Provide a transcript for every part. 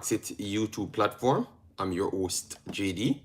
Imaxit YouTube platform. I'm your host, JD.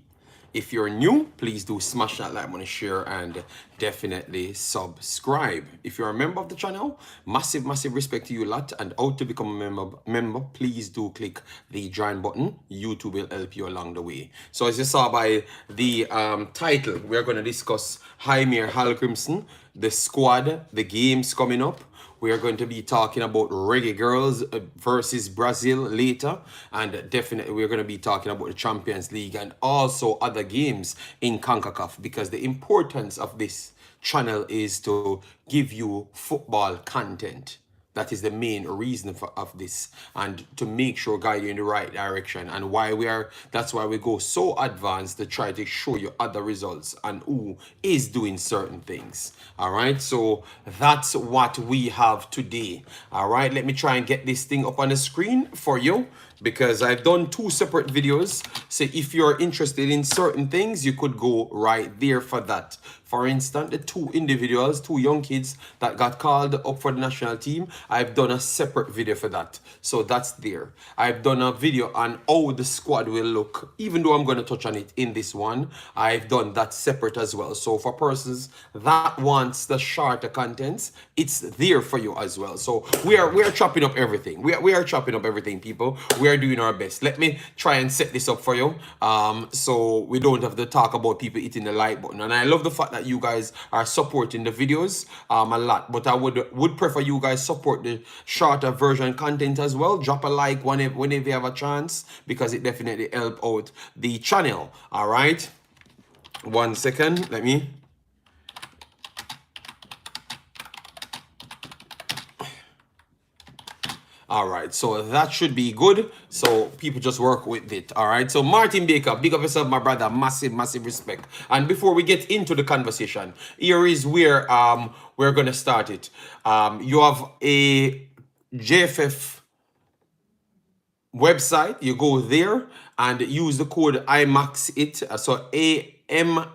If you're new, please do smash that like button, share, and definitely subscribe. If you're a member of the channel, massive respect to you a lot. And how to become a member, please do click the join button. YouTube will help you along the way. So as you saw by the title, we're going to discuss Hallgrimsson, the squad, the games coming up. We are going to be talking about Reggae Girlz versus Brazil later. And definitely we're going to be talking about the Champions League and also other games in Concacaf, because the importance of this channel is to give you football content. That is the main reason of this, and to make sure guide you in the right direction. And that's why we go so advanced to try to show you other results and who is doing certain things. All right, so that's what we have today. All right, let me try and get this thing up on the screen for you, because I've done two separate videos. So if you're interested in certain things, you could go right there for that. For instance, the two young kids that got called up for the national team, I've done a separate video for that. So that's there. I've done a video on how the squad will look, even though I'm going to touch on it in this one. I've done that separate as well. So for persons that wants the shorter contents, it's there for you as well. So we are chopping up everything. We are chopping up everything, people. We are doing our best. Let me try and set this up for you, so we don't have to talk about people hitting the like button. And I love the fact that you guys are supporting the videos a lot, but I would prefer you guys support the shorter version content as well. Drop a like whenever you have a chance, because it definitely help out the channel. All right, 1 second, let me. All right, so that should be good. So people just work with it. All right, so Martin Baker, big up yourself, my brother. Massive respect. And before we get into the conversation, here is where we're gonna start it. You have a JFF website. You go there and use the code Imaxit. So AMAXXIT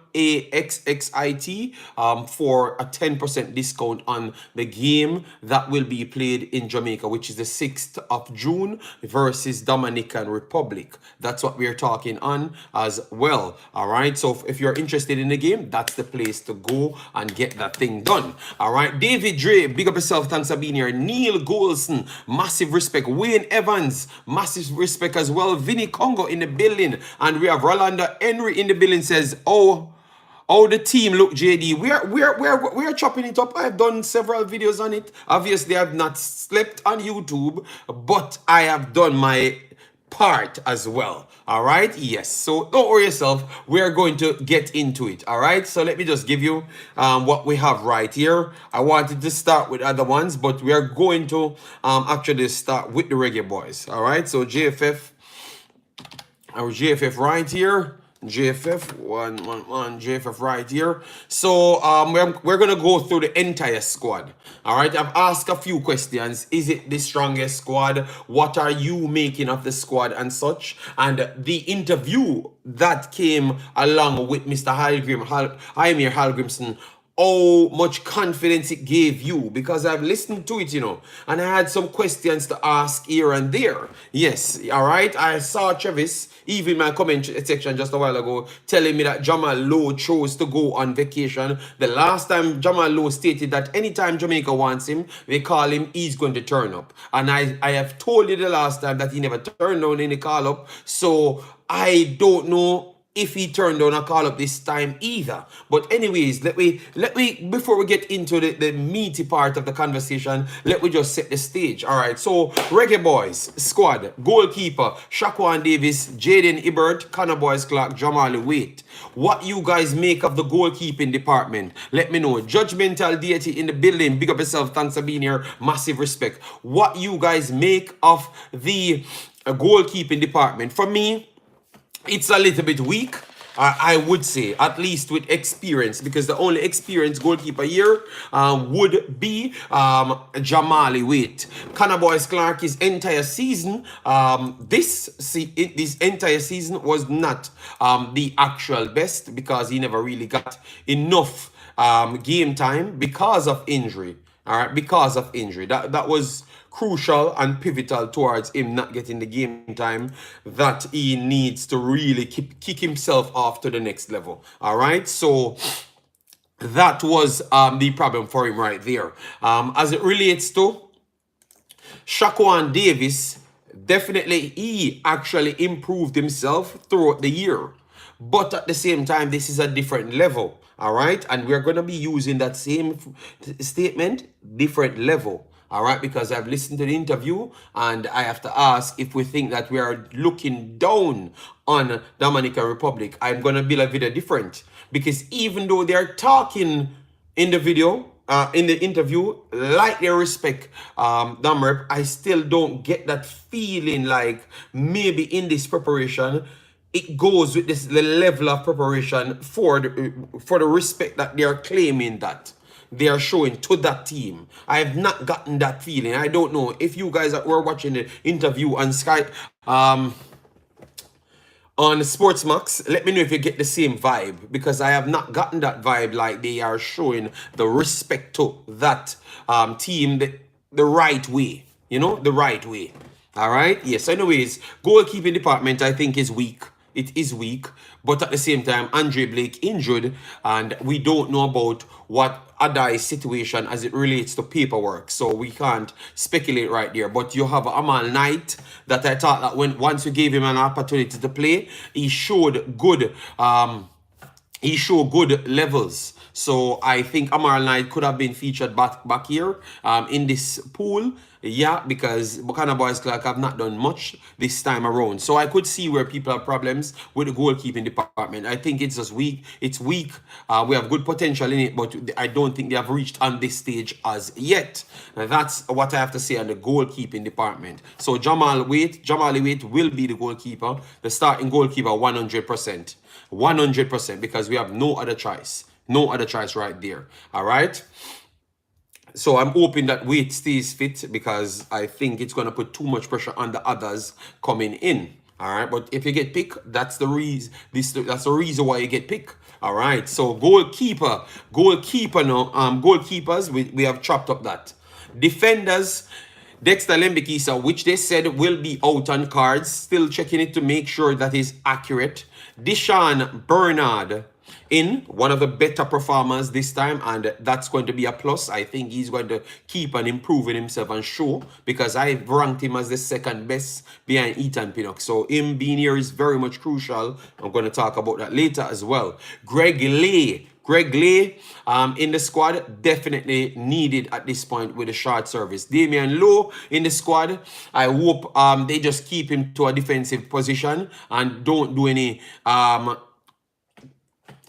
for a 10% discount on the game that will be played in Jamaica, which is the 6th of June versus Dominican Republic. That's what we're talking on as well. All right, so if you're interested in the game, that's the place to go and get that thing done. All right, David Dre, big up yourself, thanks for being here. Neil Golson, massive respect. Wayne Evans, massive respect as well. Vinny Congo in the building, and we have Rolanda Henry in the building. Says, oh, the team look, JD. We're chopping it up. I've done several videos on it. Obviously, I've not slept on YouTube, but I have done my part as well. All right, yes, so don't worry yourself, we're going to get into it. All right, so let me just give you what we have right here. I wanted to start with other ones, but we are going to actually start with the Reggae Boyz. All right, so JFF, our JFF right here. JFF 111 JFF right here. So we're gonna go through the entire squad. All right, I've asked a few questions. Is it the strongest squad? What are you making of the squad and such? And the interview that came along with Mr. Hallgrimsson, how much confidence it gave you, because I've listened to it, and I had some questions to ask here and there. Yes, all right, I saw Travis even in my comment section just a while ago telling me that Jamal Lowe chose to go on vacation. The last time Jamal Lowe stated that anytime Jamaica wants him, they call him, he's going to turn up. And I have told you the last time that he never turned down any call up, so I don't know if he turned down a call up this time either. But anyways, let me before we get into the meaty part of the conversation, let me just set the stage. All right, so Reggae Boyz squad: goalkeeper Shaquan Davis, Jaden Ibert, Connor Boys Clark, Jamal Waite. What you guys make of the goalkeeping department? Let me know. Judgmental Deity in the building, big up yourself, thanks for being here, massive respect. What you guys make of the goalkeeping department? For me, it's a little bit weak, I would say, at least with experience, because the only experienced goalkeeper here would be Jamali Waite. Connor Boys Clark, his entire season, this entire season was not the actual best, because he never really got enough game time because of injury. all right, because of injury. That was crucial and pivotal towards him not getting the game time that he needs to really kick himself off to the next level. All right, so that was the problem for him right there. As it relates to Shaquan Davis, definitely he actually improved himself throughout the year. But at the same time, this is a different level. All right. And we're going to be using that same statement, different level. All right. Because I've listened to the interview and I have to ask if we think that we are looking down on Dominican Republic. I'm going to build a video different. Because even though they're talking in the video, in the interview, like they respect Damrep, I still don't get that feeling like maybe in this preparation, it goes with this the level of preparation for the respect that they are claiming that they are showing to that team. I have not gotten that feeling. I don't know if you guys were watching the interview on Skype, on Sportsmax, let me know if you get the same vibe, because I have not gotten that vibe like they are showing the respect to that team the right way, you know, the right way. All right. Yes. Anyways, goalkeeping department I think is weak. It is weak, but at the same time, Andre Blake injured, and we don't know about what Adai's situation as it relates to paperwork, so we can't speculate right there. But you have Amal Knight that I thought that once you gave him an opportunity to play, he showed good levels. So I think Amaral Knight could have been featured back here in this pool. Yeah, because Buchanan Boys Clark have not done much this time around. So I could see where people have problems with the goalkeeping department. I think it's just weak. It's weak. We have good potential in it, but I don't think they have reached on this stage as yet. That's what I have to say on the goalkeeping department. So Jamali Wait will be the goalkeeper, the starting goalkeeper 100%. 100%, because we have no other choice. No other choice right there. All right. So I'm hoping that Wait stays fit, because I think it's going to put too much pressure on the others coming in. All right. But if you get picked, that's the reason. That's the reason why you get picked. All right. So goalkeeper now. Goalkeepers, we have chopped up that. Defenders, Dexter Lembikisa, which they said will be out on cards. Still checking it to make sure that is accurate. Deshaun Bernard in, one of the better performers this time, and that's going to be a plus. I think he's going to keep on improving himself and show, because I've ranked him as the second best behind Ethan Pinnock. So him being here is very much crucial. I'm going to talk about that later as well. Greg Lay in the squad, definitely needed at this point with the short service. Damian Lowe in the squad, I hope they just keep him to a defensive position and don't do any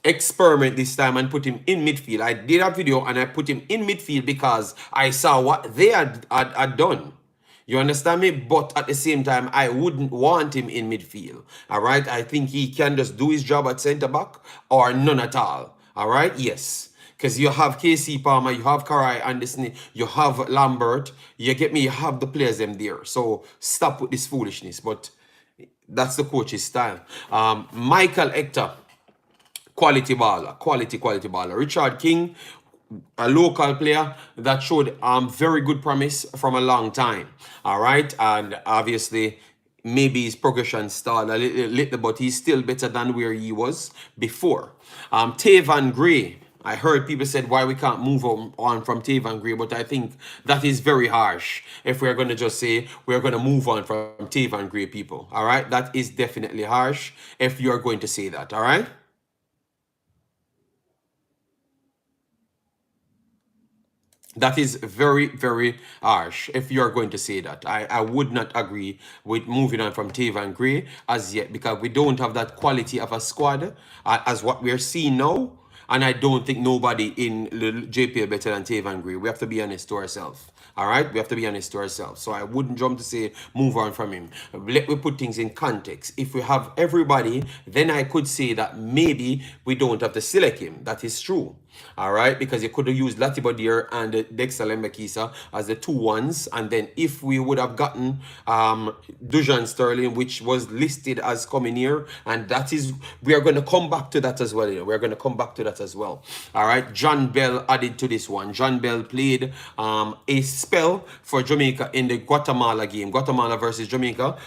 experiment this time and put him in midfield. I did a video and I put him in midfield because I saw what they had done. You understand me? But at the same time, I wouldn't want him in midfield. All right? I think he can just do his job at centre-back or none at all. All right? Yes. Because you have KC Palmer, you have Karai Anderson, you have Lambert. You get me? You have the players them there. So stop with this foolishness. But that's the coach's style. Michael Hector. Quality baller. Richard King, a local player that showed very good promise from a long time. All right. And obviously, maybe his progression stalled a little, but he's still better than where he was before. Tavan Gray. I heard people said why we can't move on from Tavan Gray, but I think that is very harsh if we're going to just say we're going to move on from Tavan Gray, people. All right. That is definitely harsh if you're going to say that. All right. That is very, very harsh if you're going to say that. I would not agree with moving on from Tavan Gray as yet, because we don't have that quality of a squad as what we're seeing now. And I don't think nobody in the JPL better than Tavan Gray. We have to be honest to ourselves. All right? We have to be honest to ourselves. So I wouldn't jump to say move on from him. Let me put things in context. If we have everybody, then I could say that maybe we don't have to select him. That is true. All right, because you could have used Latibodir and Dexter Lembekisa as the 2 ones, and then if we would have gotten Dujan Sterling, which was listed as coming here, and that is, we are going to come back to that as well. We're going to come back to that as well. All right, John Bell added to this one. John Bell played a spell for Jamaica in the Guatemala game, Guatemala versus Jamaica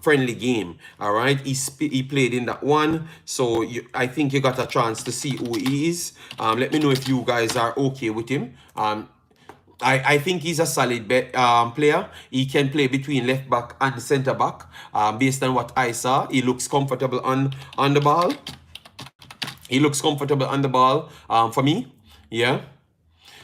friendly game. All right, he played in that one, so I think you got a chance to see who he is. Let me know if you guys are okay with him. I think he's a solid player. He can play between left back and center back. Based on what I saw, he looks comfortable on the ball. He looks comfortable on the ball for me. Yeah.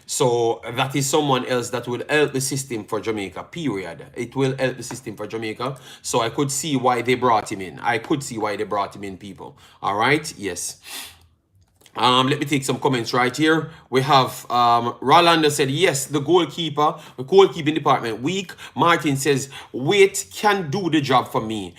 So that is someone else that would help the system for Jamaica, period. It will help the system for Jamaica. So I could see why they brought him in. I could see why they brought him in, people. All right. Yes. Let me take some comments right here. We have Rolanda said, yes, the goalkeeping department weak. Martin says, wait, can do the job for me.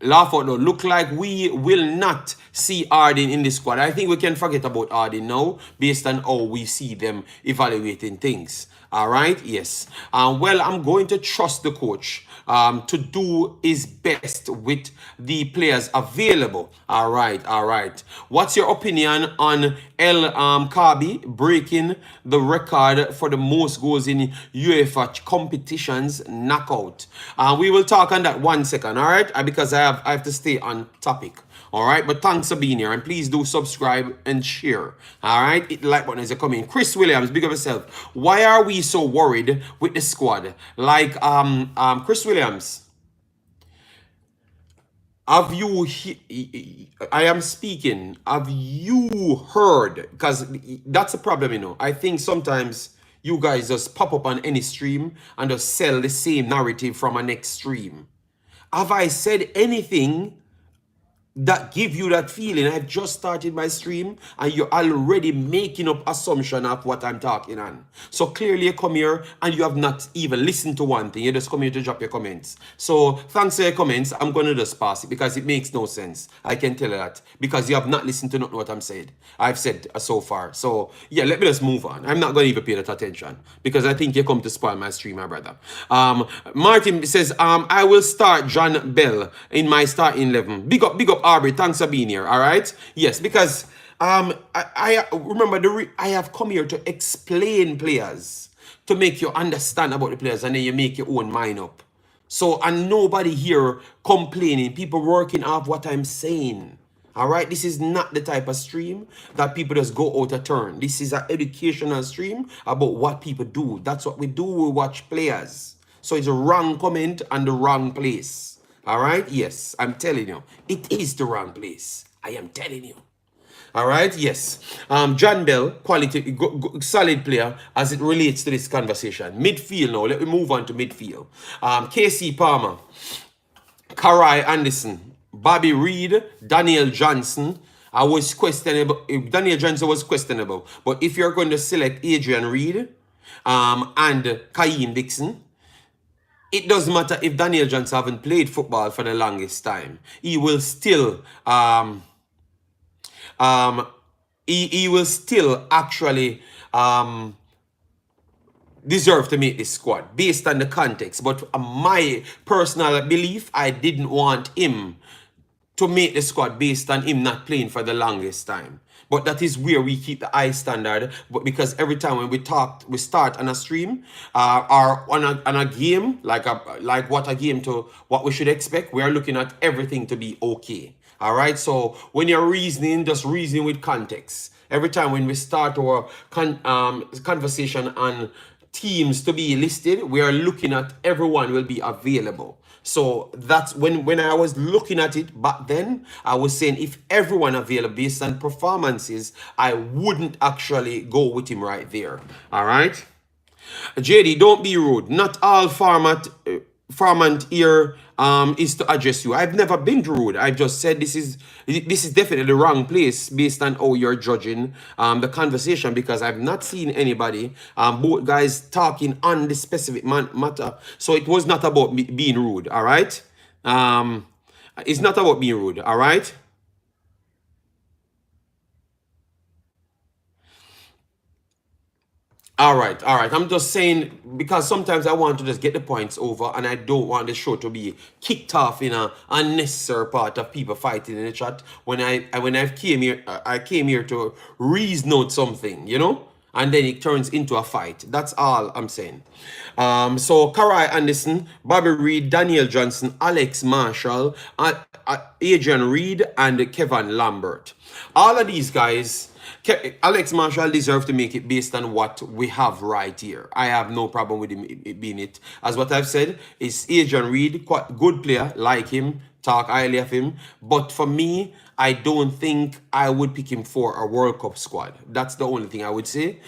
Laugh out loud. Look like we will not see Arden in the squad. I think we can forget about Arden now, based on how we see them evaluating things. All right, yes. Well, I'm going to trust the coach to do his best with the players available. All right, all right. What's your opinion on El Kabi breaking the record for the most goals in UEFA competitions knockout? We will talk on that 1 second, all right? Because I have to stay on topic. All right, but thanks for being here, and please do subscribe and share. All right, hit the like button as you come in. Chris Williams, big of yourself. Why are we so worried with the squad? Like Chris Williams, have you? I am speaking. Have you heard? Because that's a problem, you know. I think sometimes you guys just pop up on any stream and just sell the same narrative from a next stream. Have I said anything that give you that feeling? I've just started my stream and you're already making up assumption of what I'm talking on. So clearly you come here and you have not even listened to one thing. You just come here to drop your comments. So thanks for your comments. I'm going to just pass it because it makes no sense. I can tell you that because you have not listened to what I'm said. I've said so far. So yeah, let me just move on. I'm not going to even pay that attention because I think you come to spoil my stream, my brother. Martin says, I will start John Bell in my starting 11. Big up Aubrey, thanks for being here. All right, yes, because I remember I have come here to explain players, to make you understand about the players, and then you make your own mind up. So, and nobody here complaining, people working off what I'm saying. All right, this is not the type of stream that people just go out of turn. This is an educational stream about what people do. That's what we do. We watch players. So it's a wrong comment and the wrong place. All right, yes, I'm telling you, it is the wrong place. I am telling you. All right, yes. John Bell, quality, solid player as it relates to this conversation. Midfield now, let me move on to midfield. KC Palmer, Karai Anderson, Bobby Reed, Daniel Johnson. I was questionable. Daniel Johnson was questionable. But if you're going to select Adrian Reed and Kaim Dixon, it doesn't matter if Daniel Johnson haven't played football for the longest time. He will still he will still actually deserve to make this squad based on the context. But my personal belief, I didn't want him to make the squad based on him not playing for the longest time. But that is where we keep the high standard. But because every time when we start on a stream or on a game, like what a game to what we should expect, we are looking at everything to be okay. All right. So when you're reasoning, just reason with context. Every time when we start our conversation on teams to be listed, we are looking at everyone will be available. So that's when I was looking at it back then, I was saying if everyone available based on performances, I wouldn't actually go with him right there. All right. JD, don't be rude. Not all format here is to address you. I've never been rude. I've just said this is definitely the wrong place based on how you're judging the conversation, because I've not seen anybody both guys talking on this specific matter. So it was not about being rude. All right. It's not about being rude. All right. All right, all right. I'm just saying because sometimes I want to just get the points over, and I don't want the show to be kicked off in a unnecessary part of people fighting in the chat. When I came here, I came here to reason out something, and then it turns into a fight. That's all I'm saying. So Karai Anderson, Bobby Reed, Daniel Johnson, Alex Marshall, Adrian Reed, and Kevin Lambert. All of these guys. Alex Marshall deserves to make it based on what we have right here. I have no problem with him being it. As what I've said, is Adrian Reed, quite good player, like him, talk highly of him. But for me, I don't think I would pick him for a World Cup squad. That's the only thing I would say.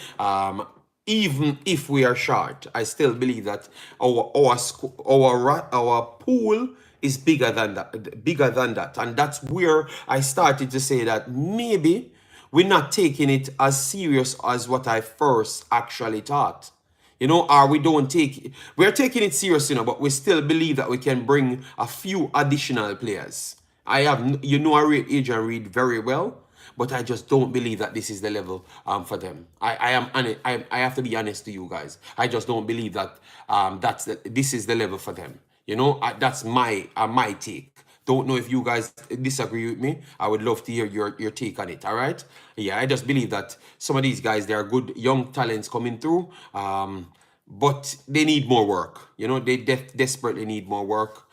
Even if we are short, I still believe that our pool is bigger than that, and that's where I started to say that maybe we're not taking it as serious as what I first actually thought. Or we're taking it serious, but we still believe that we can bring a few additional players. I rate Adrian Reed very well, but I just don't believe that this is the level for them. I have to be honest to you guys. I just don't believe that this is the level for them. That's my take. Don't know if you guys disagree with me. I would love to hear your take on it. All right? Yeah, I just believe that some of these guys, they are good young talents coming through, but they need more work. They desperately need more work.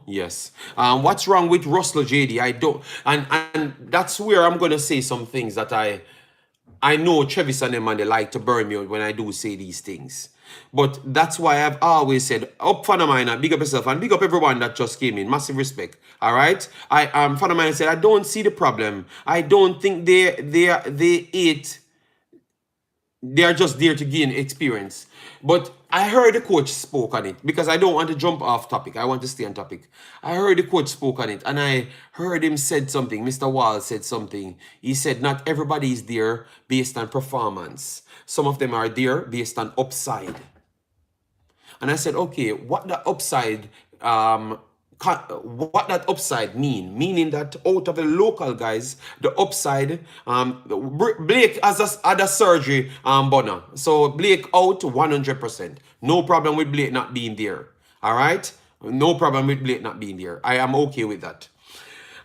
Yes. What's wrong with Russell JD? I don't, and that's where I'm gonna say some things that I know Travis and them, and they like to burn me out when I do say these things. But that's why I've always said, up fan of mine, big up yourself and big up everyone that just came in. Massive respect. All right. Fan of mine said, I don't see the problem. I don't think they are just there to gain experience. But I heard the coach spoke on it because I don't want to jump off topic. I want to stay on topic. I heard the coach spoke on it, and I heard him said something. Mr. Wall said something. He said not everybody is there based on performance. Some of them are there based on upside. And I said, okay, what that upside meaning that out of the local guys, the upside, Blake had a surgery, Bonner. So Blake out 100%. No problem with Blake not being there. All right? No problem with Blake not being there. I am okay with that.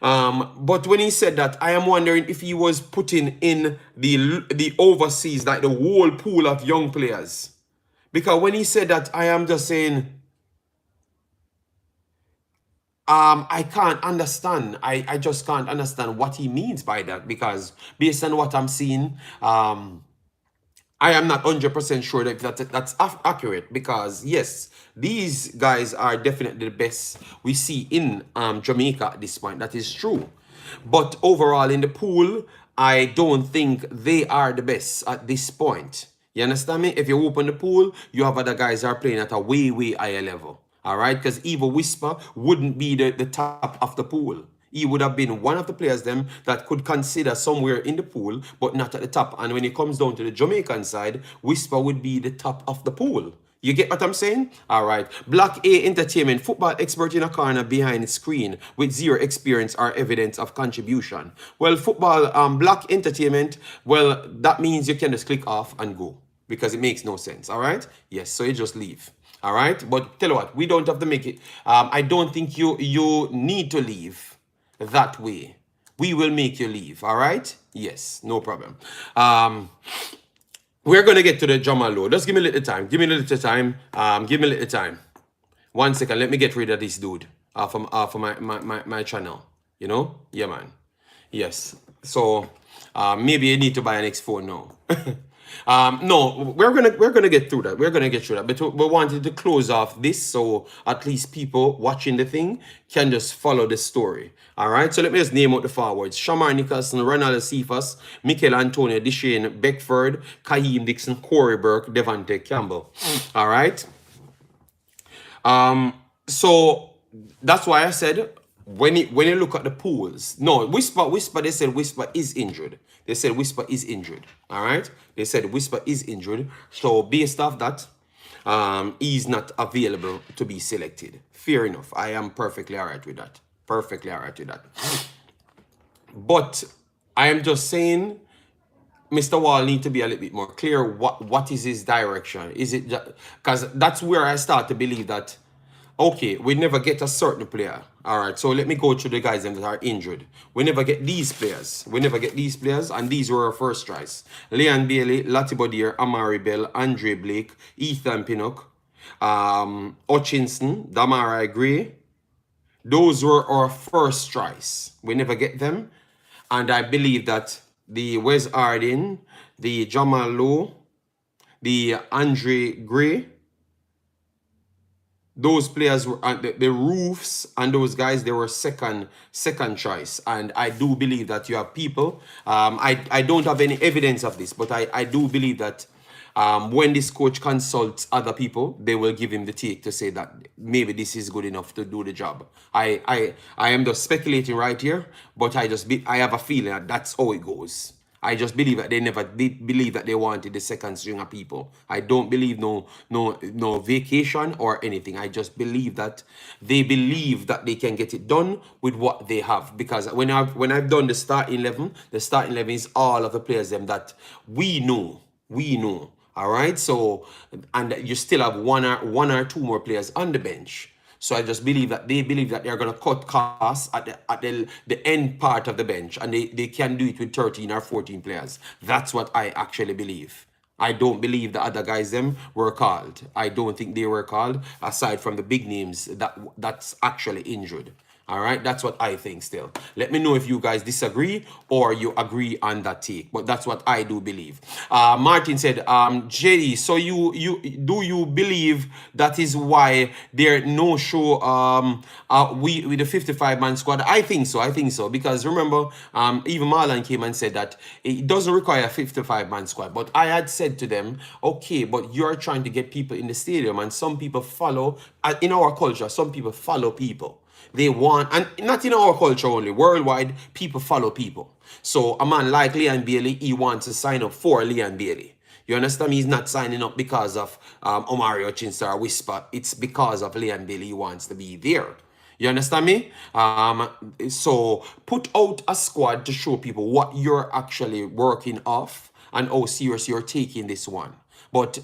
But when he said that, I am wondering if he was putting in the overseas, like the whole pool of young players. Because when he said that, I am just saying, I can't understand. I just can't understand what he means by that, because based on what I'm seeing, I am not 100% sure that that's accurate, because yes, these guys are definitely the best we see in Jamaica at this point. That is true. But overall in the pool, I don't think they are the best at this point. You understand me? If you open the pool, you have other guys that are playing at a way, way higher level. All right? Because Evil Whisper wouldn't be the top of the pool. He would have been one of the players them that could consider somewhere in the pool, but not at the top. And when it comes down to the Jamaican side, Whisper would be the top of the pool. You get what I'm saying? All right. Block A Entertainment, football expert in a corner behind the screen with zero experience or evidence of contribution. Well, football, Block Entertainment, well, that means you can just click off and go, because it makes no sense. All right? Yes, so you just leave. All right? But tell you what, we don't have to make it. I don't think you need to leave that way. We will make you leave. All right? Yes, no problem. We're going to get to the drama low. Just give me a little time. Give me a little time. Give me a little time. 1 second. Let me get rid of this dude from my channel. Yeah, man. Yes. So maybe you need to buy an X phone now. No, we're gonna get through that. We're gonna get through that. But we wanted to close off this so at least people watching the thing can just follow the story. All right. So let me just name out the forwards: Shamar Nicholson, Ronald Cephas, Mikel Antonio, Deshane Beckford, Kaheem Dixon, Corey Burke, Devante Campbell. All right. So that's why I said when you look at the pools, no, Whisper, they said Whisper is injured. They said Whisper is injured. All right. They said Whisper is injured. So based off that, he's not available to be selected. Fair enough. I am perfectly all right with that. Perfectly all right with that. But I am just saying, Mr. Wall need to be a little bit more clear. What is his direction? Is it because that's where I start to believe that, okay, we never get a certain player. All right, so let me go through the guys that are injured. We never get these players. We never get these players, and these were our first tries. Leon Bailey, Lati Bodier, Amari Bell, Andre Blake, Ethan Pinnock, Hutchinson, Damara Gray. Those were our first tries. We never get them. And I believe that the Wes Arden, the Jamal Lowe, the Andre Gray, those players were the Roofs and those guys, they were second choice. And I do believe that you have people, I don't have any evidence of this, but I do believe that when this coach consults other people, they will give him the take to say that maybe this is good enough to do the job. I am just speculating right here, but I have a feeling that that's how it goes. I just believe that they never did believe that they wanted the second string of people. I don't believe no vacation or anything. I just believe that they believe that they can get it done with what they have. Because when I've done the starting 11 is all of the players them that we know. All right. So, and you still have one or two more players on the bench. So I just believe that they believe that they're going to cut costs at the end part of the bench, and they can do it with 13 or 14 players. That's what I actually believe. I don't believe the other guys them were called. I don't think they were called, aside from the big names that's actually injured. All right, that's what I think still. Let me know if you guys disagree or you agree on that take, but that's what I do believe. Martin said, JD, so you believe that is why there no show we with the 55-man squad? I think so, because remember, even Marlon came and said that it doesn't require a 55-man squad, but I had said to them, okay, but you're trying to get people in the stadium, and some people follow, in our culture, some people follow people. They want, and not in our culture only, worldwide, people follow people. So a man like Leon Bailey, he wants to sign up for Leon Bailey. You understand me? He's not signing up because of Omari Hutchinson or Whisper. It's because of Leon Bailey. He wants to be there. You understand me? So put out a squad to show people what you're actually working off and how serious you're taking this one. But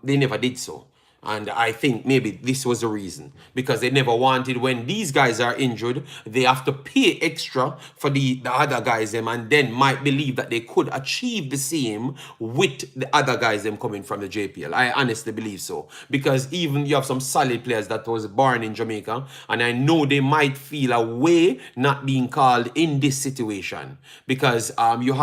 they never did so. And I think maybe this was the reason, because they never wanted, when these guys are injured, they have to pay extra for the other guys them, and then might believe that they could achieve the same with the other guys them coming from the JPL. I honestly believe so, because even you have some solid players that was born in Jamaica, and I know they might feel a way not being called in this situation, because you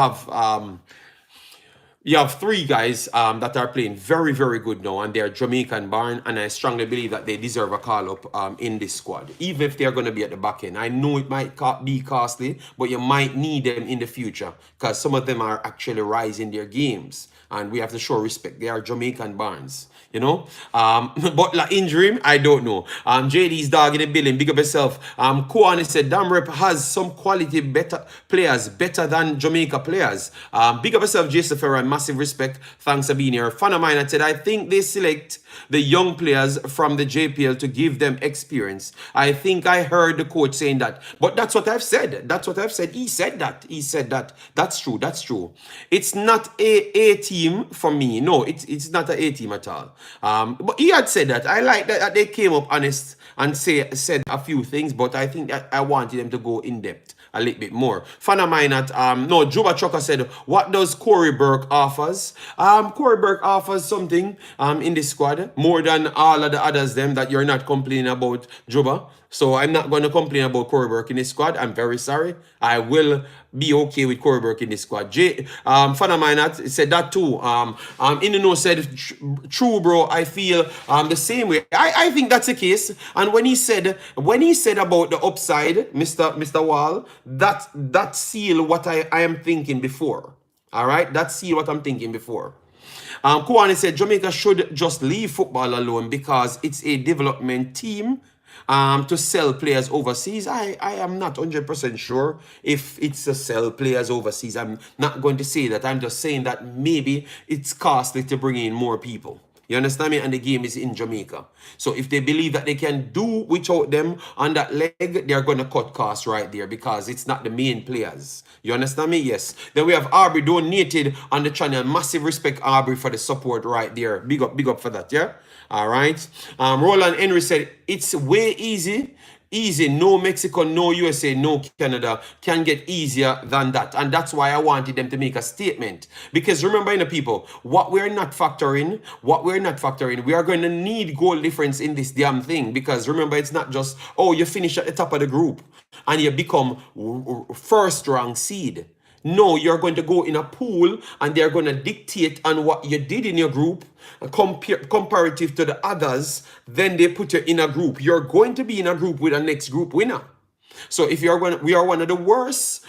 have three guys that are playing very, very good now, and they're Jamaican born, and I strongly believe that they deserve a call-up in this squad, even if they're going to be at the back end. I know it might be costly, but you might need them in the future, because some of them are actually rising their games, and we have to show respect. They are Jamaican borns, you know. But like injury, I don't know. JD's dog in the building, big up yourself. Kouani said, Damn Rep has some quality players, better than Jamaica players. Big up yourself, Jason Ferrer, massive respect. Thanks for being here. Fan of mine said, I think they select the young players from the JPL to give them experience. I think I heard the coach saying that. But that's what I've said. That's what I've said. He said that. That's true. It's not a team for me. No, it's not an A team at all. But he had said that. I like that they came up honest and said a few things, but I think that I wanted them to go in depth a little bit more. Fan of mine at Juba Chucker said, what does Corey Burke offers? Corey Burke offers something in this squad more than all of the others them that you're not complaining about, Juba. So I'm not going to complain about Corey Burke in this squad. I'm very sorry. I will be okay with Corey Burke in this squad. Fan of mine said that too. In the know said, true, bro. I feel the same way. I think that's the case. And when he said about the upside, Mr. Wall, that seal what I am thinking before. All right, that seal what I'm thinking before. Kouani said Jamaica should just leave football alone because it's a development team. To sell players overseas, I am not 100% sure if it's to sell players overseas. I'm not going to say that. I'm just saying that maybe it's costly to bring in more people. You understand me? And the game is in Jamaica. So if they believe that they can do without them on that leg, they're going to cut costs right there because it's not the main players. You understand me? Yes. Then we have Aubrey donated on the channel. Massive respect, Aubrey, for the support right there. Big up for that, yeah? All right. Roland Henry said, it's way easy. Easy, no Mexico, no USA, no Canada can get easier than that. And that's why I wanted them to make a statement. Because remember, people, what we're not factoring, we are going to need goal difference in this damn thing. Because remember, it's not just, oh, you finish at the top of the group and you become first rank seed. No, you're going to go in a pool and they're going to dictate on what you did in your group comparative to the others. Then they put you in a group. You're going to be in a group with a next group winner. So if we are one of the worst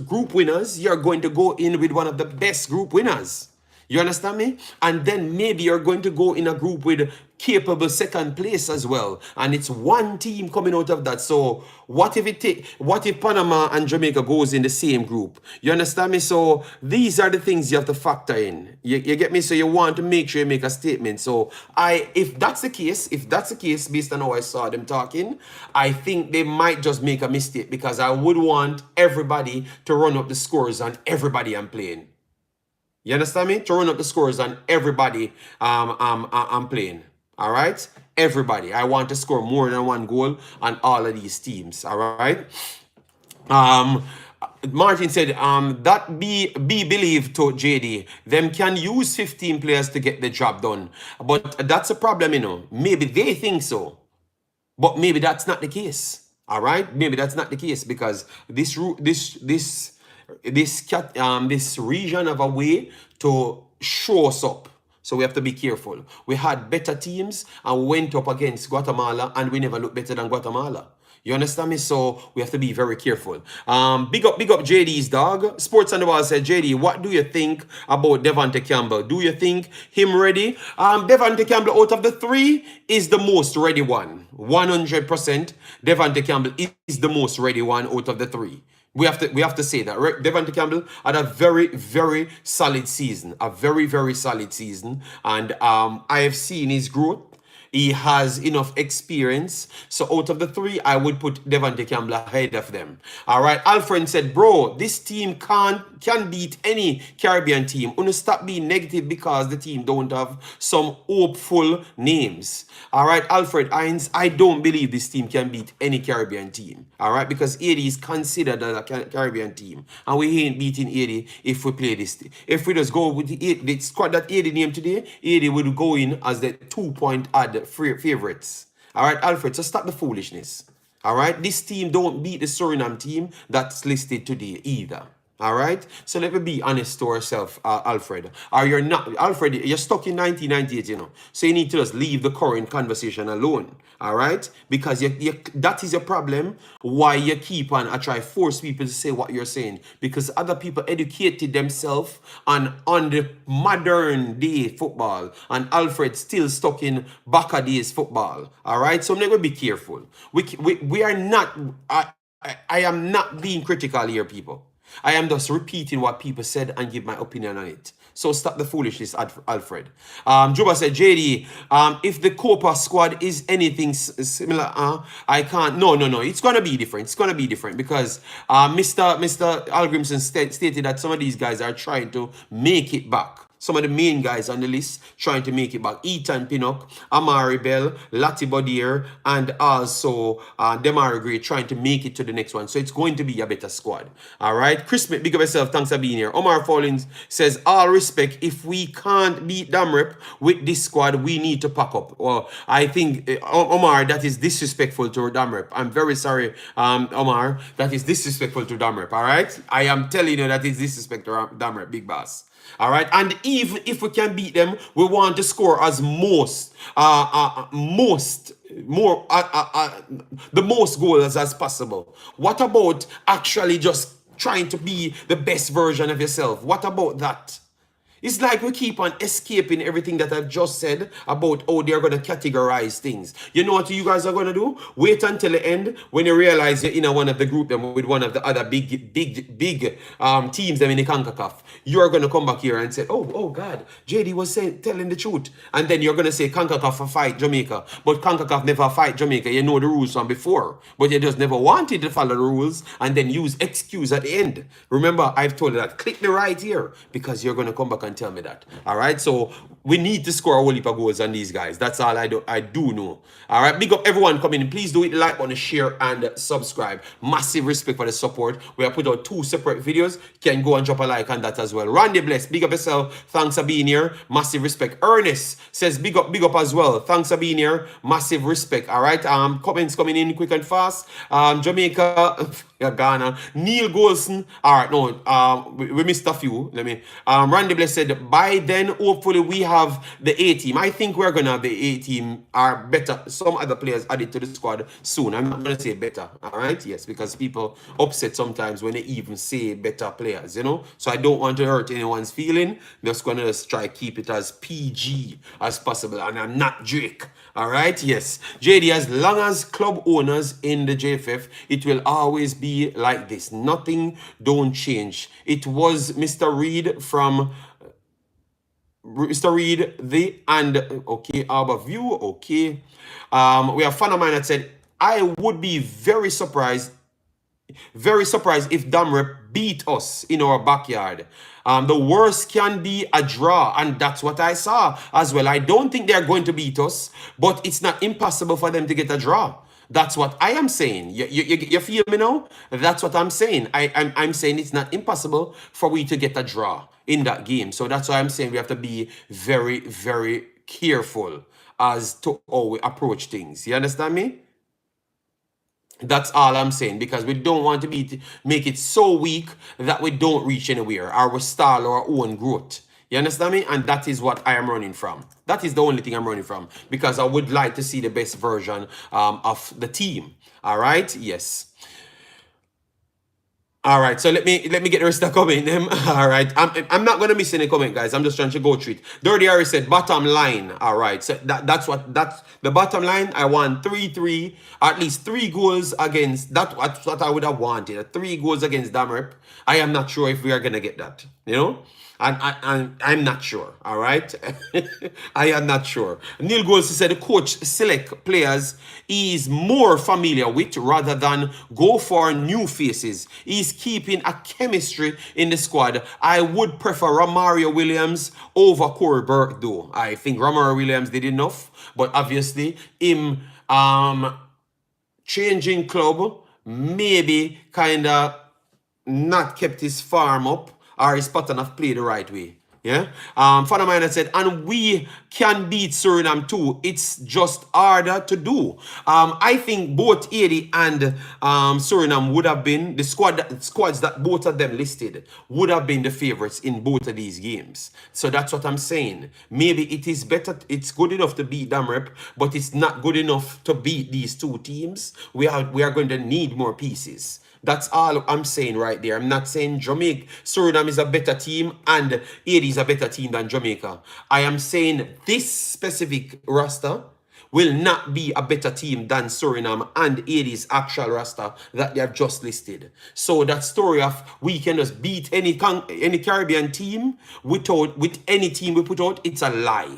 group winners, you're going to go in with one of the best group winners. You understand me? And then maybe you're going to go in a group with capable second place as well. And it's one team coming out of that. So what if Panama and Jamaica goes in the same group? You understand me? So these are the things you have to factor in. You get me? So you want to make sure you make a statement. So if that's the case, based on how I saw them talking, I think they might just make a mistake because I would want everybody to run up the scores on everybody I'm playing. You understand me? To run up the scores on everybody I'm playing. All right? Everybody. I want to score more than one goal on all of these teams. All right? Martin said, that be believed to JD. Them can use 15 players to get the job done. But that's a problem, Maybe they think so. But maybe that's not the case. All right? Maybe that's not the case because this region have a way to show us up. So we have to be careful. We had better teams and went up against Guatemala and we never looked better than Guatemala. You understand me? So we have to be very careful. Big up JD's dog. Sports on the Wall said, JD, what do you think about Devontae Campbell? Do you think him ready? Devontae Campbell out of the three is the most ready one. 100%. Devontae Campbell is the most ready one out of the three. We have to say that. Devontae Campbell had a very, very solid season. A very, very solid season. And I have seen his growth. He has enough experience. So out of the three, I would put Devontae Campbell ahead of them. All right. Alfred said, bro, this team can beat any Caribbean team. Wanna stop being negative because the team don't have some hopeful names. All right, Alfred Hines, I don't believe this team can beat any Caribbean team. All right, because 80 is considered a Caribbean team. And we ain't beating 80 if we play this. If we just go with the squad that 80 named today, 80 will go in as the 2-point odd favorites. All right, Alfred, so stop the foolishness. All right, this team don't beat the Suriname team that's listed today either. All right, so let me be honest to ourselves, Alfred. Or you're not, Alfred, you're stuck in 1998, So you need to just leave the current conversation alone. All right, because that is your problem. Why you keep on try force people to say what you're saying, because other people educated themselves on the modern day football, and Alfred still stuck in back of days football. All right, so I'm going to be careful. We are not. I am not being critical here, people. I am just repeating what people said and give my opinion on it. So stop the foolishness, Alfred. Juba said, JD, if the Copa squad is anything similar, I can't. No. It's going to be different. It's going to be different because Mr. Hallgrimsson stated that some of these guys are trying to make it back. Some of the main guys on the list trying to make it back. Ethan Pinnock, Amari Bell, Lati Bodier, and also Demari Gray trying to make it to the next one. So it's going to be a better squad. All right. Chris Smith, big up yourself. Thanks for being here. Omar Fallings says, all respect, if we can't beat Damrep with this squad, we need to pack up. Well, I think, Omar, that is disrespectful to Damrep. I'm very sorry, Omar. That is disrespectful to Damrep. All right. I am telling you that is disrespectful to Damrep, big boss. All right, and even if we can beat them, we want to score as the most goals as possible. What about actually just trying to be the best version of yourself? What about that? It's like we keep on escaping everything that I've just said about how they're going to categorize things. You know what you guys are going to do? Wait until the end when you realize you're in one of the group them with one of the other big teams them in the Concacaf. You're going to come back here and say, oh God, JD was telling the truth. And then you're going to say Concacaf fight Jamaica. But Concacaf never fight Jamaica. You know the rules from before. But you just never wanted to follow the rules and then use excuse at the end. Remember, I've told you that. Click the right here because you're going to come back and tell me that. All right? So we need to score a whole heap of goals on these guys. That's all I do know. All right? Big up everyone coming in. Please do hit like button, share, and subscribe. Massive respect for the support. We have put out 2 separate videos. You can go and drop a like on that as well. Randy Bless, big up yourself. Thanks for being here. Massive respect. Ernest says big up as well. Thanks for being here. Massive respect. All right? Comments coming in quick and fast. Jamaica, Ghana. Neil Golson. All right, no, we missed a few. Let me. Randy Bless said, by then, hopefully, we have the A team. I think we're going to have the A team are better. Some other players added to the squad soon. I'm not going to say better. All right? Yes, because people upset sometimes when they even say better players, you know? So I don't want to hurt anyone's feeling. Just going to try keep it as PG as possible. And I'm not Drake. All right? Yes. JD, as long as club owners in the JFF, it will always be like this. Nothing don't change. It was Mr. Reed from Mr. Reed, okay, Arbor View, okay. We have fan of mine that said, I would be very surprised if Damrep beat us in our backyard. The worst can be a draw, and that's what I saw as well. I don't think they're going to beat us, but it's not impossible for them to get a draw. That's what I am saying. You feel me now? That's what I'm saying. I'm saying it's not impossible for we to get a draw in that game. So that's why I'm saying we have to be very, very careful as to how we approach things. You understand me? That's all I'm saying, because we don't want to make it so weak that we don't reach anywhere or we stall our own growth. You understand me? And that is what I am running from. That is the only thing I'm running from, because I would like to see the best version of the team. All right? Yes. All right, so let me get the rest of the comment. All right, I'm not gonna miss any comment, guys. I'm just trying to go through it. Dirty Harry said bottom line. All right, so that's the bottom line. I want 3-3, at least 3 goals against that. That's what I would have wanted. 3 goals against Damrep. I am not sure if we are gonna get that. You know. I'm not sure, all right? I am not sure. Neil Golds said the coach select players he is more familiar with rather than go for new faces. He's keeping a chemistry in the squad. I would prefer Romario Williams over Corey Burke, though. I think Romario Williams did enough, but obviously him changing club maybe kind of not kept his farm up, or his pattern of play the right way. Yeah. Fan of mine that said, and we can beat Suriname too. It's just harder to do. I think both 80 and Suriname would have been the squads that both of them listed would have been the favorites in both of these games. So that's what I'm saying. Maybe it is better. It's good enough to beat Damrep, but it's not good enough to beat these 2 teams. We are going to need more pieces. That's all I'm saying right there. I'm not saying Suriname is a better team and 80 is a better team than Jamaica. I am saying this specific roster will not be a better team than Suriname and 80's actual roster that they have just listed. So that story of we can just beat any Caribbean team with any team we put out, it's a lie.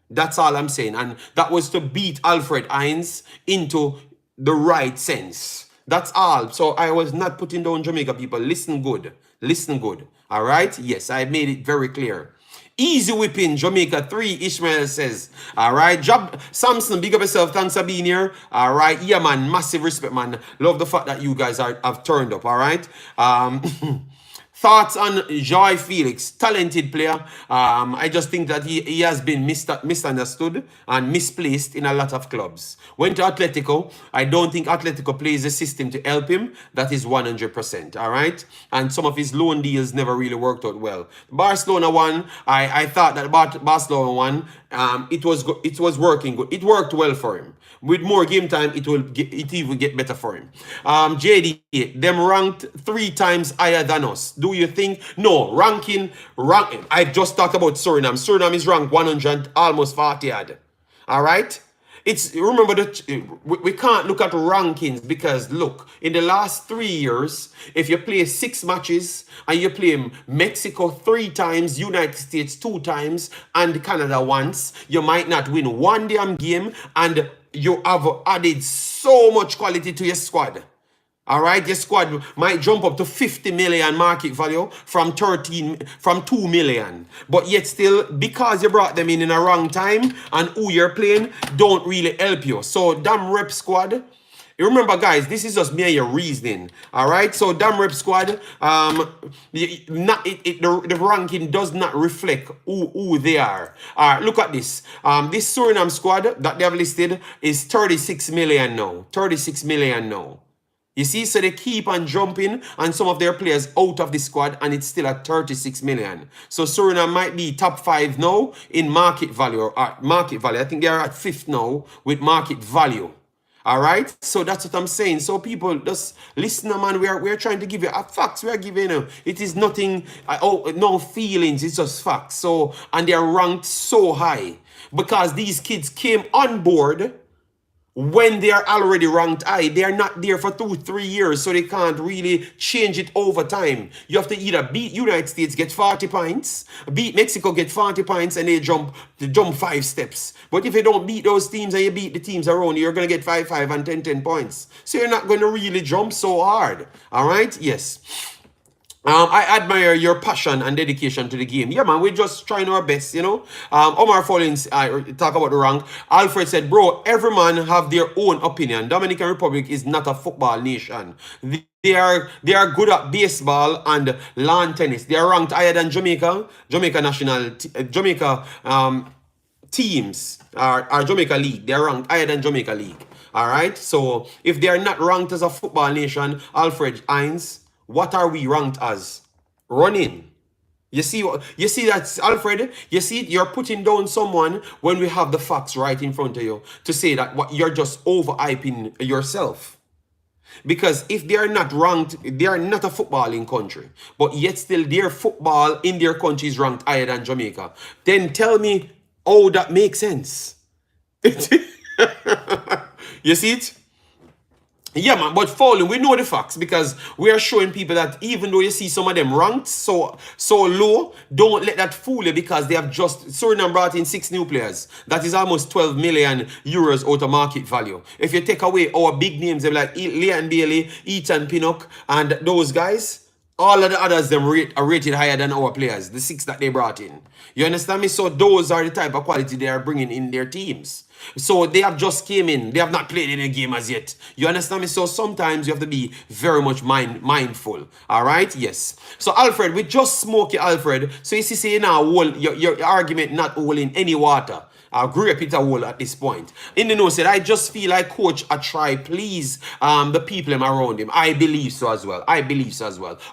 That's all I'm saying. And that was to beat Alfred Hines into the right sense. That's all. So I was not putting down Jamaica people. Listen good. Listen good. All right? Yes, I made it very clear. Easy whipping, Jamaica 3, Ishmael says. All right? Job Samson, big up yourself. Thanks for being here. All right? Yeah, man. Massive respect, man. Love the fact that you guys have turned up. All right? Thoughts on Joy Felix, talented player. I just think that he has been misunderstood and misplaced in a lot of clubs. Went to Atletico. I don't think Atletico plays a system to help him. That is 100%, all right? And some of his loan deals never really worked out well. Barcelona one, I thought that Barcelona one, it was working good. It worked well for him. with more game time, it even get better for him. JD, them ranked 3 times higher than us. Do you think? No, ranking. I just talked about Suriname. Suriname is ranked 100, almost 40 odd. All right. Remember that we can't look at rankings because look, in the last 3 years, if you play 6 matches and you play Mexico 3 times, United States 2 times, and Canada once, you might not win one damn game, and you have added so much quality to your squad. All right, your squad might jump up to 50 million market value from 2 million. But yet still, because you brought them in a wrong time and who you're playing don't really help you. So damn rep squad. You remember, guys, this is just me and your reasoning. All right, so damn rep squad, the ranking does not reflect who they are. All right, look at this. This Suriname squad that they have listed is 36 million now. 36 million now. You see, so they keep on jumping and some of their players out of the squad and it's still at 36 million. So Suriname might be top 5 now in market value. I think they are at 5th now with market value. All right, so that's what I'm saying. So people, just listen, man. We're trying to give you facts. We are giving you. It is nothing. No feelings. It's just facts. So and they are ranked so high because these kids came on board when they are already ranked high. They are not there for 2-3 years, so they can't really change it over time. You have to either beat United States, get 40 points, beat Mexico, get 40 points, and they jump 5 steps. But if you don't beat those teams and you beat the teams around you, you're going to get 5 and 10 points. So you're not going to really jump so hard. All right? Yes. I admire your passion and dedication to the game. Yeah, man, we're just trying our best, you know. Omar Follins, talk about the rank. Alfred said, bro, every man have their own opinion. Dominican Republic is not a football nation. They are good at baseball and lawn tennis. They are ranked higher than Jamaica. Jamaica teams are Jamaica League. They are ranked higher than Jamaica League. All right. So if they are not ranked as a football nation, Alfred Hines, what are we ranked as? Running. You see that, Alfred? You see, you're putting down someone when we have the facts right in front of you to say that what you're just overhyping yourself. Because if they are not ranked, they are not a footballing country, but yet still their football in their country is ranked higher than Jamaica. Then tell me how that makes sense. You see it? Yeah, man, but following, we know the facts because we are showing people that even though you see some of them ranked so low, don't let that fool you because they have just, Suriname brought in 6 new players. That is almost 12 million euros out of market value. If you take away our big names, they're like Leon Bailey, Ethan Pinnock, and those guys, all of the others them are rated higher than our players, the 6 that they brought in. You understand me? So those are the type of quality they are bringing in their teams. So they have just came in. They have not played in a game as yet. You understand me? So sometimes you have to be very much mindful. All right? Yes. So Alfred, we just smoke you, Alfred. So you see now, your argument not holding any water. I'll grape it a hole at this point. In the note said, I just feel like coach a try please the people around him. I believe so as well.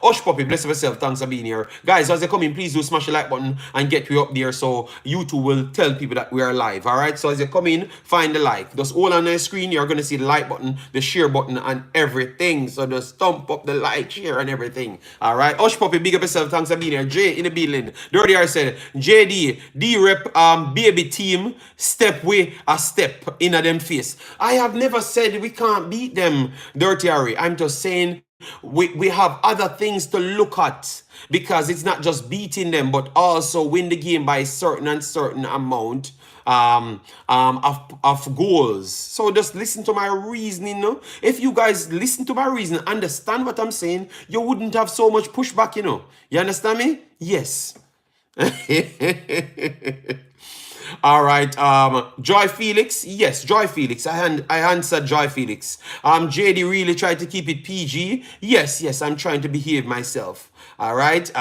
Osh Puppy, bless yourself. Thanks for being here. Guys, as they come in, please do smash the like button and get me up there so YouTube will tell people that we are live. All right? So as you come in, find the like. Just all on the screen, you're going to see the like button, the share button, and everything. So just thump up the like, share, and everything. All right? Osh Puppy, big up yourself. Thanks for being here. Jay in the building. Dirty R said, JD, D-Rep, baby team, step way a step in a them face. I have never said we can't beat them, Dirty Harry. I'm just saying we have other things to look at because it's not just beating them, but also win the game by certain amount of goals. So just listen to my reasoning. No? If you guys listen to my reasoning, understand what I'm saying, you wouldn't have so much pushback, you know. You understand me? Yes. All right, Joy Felix. Yes, Joy Felix. I answered Joy Felix. JD really tried to keep it PG. Yes, I'm trying to behave myself. All right.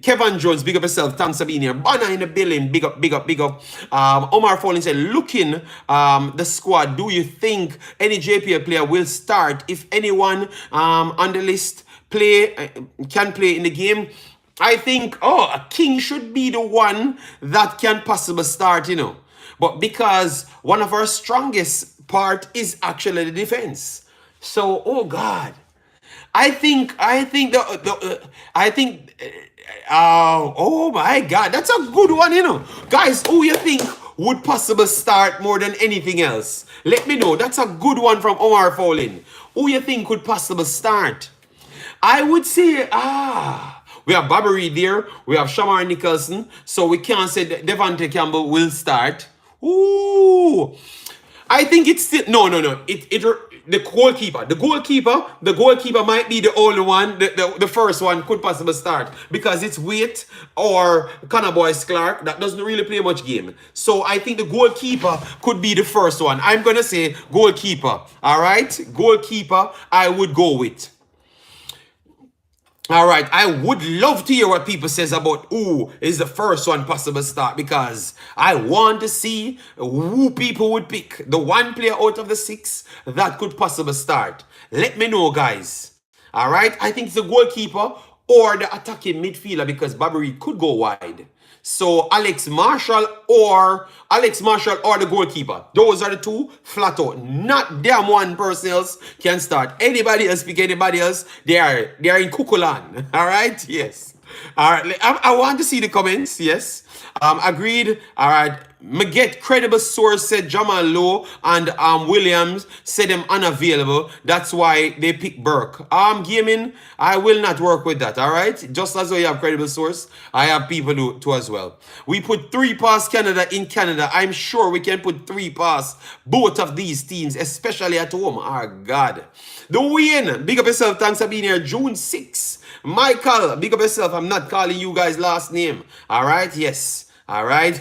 Kevin Jones, big up yourself. Thanks for being here. Banner in the building. Big up. Omar Fallin said, looking the squad, do you think any JPL player will start if anyone on the list can play in the game? I think, a King should be the one that can possibly start, you know. But because one of our strongest part is actually the defense. So, oh God, I think, oh my God, that's a good one, you know. Guys, who you think would possibly start more than anything else? Let me know. That's a good one from Omar Fowlin. Who you think could possibly start? I would say, we have Bobby Reed there. We have Shamar Nicholson. So we can't say that Devontae Campbell will start. Ooh. I think it's still no. The goalkeeper might be the only one. The first one could possibly start because it's Waite or Connor Boyce Clark that doesn't really play much game. So I think the goalkeeper could be the first one. I'm gonna say goalkeeper. All right, goalkeeper. I would go with. All right, I would love to hear what people says about who is the first one possible start because I want to see who people would pick. The one player out of the 6 that could possibly start. Let me know, guys. All right, I think it's the goalkeeper or the attacking midfielder because Bobby Reed could go wide. So Alex Marshall or the goalkeeper. Those are the two flat out. Not damn one person else can start. Anybody else pick anybody else. They are in Kukulan. All right? Yes. All right. I want to see the comments. Yes. Agreed. All right. Get credible source said Jamal Lowe and Williams said them unavailable. That's why they pick Burke. Gaming, I will not work with that. All right. Just as though you have credible source, I have people too as well. We put 3 past Canada in Canada. I'm sure we can put 3 past both of these teams, especially at home. Oh God. The win. Big up yourself. Thanks for being here. June 6th. Michael, big up yourself. I'm not calling you guys last name. All right. Yes. All right.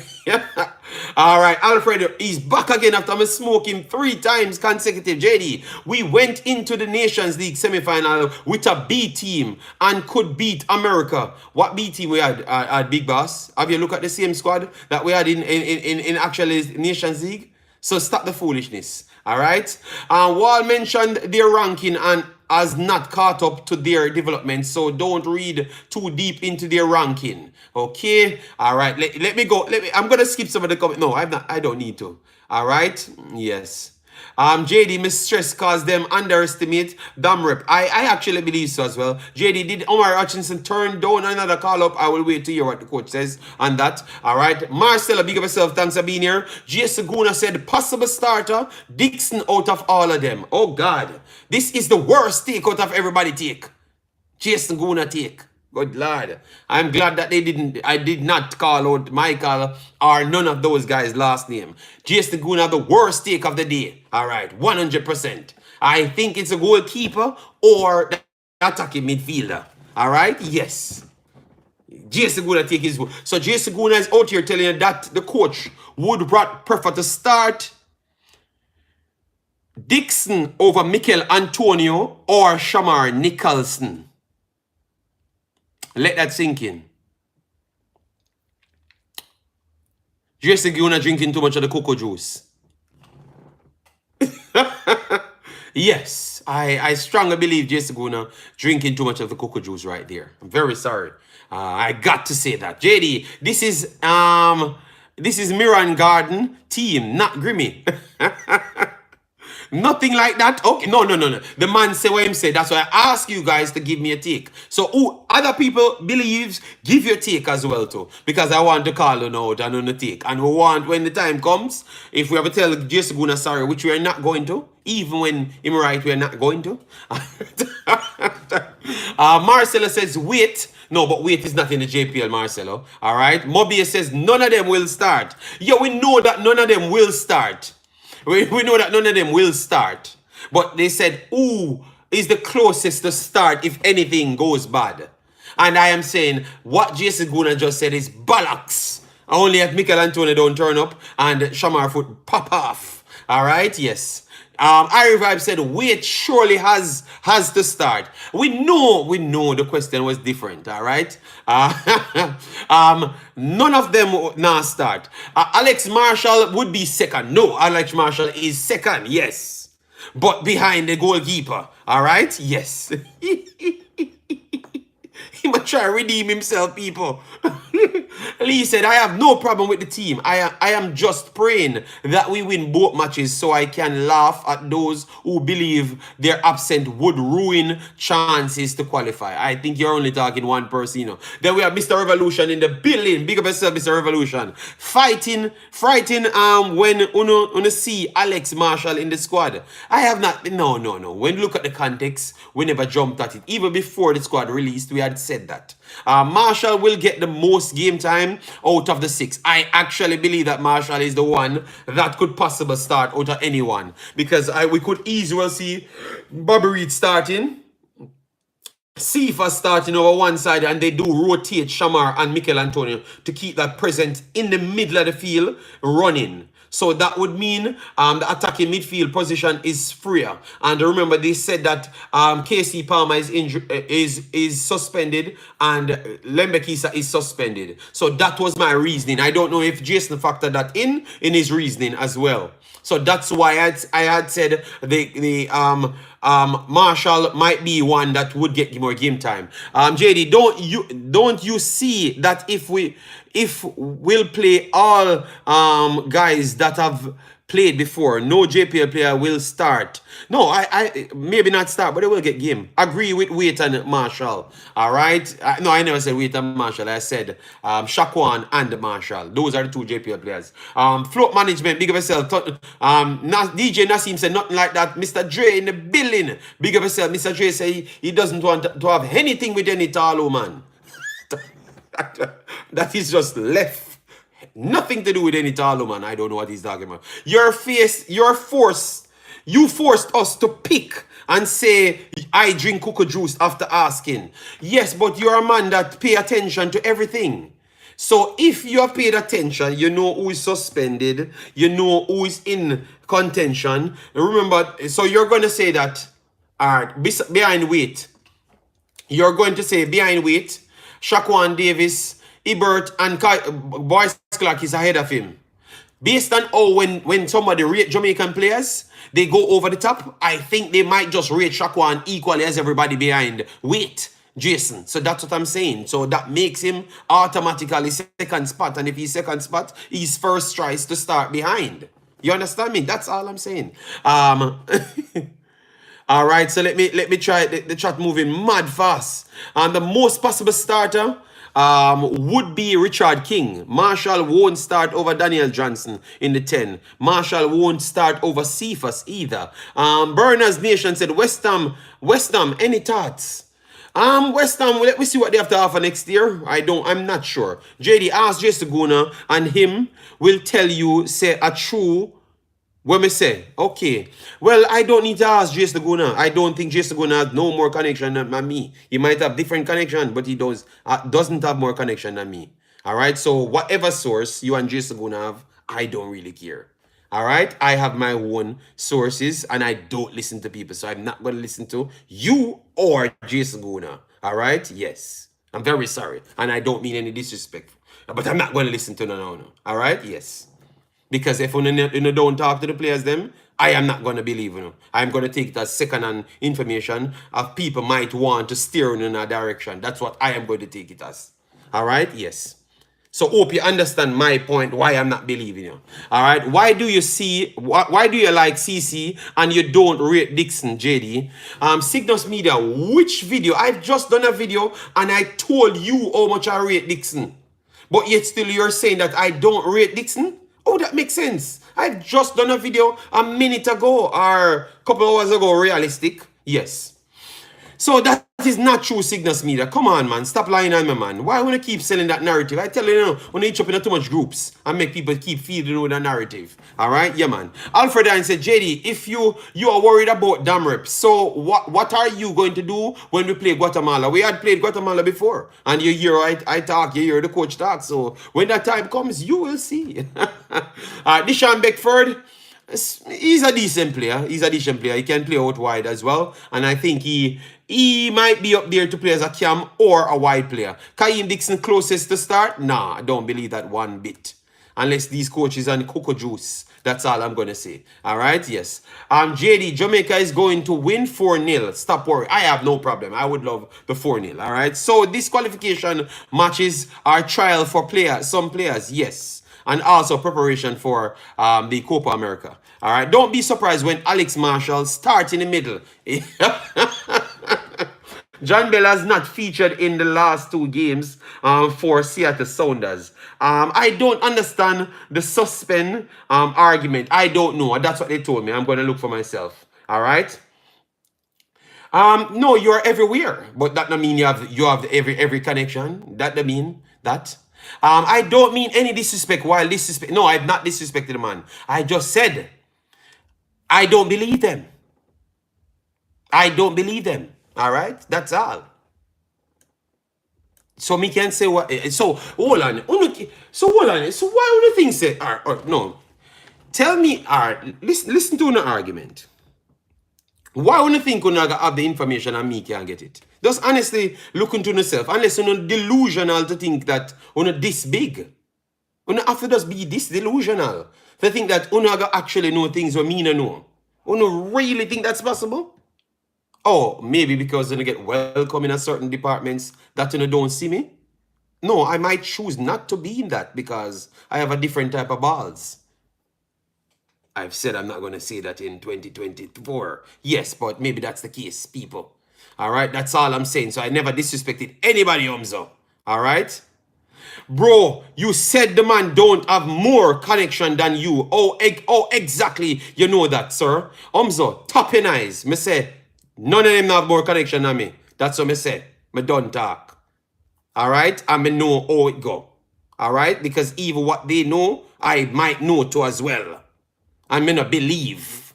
All right. Alfred is back again after me smoking 3 times consecutive. JD, we went into the Nations League semi-final with a B team and could beat America. What B team we had at Big Boss? Have you looked at the same squad that we had in actually Nations League? So stop the foolishness. All right. Wall mentioned their ranking and has not caught up to their development, so don't read too deep into their ranking. Okay. All right. Let me go. I'm gonna skip some of the comments. No, I'm not. I don't need to. All right. Yes. JD, mistress cause them underestimate Damrep. I actually believe so as well. JD, did Omar Hutchinson turn down another call up? I will wait to hear what the coach says on that. All right. Marcella, big up yourself. Thanks for being here. J.S. Saguna said possible starter. Dixon out of all of them. Oh God. This is the worst take out of everybody take. J.S. Saguna take. Good Lord. I'm glad that I did not call out Michael or none of those guys' last name. Jason Guna, the worst take of the day. All right, 100%. I think it's a goalkeeper or the attacking midfielder. All right, yes. Jason Guna take his goal. So Jason Guna is out here telling you that the coach would prefer to start Dixon over Mikel Antonio or Shamar Nicholson. Let that sink in. Jesse Guna drinking too much of the cocoa juice. Yes, I strongly believe Jesse Guna drinking too much of the cocoa juice right there. I'm very sorry. I got to say that. JD, this is Miran Garden team, not Grimmy. Nothing like that. Okay, no. The man say what him say. That's why I ask you guys to give me a take. So who other people believes, give your take as well too. Because I want to call you out and on the take. And we want, when the time comes, if we ever tell Jason Guna sorry, which we are not going to, even when him right, we are not going to. Marcelo says, wait. No, but wait is not in the JPL, Marcelo. All right. Mobius says, none of them will start. Yeah, we know that none of them will start. We know that none of them will start. But they said, who is the closest to start if anything goes bad? And I am saying, what Jason Guna just said is bollocks. Only if Mikel Antonio don't turn up and Shamar Foot pop off. All right? Yes. Irie Vibe said, wait, surely has to start. We know the question was different, all right? None of them now start. Alex Marshall would be second. No, Alex Marshall is second, yes. But behind the goalkeeper, all right? Yes. He might try to redeem himself, people. Lee said, I have no problem with the team. I am just praying that we win both matches so I can laugh at those who believe their absent would ruin chances to qualify. I think you're only talking one person, you know. Then we have Mr. Revolution in the building. Big up yourself, Mr. Revolution. Frightened when uno see Alex Marshall in the squad. I have not, no. When you look at the context, we never jumped at it. Even before the squad released, we had said that. Marshall will get the most game time out of the 6. I actually believe that Marshall is the one that could possibly start out of anyone. Because we could easily see Bobby Reed starting, Sifa starting over one side, and they do rotate Shamar and Mikel Antonio to keep that present in the middle of the field running. So that would mean the attacking midfield position is freer. And remember, they said that KC Palmer is suspended and Lembekisa is suspended. So that was my reasoning. I don't know if Jason factored that in his reasoning as well. So that's why I had said the Marshall might be one that would get more game time. JD, don't you see that if we'll play all guys that have played before, no JPL player will start. No, I maybe not start, but they will get game. Agree with Wait and Marshall. All right. No, I never said Wait and Marshall. I said Shaquan and Marshall. Those are the 2 JPL players. Float management. Big of yourself. DJ Nassim said nothing like that. Mr. Dre in the building. Big of yourself. Mr. Dre say he doesn't want to have anything with any Talo man. That is just left. Nothing to do with any Talo man. I don't know what he's talking about. You forced us to pick and say, I drink cocoa juice after asking. Yes, but you're a man that pay attention to everything. So if you have paid attention, you know who is suspended, you know who is in contention. Remember, so you're going to say that, all right, behind weight. You're going to say behind weight, Shaquan Davis, Ebert, and Boyce Clark is ahead of him. Based on how when somebody rate Jamaican players, they go over the top, I think they might just rate Shaquan equally as everybody behind weight, Jason. So that's what I'm saying. So that makes him automatically second spot. And if he's second spot, he's first tries to start behind. You understand me? That's all I'm saying. All right, so let me try the chat moving mad fast. The most possible starter would be Richard King. Marshall won't start over Daniel Johnson in the 10. Marshall won't start over Cephas either. Berners Nation said, West Ham, any thoughts? West Ham, let me see what they have to offer next year. I'm not sure. JD, ask Jay Saguna and him will tell you, say a true. When me say, okay, well, I don't need to ask Jace Laguna. I don't think Jace Laguna has no more connection than me. He might have different connection, but he doesn't have more connection than me. All right, so whatever source you and Jace Laguna have, I don't really care. All right, I have my own sources and I don't listen to people. So I'm not going to listen to you or Jace Laguna. All right, yes, I'm very sorry. And I don't mean any disrespect, but I'm not going to listen to no. All right, yes. Because if you don't talk to the players, them, I am not going to believe you. I'm going to take it as second-hand information of people might want to steer in a direction. That's what I am going to take it as. All right? Yes. So hope you understand my point, why I'm not believing you. All right? Why do you like CC and you don't rate Dixon, JD? Cygnus Media, which video? I've just done a video and I told you how much I rate Dixon. But yet still you're saying that I don't rate Dixon? Oh, that makes sense. I've just done a video a minute ago or a couple hours ago, realistic. Yes. So that is not true, Cygnus Media. Come on, man. Stop lying on me, man. Why want to keep selling that narrative? I tell you, when you jump into too much groups and make people keep feeding with that narrative. All right? Yeah, man. Alfred Dine said, JD, if you are worried about dam reps, so what are you going to do when we play Guatemala? We had played Guatemala before. And you hear I talk, you hear the coach talk. So when that time comes, you will see. Deshaun Beckford, he's a decent player. He can play out wide as well. And I think he might be up there to play as a cam or a wide player. Kaim Dixon closest to start? Nah, I don't believe that one bit. Unless these coaches and cocoa juice That's all I'm going to say. All right? Yes. JD, Jamaica is going to win 4-0. Stop worrying. I have no problem. I would love the 4-0. All right? So this qualification matches are trial for some players. Yes. And also preparation for the Copa America. All right? Don't be surprised when Alex Marshall starts in the middle. John Bell has not featured in the last 2 games for Seattle Sounders. I don't understand the suspend argument. I don't know. That's what they told me. I'm going to look for myself. All right. No, you're everywhere, but that don't mean you have every connection. That don't mean that. I don't mean any disrespect. While disrespect, no, I've not disrespected the man. I just said I don't believe them. I don't believe them. All right, that's all. So me can say what. So hold on. So hold on. So why would the thing say? Or no, tell me. Listen to an argument. Why would you think you have the information and me can't get it? Just honestly look into yourself. Unless you're delusional to think that you're this big. You have to just be this delusional to think that you actually know things what me know. You really think that's possible? Oh, maybe because you get welcome in a certain departments that you don't see me? No, I might choose not to be in that because I have a different type of balls. I've said I'm not going to say that in 2024. Yes, but maybe that's the case, people. All right, that's all I'm saying. So I never disrespected anybody, Umzo. All right? Bro, you said the man don't have more connection than you. Oh, exactly. You know that, sir. Umzo, top in eyes. Me say, none of them have more connection than me. That's what me say. Me don't talk. All right? And me know how it go. All right? Because even what they know, I might know too as well. And me not believe.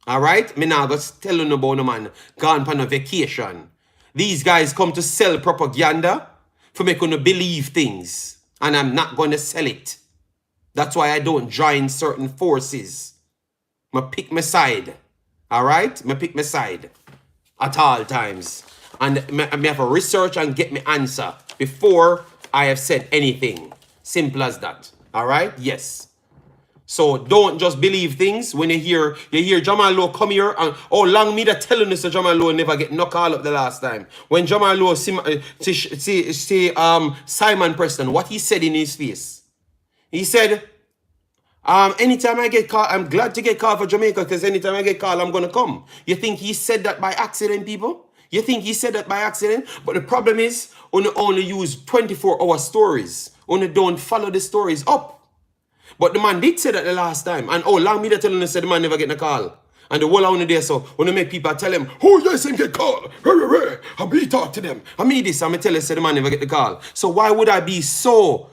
All right? Me now go tell you about no man gone on a vacation. These guys come to sell propaganda for me to believe things. And I'm not going to sell it. That's why I don't join certain forces. Me pick my side. All right? Me pick my side. At all times. And me have to research and get my answer before I have said anything. Simple as that. All right? Yes. So don't just believe things when you hear Jamal Lowe come here and long me that telling us that Jamal Lowe never get no call up the last time. When Jamal Lowe see Simon Preston, what he said in his face. He said, anytime I get called, I'm glad to get called for Jamaica because anytime I get called, I'm gonna come. You think he said that by accident, people? You think he said that by accident? But the problem is, only use 24-hour stories. Don't follow the stories up. But the man did say that the last time. And long me that telling us that the man never get a call. And the whole on there, so when they make people tell him, oh yes, him get called. And me talk to them. And me this, and me tell us that the man never get the call. So why would I be so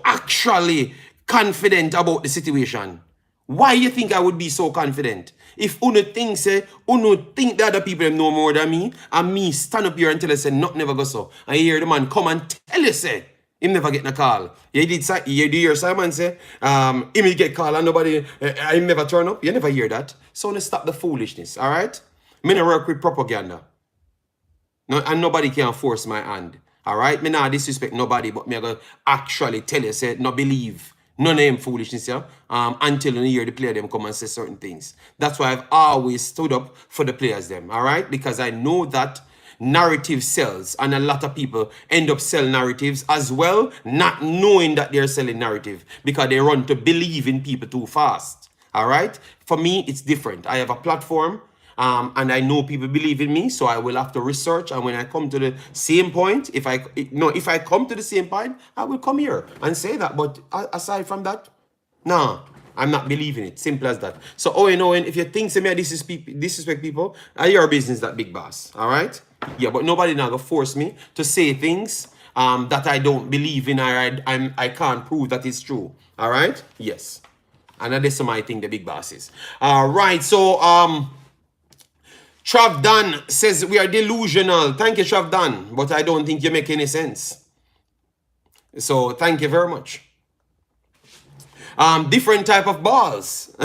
actually confident about the situation? Why you think I would be so confident? If uno think the other people know more than me, and me stand up here and tell us say nothing never go so. I hear the man come and tell us say him never get a call. You hear Simon say, him get call and nobody, him never turn up. You never hear that. So let's stop the foolishness, all right? Me not work with propaganda. No, and nobody can force my hand, all right? Me not disrespect nobody, but me going to actually tell you, say, no believe. None of them foolishness, yeah? Until you hear the player them come and say certain things. That's why I've always stood up for the players them, all right? Because I know that narrative sells, and a lot of people end up selling narratives as well, not knowing that they're selling narrative because they run to believe in people too fast. All right? For me, it's different. I have a platform, and I know people believe in me, so I will have to research. And when I come to the same point, if I come to the same point, I will come here and say that. But aside from that, no. I'm not believing it. Simple as that. So, Owen, if you think some disrespect people, are your business that big boss. All right? Yeah, but nobody now gonna force me to say things that I don't believe in or I can't prove that it's true. All right? Yes. And that's my thing the big boss is. All right. So, Trav Dan says we are delusional. Thank you, Trav Dan. But I don't think you make any sense. So, thank you very much. Different type of balls.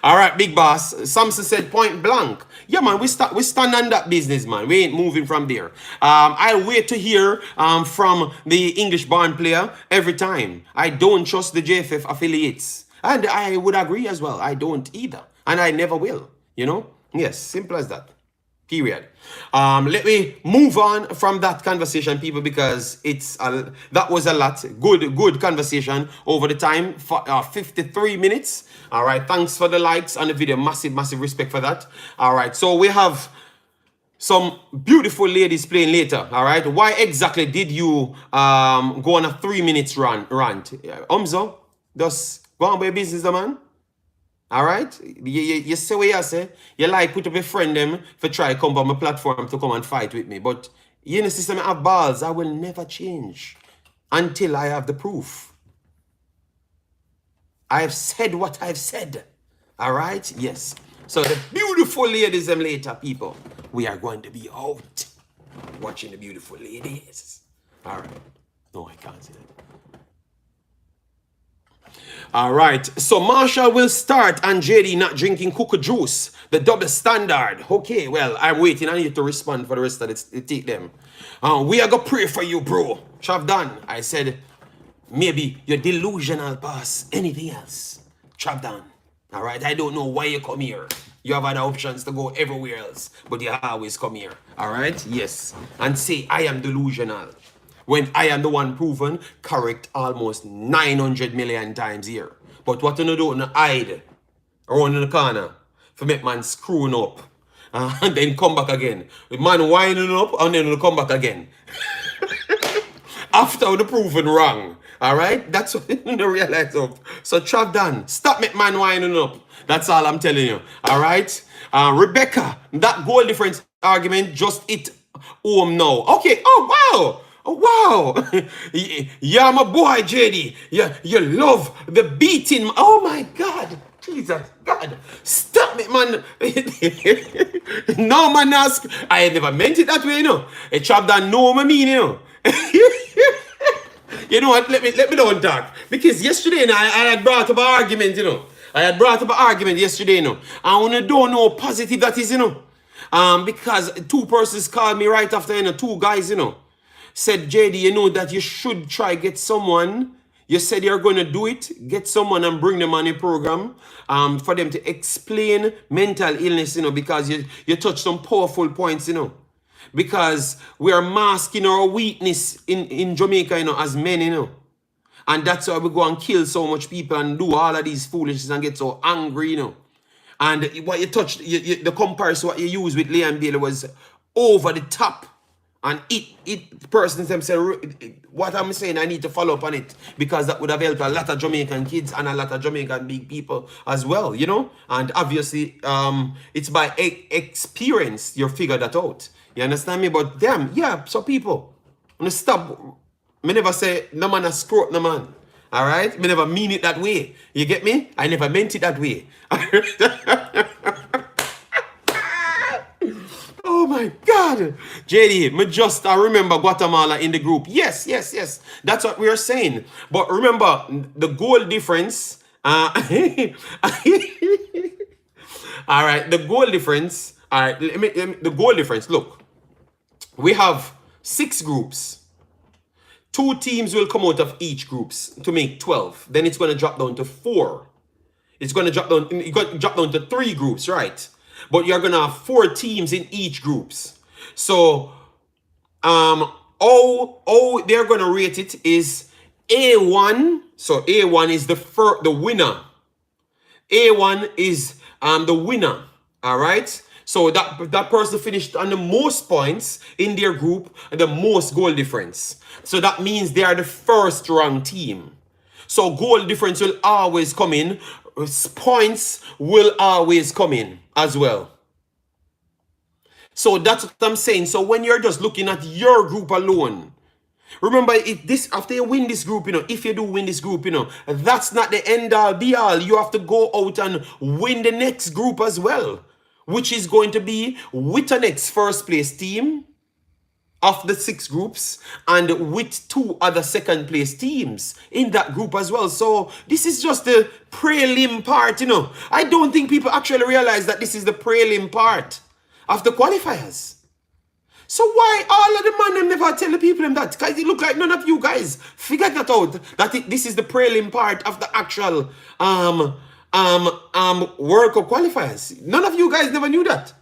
All right, big boss. Samson said point blank. Yeah, man, we stand on that business, man. We ain't moving from there. I'll wait to hear from the English born player every time. I don't trust the JFF affiliates. And I would agree as well. I don't either. And I never will. You know? Yes, simple as that. Period. Let me move on from that conversation, people, because that was a lot. Good conversation over the time for 53 minutes. All right. Thanks for the likes on the video. Massive respect for that. All right. So we have some beautiful ladies playing later. All right. Why exactly did you go on a 3 minutes rant? Umzo, just go on by your business, man. All right? You say what you say. You like put up a friend them for try come on my platform to come and fight with me. But you know, system I have balls. I will never change until I have the proof. I have said what I've said. All right? Yes. So the beautiful ladies them later, people. We are going to be out watching the beautiful ladies. All right. No, I can't see that. All right, so Marshall will start and JD not drinking cuckoo juice, the double standard. Okay, well, I'm waiting on you to respond for the rest of the take them. We are going to pray for you, bro. Chav done. I said, maybe you're delusional, boss. Anything else? Chav done. All right, I don't know why you come here. You have other options to go everywhere else, but you always come here. All right, yes. And say, I am delusional. When I am the one proven correct almost 900 million times here. But what you do, you hide around in the corner for make man screwing up and then come back again. The man winding up and then you come back again. After the proven wrong. All right? That's what you realize of. So Trav done. Stop make man winding up. That's all I'm telling you. All right? Rebecca, that goal difference argument just hit home now. Okay. Oh, wow. Oh, wow. Yeah, my boy, JD. Yeah, you love the beating. Oh, my God. Jesus, God. Stop it, man. No, man, ask. I never meant it that way, you know. A chap that know my meaning, you know. You know what? Let me don't talk. Because yesterday, I had brought up an argument, you know. I had brought up an argument yesterday, you know. And when you don't know how positive that is, you know. Because two persons called me right after, you know, two guys, you know. Said, JD, you know that you should try get someone. You said you're going to do it. Get someone and bring them on your program for them to explain mental illness, you know, because you touched some powerful points, you know. Because we are masking our weakness in Jamaica, you know, as men, you know. And that's why we go and kill so much people and do all of these foolishness and get so angry, you know. And what you touched, the comparison what you used with Liam Bailey was over the top. And it persons them say, what I'm saying, I need to follow up on it because that would have helped a lot of Jamaican kids and a lot of Jamaican big people as well, you know. And obviously, it's by experience you figure that out. You understand me? But damn, yeah. So people, I'm gonna stop. Me never say no man a screw up no man. All right, me never mean it that way. You get me? I never meant it that way. Oh my God. JD, I remember Guatemala in the group. Yes. That's what we are saying. But remember, the goal difference. All right, the goal difference. All right, the goal difference. Look, we have 6 groups. 2 teams will come out of each groups to make 12. Then it's going to drop down to 4. It's going to drop down to 3 groups, right? But you're going to have 4 teams in each groups. So, how they're going to rate it is A1. So, A1 is the winner. A1 is the winner. All right? So, that person finished on the most points in their group and the most goal difference. So, that means they are the first ranked team. So, goal difference will always come in. Points will always come in as well. So that's what I'm saying. So when you're just looking at your group alone, remember after you win this group, you know, if you do win this group, you know, that's not the end all be all. You have to go out and win the next group as well, which is going to be with the next first place team of the 6 groups and with 2 other second place teams in that group as well. So this is just the prelim part, you know. I don't think people actually realize that this is the prelim part of the qualifiers. So why all of the man them never tell the people them that? Because it look like none of you guys figured that out. That this is the prelim part of the actual World Cup qualifiers. None of you guys never knew that.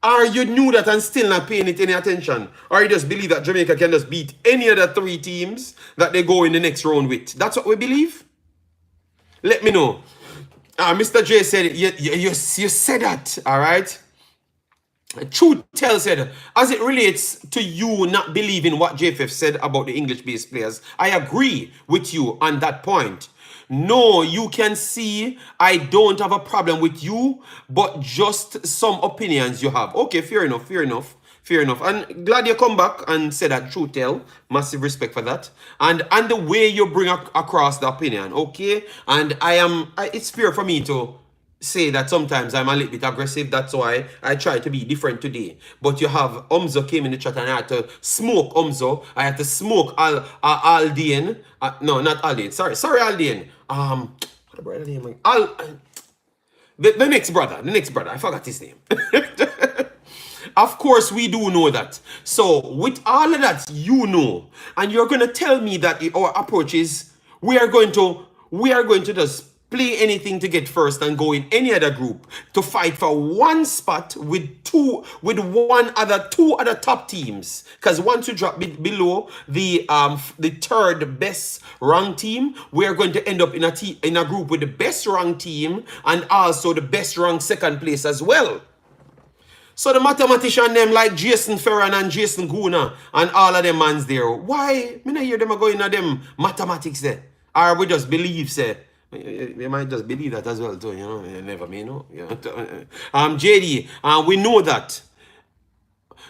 Or you knew that and still not paying it any attention. Or you just believe that Jamaica can just beat any of the 3 teams that they go in the next round with. That's what we believe? Let me know. Mr. J said, you said that, all right? Truth Tell said, as it relates to you not believing what JFF said about the English-based players, I agree with you on that point. No, you can see I don't have a problem with you, but just some opinions you have. Okay, fair enough, fair enough, fair enough. And glad you come back and say that, Truth Tell. Massive respect for that. And the way you bring across the opinion, okay? And it's fair for me to say that sometimes I'm a little bit aggressive. That's why I try to be different today. But you have Umzo came in the chat and I had to smoke Umzo. I had to smoke Aldean. No, not Aldean. Sorry, Aldean. What the brother name? The next brother. I forgot his name. Of course, we do know that. So with all of that, you know, and you're gonna tell me that our approach is we are going to just play anything to get first and go in any other group to fight for one spot with two other top teams. Because once you drop below the third best ranked team, we are going to end up in a group with the best ranked team and also the best ranked second place as well. So the mathematician them like Jason Ferran and Jason Guna and all of them mans there, why me not hear them going at them mathematics there? Or we just believe say. You might just believe that as well too, you know. You never may know. Yeah. JD, we know that.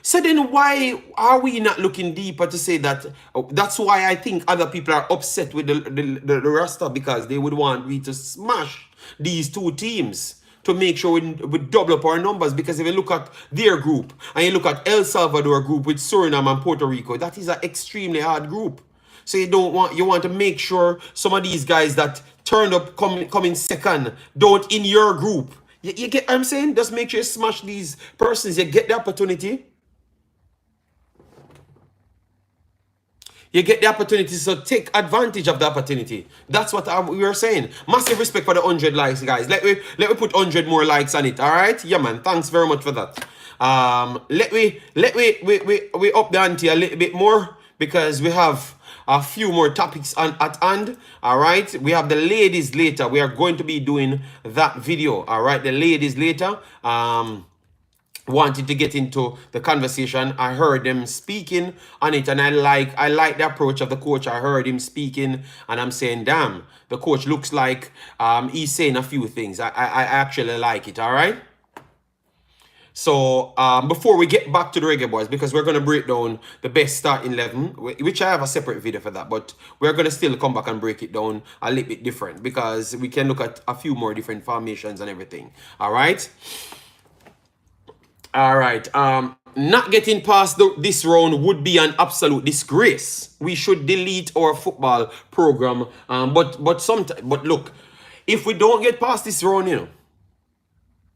So then why are we not looking deeper to say that? That's why I think other people are upset with the roster, because they would want me to smash these 2 teams to make sure we double up our numbers. Because if you look at their group and you look at El Salvador group with Suriname and Puerto Rico, that is an extremely hard group. So you want to make sure some of these guys that turned up coming second don't in your group. You get what I'm saying? Just make sure you smash these persons. You get the opportunity. You get the opportunity, so take advantage of the opportunity. That's what we were saying. Massive respect for the 100 likes, guys. Let me put 100 more likes on it. All right? Yeah, man. Thanks very much for that. Let we up the ante a little bit more, because we have a few more topics at hand. All right, we have the ladies later. We are going to be doing that video. All right, the ladies later. Wanted to get into the conversation. I heard them speaking on it, and I like the approach of the coach. I heard him speaking, and I'm saying, damn, the coach looks like he's saying a few things. I actually like it. All right. So before we get back to the Reggae Boyz, because we're going to break down the best starting 11, which I have a separate video for that, but we're going to still come back and break it down a little bit different, because we can look at a few more different formations and everything. All right. Not getting past this round would be an absolute disgrace. We should delete our football program. But look, if we don't get past this round, you know,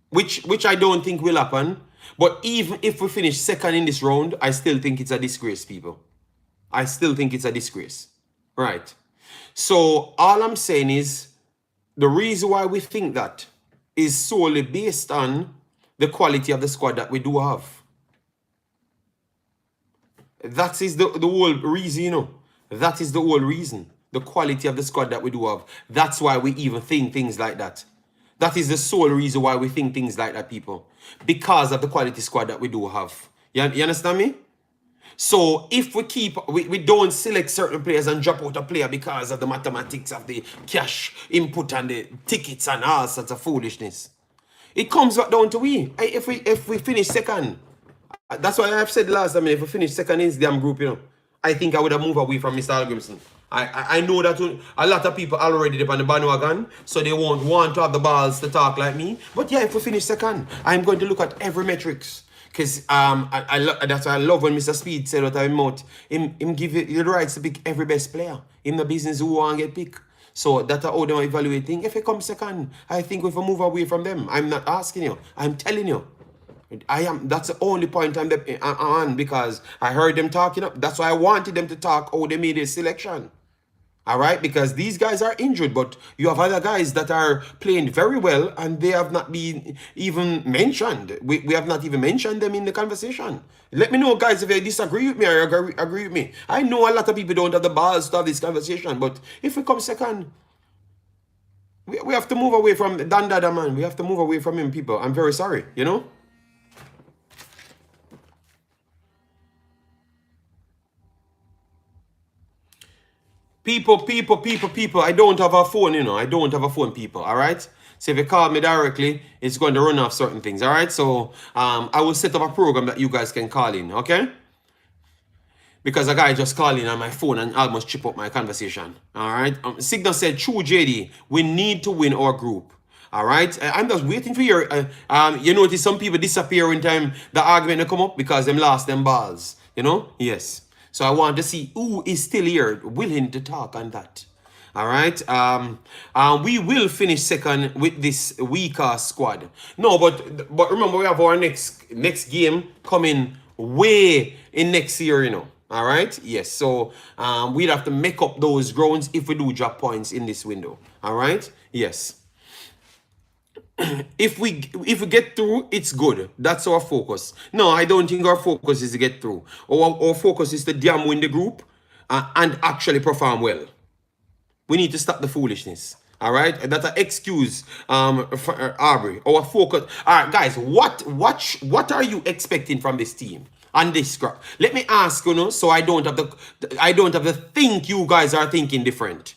which I don't think will happen. But even if we finish second in this round, I still think it's a disgrace, people. I still think it's a disgrace. Right. So all I'm saying is the reason why we think that is solely based on the quality of the squad that we do have. That is the whole reason, you know. That is the whole reason. The quality of the squad that we do have. That's why we even think things like that. That is the sole reason why we think things like that, people. Because of the quality squad that we do have. You understand me? So if we don't select certain players and drop out a player because of the mathematics of the cash input and the tickets and all sorts of foolishness, it comes back down to we. If we finish second, that's why I've said last time, if we finish second in this damn group, you know, I think I would have moved away from Mr. Hallgrimsson. I know that a lot of people already dip on the bandwagon, so they won't want to have the balls to talk like me. But yeah, if we finish second, I'm going to look at every metrics. Because that's why I love when Mr. Speed said what I mouth. Him give you the rights to pick every best player. In the business who want to get picked. So that's how they evaluating. If it comes second, I think we will move away from them. I'm not asking you. I'm telling you. That's the only point I'm on, because I heard them talking up. That's why I wanted them to talk how they made a selection. All right, because these guys are injured, but you have other guys that are playing very well and they have not been even mentioned. We have not even mentioned them in the conversation. Let me know, guys, if you disagree with me or agree with me. I know a lot of people don't have the balls to have this conversation, but if we come second, we have to move away from Dan Dada, man. We have to move away from him, people. I'm very sorry, you know? People, I don't have a phone, you know. I don't have a phone, people, all right? So if you call me directly, it's going to run off certain things, all right? So I will set up a program that you guys can call in, okay? Because a guy just called in on my phone and almost chip up my conversation, all right? Signal said, true, JD, we need to win our group. All right, I'm just waiting for your. You notice some people disappear in time the argument to come up because them lost them balls. You know, yes. So I want to see who is still here willing to talk on that. All right. We will finish second with this weaker squad. No, but remember we have our next game coming way in next year. You know. All right. Yes. So we'd have to make up those grounds if we do drop points in this window. All right. Yes. If we get through, it's good. That's our focus. No, I don't think our focus is to get through. Our focus is to damn win the group and actually perform well. We need to stop the foolishness. All right, that's an excuse for Aubrey. Our focus. All right, guys, what are you expecting from this team on this scrap? Let me ask, you know, so I don't have to think you guys are thinking different.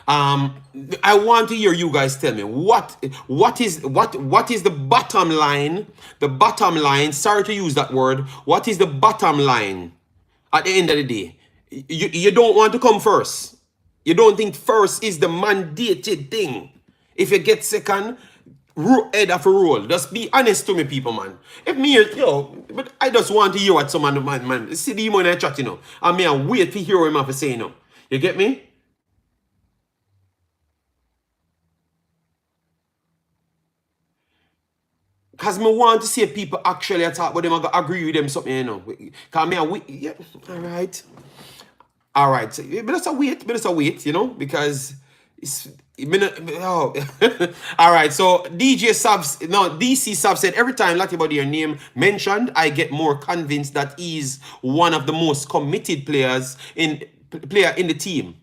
I want to hear you guys tell me what is the bottom line? The bottom line. Sorry to use that word. What is the bottom line at the end of the day? You don't want to come first. You don't think first is the mandated thing. If you get second, head of a roll. Just be honest to me, people, man. If me, but I just want to hear what some man. See the emo in the chat, you know. I mean, I wait to hear what him have to say, you know. You get me? Because I want to see if people actually talk about them, I gotta agree with them something, you know. Because yeah, all right. All right. So, but that's a wait, you know, because it's oh. All right. So DC Subs said every time Latibody your name mentioned, I get more convinced that he's one of the most committed players in the team.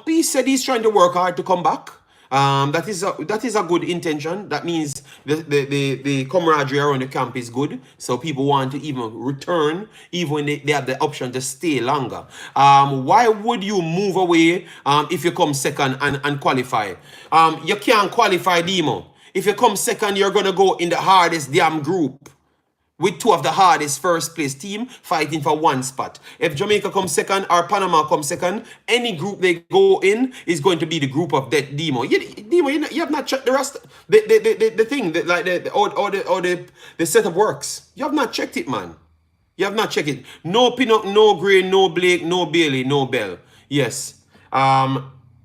He said he's trying to work hard to come back. That is a good intention. That means the camaraderie around the camp is good. So people want to even return, even when they have the option to stay longer. Why would you move away if you come second and qualify? You can't qualify, Demo. If you come second, you're gonna go in the hardest damn group, with two of the hardest first place team fighting for one spot. If Jamaica comes second or Panama comes second, any group they go in is going to be the group of death. Demo, you have not checked the rest, the thing, the setup works. You have not checked it, man. You have not checked it. No Pinnock, no Gray, no Blake, no Bailey, no Bell. Yes.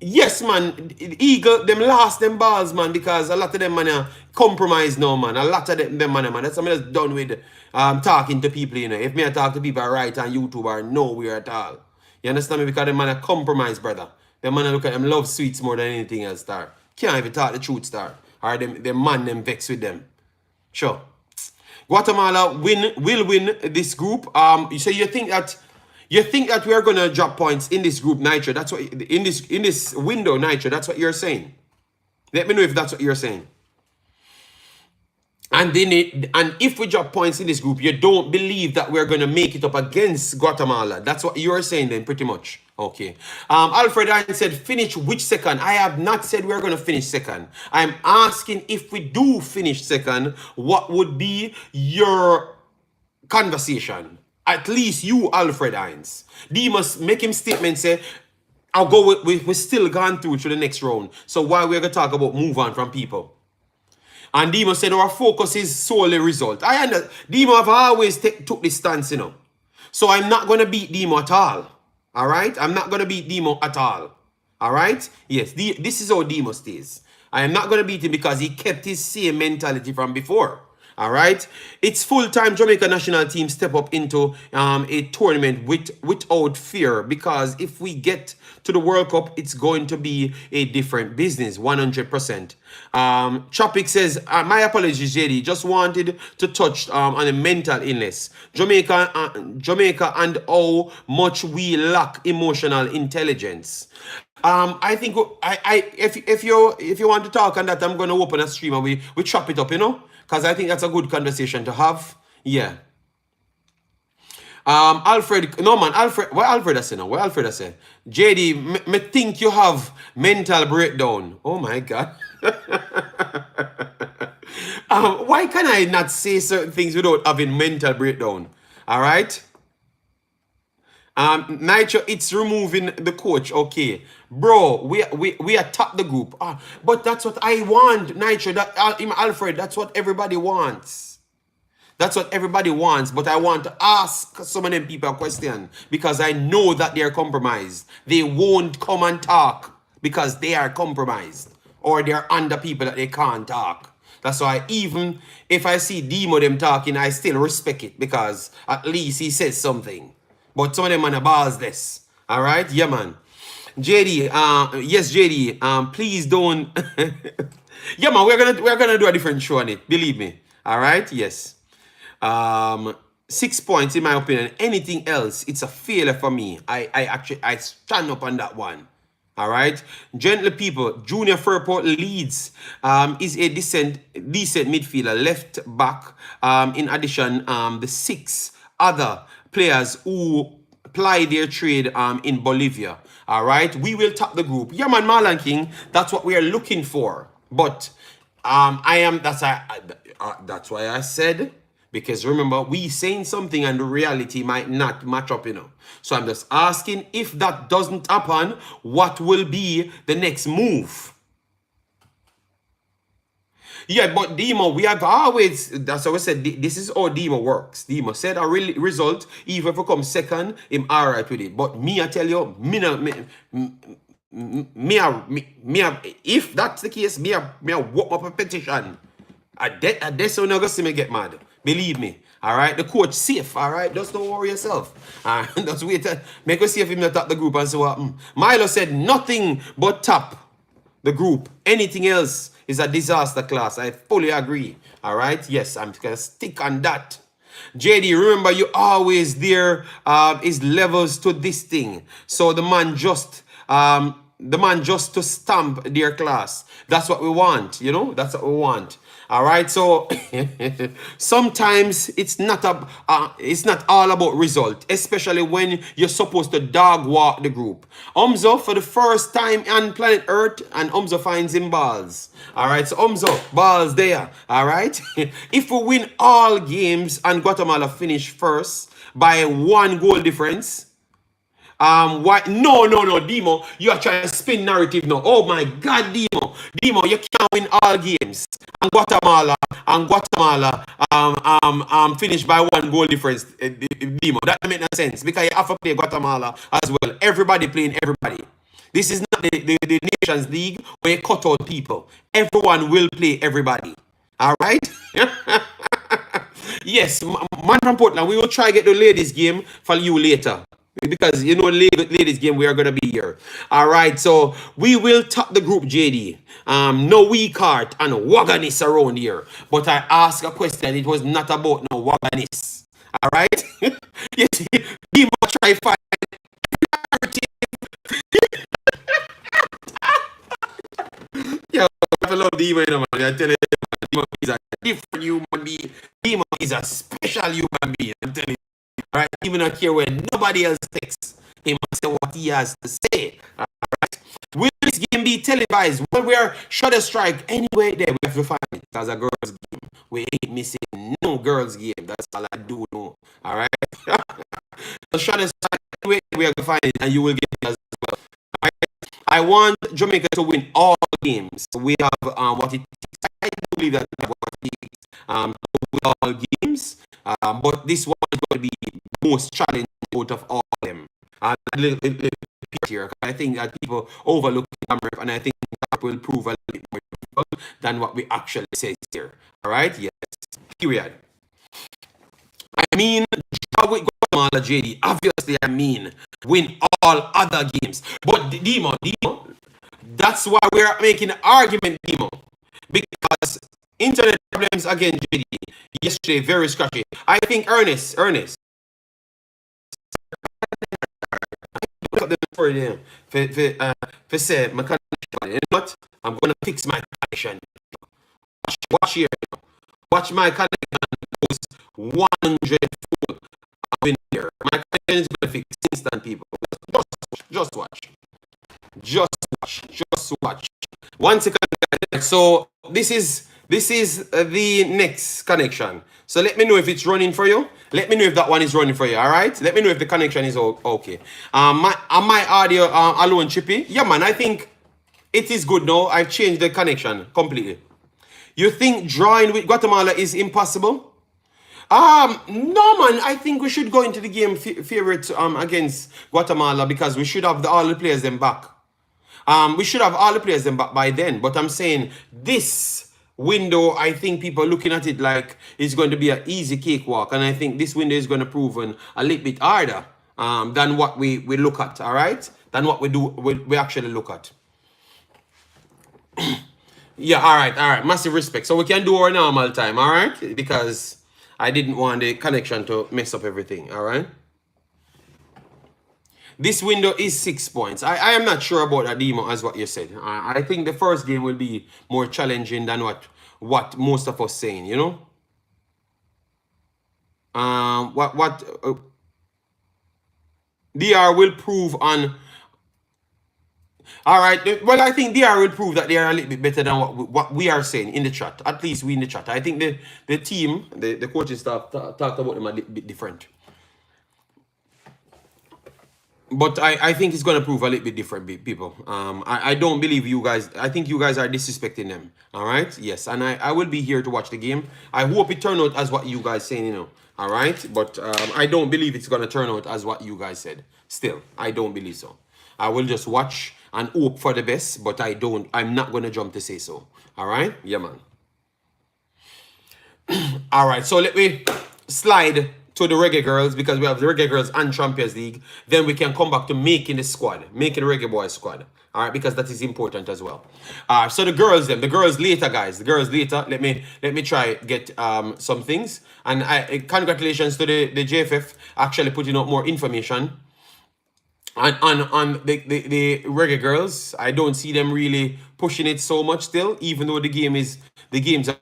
Yes, man. Eagle, them lost them balls, man, because a lot of them, man, are compromised now, man. A lot of them, man. That's something that's done with talking to people, you know. If me I talk to people right on YouTube or nowhere at all. You understand me? Because them, man, are compromised, brother. Them, man, look at them love sweets more than anything else, star. Can't even talk the truth, star. Or them man, them vex with them. Sure. Guatemala will win this group. So you think that we are gonna drop points in this group, Nitro? That's what in this window, Nitro. That's what you're saying. Let me know if that's what you're saying. And if we drop points in this group, you don't believe that we're gonna make it up against Guatemala. That's what you're saying, then, pretty much. Okay. Alfred Ryan said, finish which second? I have not said we're gonna finish second. I'm asking if we do finish second, what would be your conversation? At least you, Alfred Hines. D must make him statement say, I'll go with we still gone through to the next round. So why we're gonna talk about move on from people? And Demo said our focus is solely result. I understand. Demo have always took this stance, you know. So I'm not gonna beat Demo at all. All right, I'm not gonna beat Demo at all. All right, yes, this is how Demo stays. I am not gonna beat him because he kept his same mentality from before. All right, it's full-time Jamaica national team step up into a tournament without fear, because if we get to the World Cup, it's going to be a different business, 100%. Chopik says, my apologies, JD, just wanted to touch on a mental illness. Jamaica and how much we lack emotional intelligence. I think if you want to talk on that, I'm going to open a stream and we chop it up, you know, because I think that's a good conversation to have. Yeah. Alfred, no man, Alfred, what Alfred has said now? What Alfred has said? JD, me think you have mental breakdown. Oh my God. Why can I not say certain things without having mental breakdown? All right. Nitro, it's removing the coach. Okay, bro, we attack the group. But that's what I want, Nitro. That Alfred, that's what everybody wants. That's what everybody wants. But I want to ask some of them people a question because I know that they're compromised. They won't come and talk because they are compromised or they're under people that they can't talk. That's why even if I see Demo them talking, I still respect it because at least he says something. But some of them are balls this. All right? Yeah, man. JD, yes, JD, please don't. Yeah, man, we're gonna do a different show on it. Believe me. All right? Yes. 6 points in my opinion. Anything else, it's a failure for me. I stand up on that one. All right, gently people. Junior Fairport Leeds is a decent midfielder, left back. In addition, the 6 other players who ply their trade in Bolivia. All right, we will top the group. Yeah, man, Marlon King. That's what we are looking for. But that's why I said. Because remember, we saying something and the reality might not match up, you know. So I'm just asking, if that doesn't happen, what will be the next move? Yeah, but Demo, we have always, that's how I said, this is how Demo works. Demo said a result, even if we come second, I'm all right with it. But me, I tell you, if that's the case, me, I walk up a petition. That's how never see me get mad. Believe me. All right. The coach safe. All right. Just don't worry yourself. All right. Just wait. Make us see if him not tap the group and say what. Milo said nothing but tap the group. Anything else is a disaster class. I fully agree. All right. Yes, I'm gonna stick on that. JD, remember you always there. Is levels to this thing. So the man just to stamp their class. That's what we want. You know. That's what we want. All right, so sometimes it's not all about result, especially when you're supposed to dog walk the group. Umzo for the first time on planet Earth, and Umzo finds him balls. All right, so Umzo balls there. All right, if we win all games and Guatemala finish first by 1 goal difference. Why? No, Demo, you are trying to spin narrative now. Oh my God, Demo, you can't win all games. And Guatemala, finished by 1 goal difference. Demo, that doesn't make no sense because you have to play Guatemala as well. Everybody playing everybody. This is not the Nations League where you cut out people. Everyone will play everybody. All right. Yes, man from Portland, we will try to get the ladies game for you later. Because, you know, ladies game, we are going to be here. All right, so we will top the group, JD. No weak heart and waganis around here. But I asked a question. It was not about no waganis. All right? Yes, he must try find yeah, I love Demo, man. I tell you, Demo is a different human being. Demo is a special human being. I'm telling you. Right, even not care where nobody else takes him and say what he has to say. All right, will this game be televised? When we are Shutter Strike anyway, there we have to find it as a girls' game. We ain't missing no girls' game. That's all I do know. All right, so Shutter Strike anyway, we have to find it, and you will get it as well. All I want Jamaica to win all games. We have what it takes. I do believe that we have what it takes to win all games. But this one is going to be the most challenging out of all of them. And here, I think that people overlook Amref, and I think that will prove a little bit more difficult than what we actually say here. All right? Yes. Period. I mean, with Guatemala, JD. Obviously, I mean, win all other games. But Demo, that's why we're making an argument, Demo. Because internet problems again, JD. Yesterday, very scratchy. I think Ernest. Look up the for them. For say my connection. You know what? I'm gonna fix my connection. Watch here. Watch my connection goes 100 full in here. My connection is gonna fix instant, people. Just watch. Just watch. 1 second. So this is the next connection. So let me know if it's running for you. Let me know if that one is running for you. All right. Let me know if the connection is okay. My audio alone, Chippy. Yeah, man. I think it is good now. I've changed the connection completely. You think drawing with Guatemala is impossible? No, man. I think we should go into the game favorite against Guatemala because we should have all the players them back. We should have all the players them back by then. But I'm saying this window, I think people are looking at it like it's going to be an easy cakewalk. And I think this window is going to prove a little bit harder than what we look at, all right? Than what we actually look at. Yeah, all right. Massive respect. So we can do our normal time, all right? Because I didn't want the connection to mess up everything, all right? This window is 6 points. I am not sure about that, Demo, as what you said. I think the first game will be more challenging than what most of us saying, you know? DR will prove on... All right. Well, I think DR will prove that they are a little bit better than what we are saying in the chat. At least we in the chat. I think the team, the coaching staff talked about them a little bit different. But I think it's going to prove a little bit different, people. I don't believe you guys. I think you guys are disrespecting them. All right? Yes. And I will be here to watch the game. I hope it turn out as what you guys saying, you know. All right? But I don't believe it's going to turn out as what you guys said. Still, I don't believe so. I will just watch and hope for the best. But I'm not going to jump to say so. All right? Yeah, man. All right. So let me slide to the Reggae Girlz because we have the Reggae Girlz and Champions League. Then we can come back to making the squad, making the Reggae Boyz squad. All right, because that is important as well. So the girls, the girls later, guys. The girls later. Let me try get some things. And congratulations to the JFF actually putting out more information on the Reggae Girlz. I don't see them really pushing it so much still, even though the games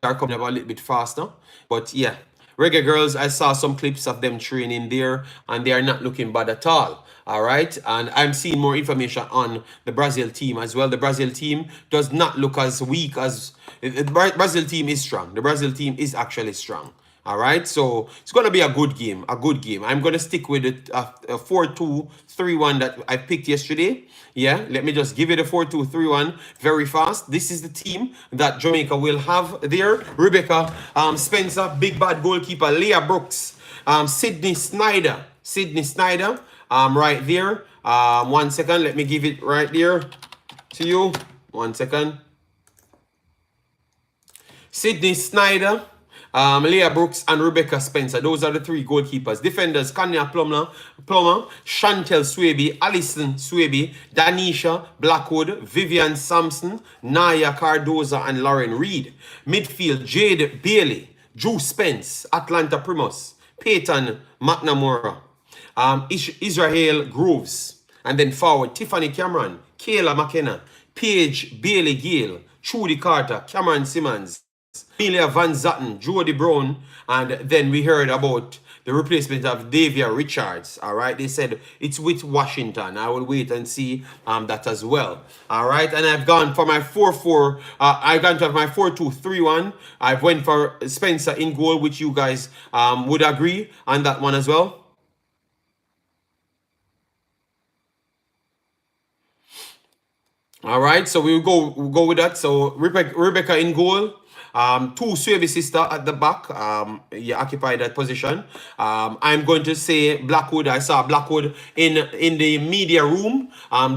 are coming up a little bit faster. But yeah. Reggae Girlz, I saw some clips of them training there, and they are not looking bad at all. All right, and I'm seeing more information on the Brazil team as well. The Brazil team does not look as weak as the Brazil team is strong. The Brazil team is actually strong. All right, so it's going to be a good game, I'm going to stick with it, a 4-2-3-1 that I picked yesterday. Yeah, let me just give it a 4-2-3-1 very fast. This is the team that Jamaica will have there. Rebecca Spencer, big bad goalkeeper. Leah Brooks, Sydney Snyder, right there. 1 second, let me give it right there to you. 1 second. Sydney Snyder, Leah Brooks and Rebecca Spencer. Those are the three goalkeepers. Defenders, Kanya Plummer, Chantel Swaby, Alison Swaby, Danisha Blackwood, Vivian Sampson, Naya Cardoza, and Lauren Reed. Midfield, Jade Bailey, Drew Spence, Atlanta Primus, Peyton McNamara, Israel Groves. And then forward, Tiffany Cameron, Kayla McKenna, Paige Bailey Gale, Trudy Carter, Cameron Simmons, Amelia Van Zatten, Jody Brown, and then we heard about the replacement of Davia Richards. All right, they said it's with Washington. I will wait and see that as well. All right, and I've gone for my 4-4. I've gone to my 4-2-3-1. I've went for Spencer in goal, which you guys would agree on that one as well. All right, so we'll go with that. So Rebecca in goal. Two Swaby sister at the back. You occupy that position. I'm going to say Blackwood. I saw Blackwood in the media room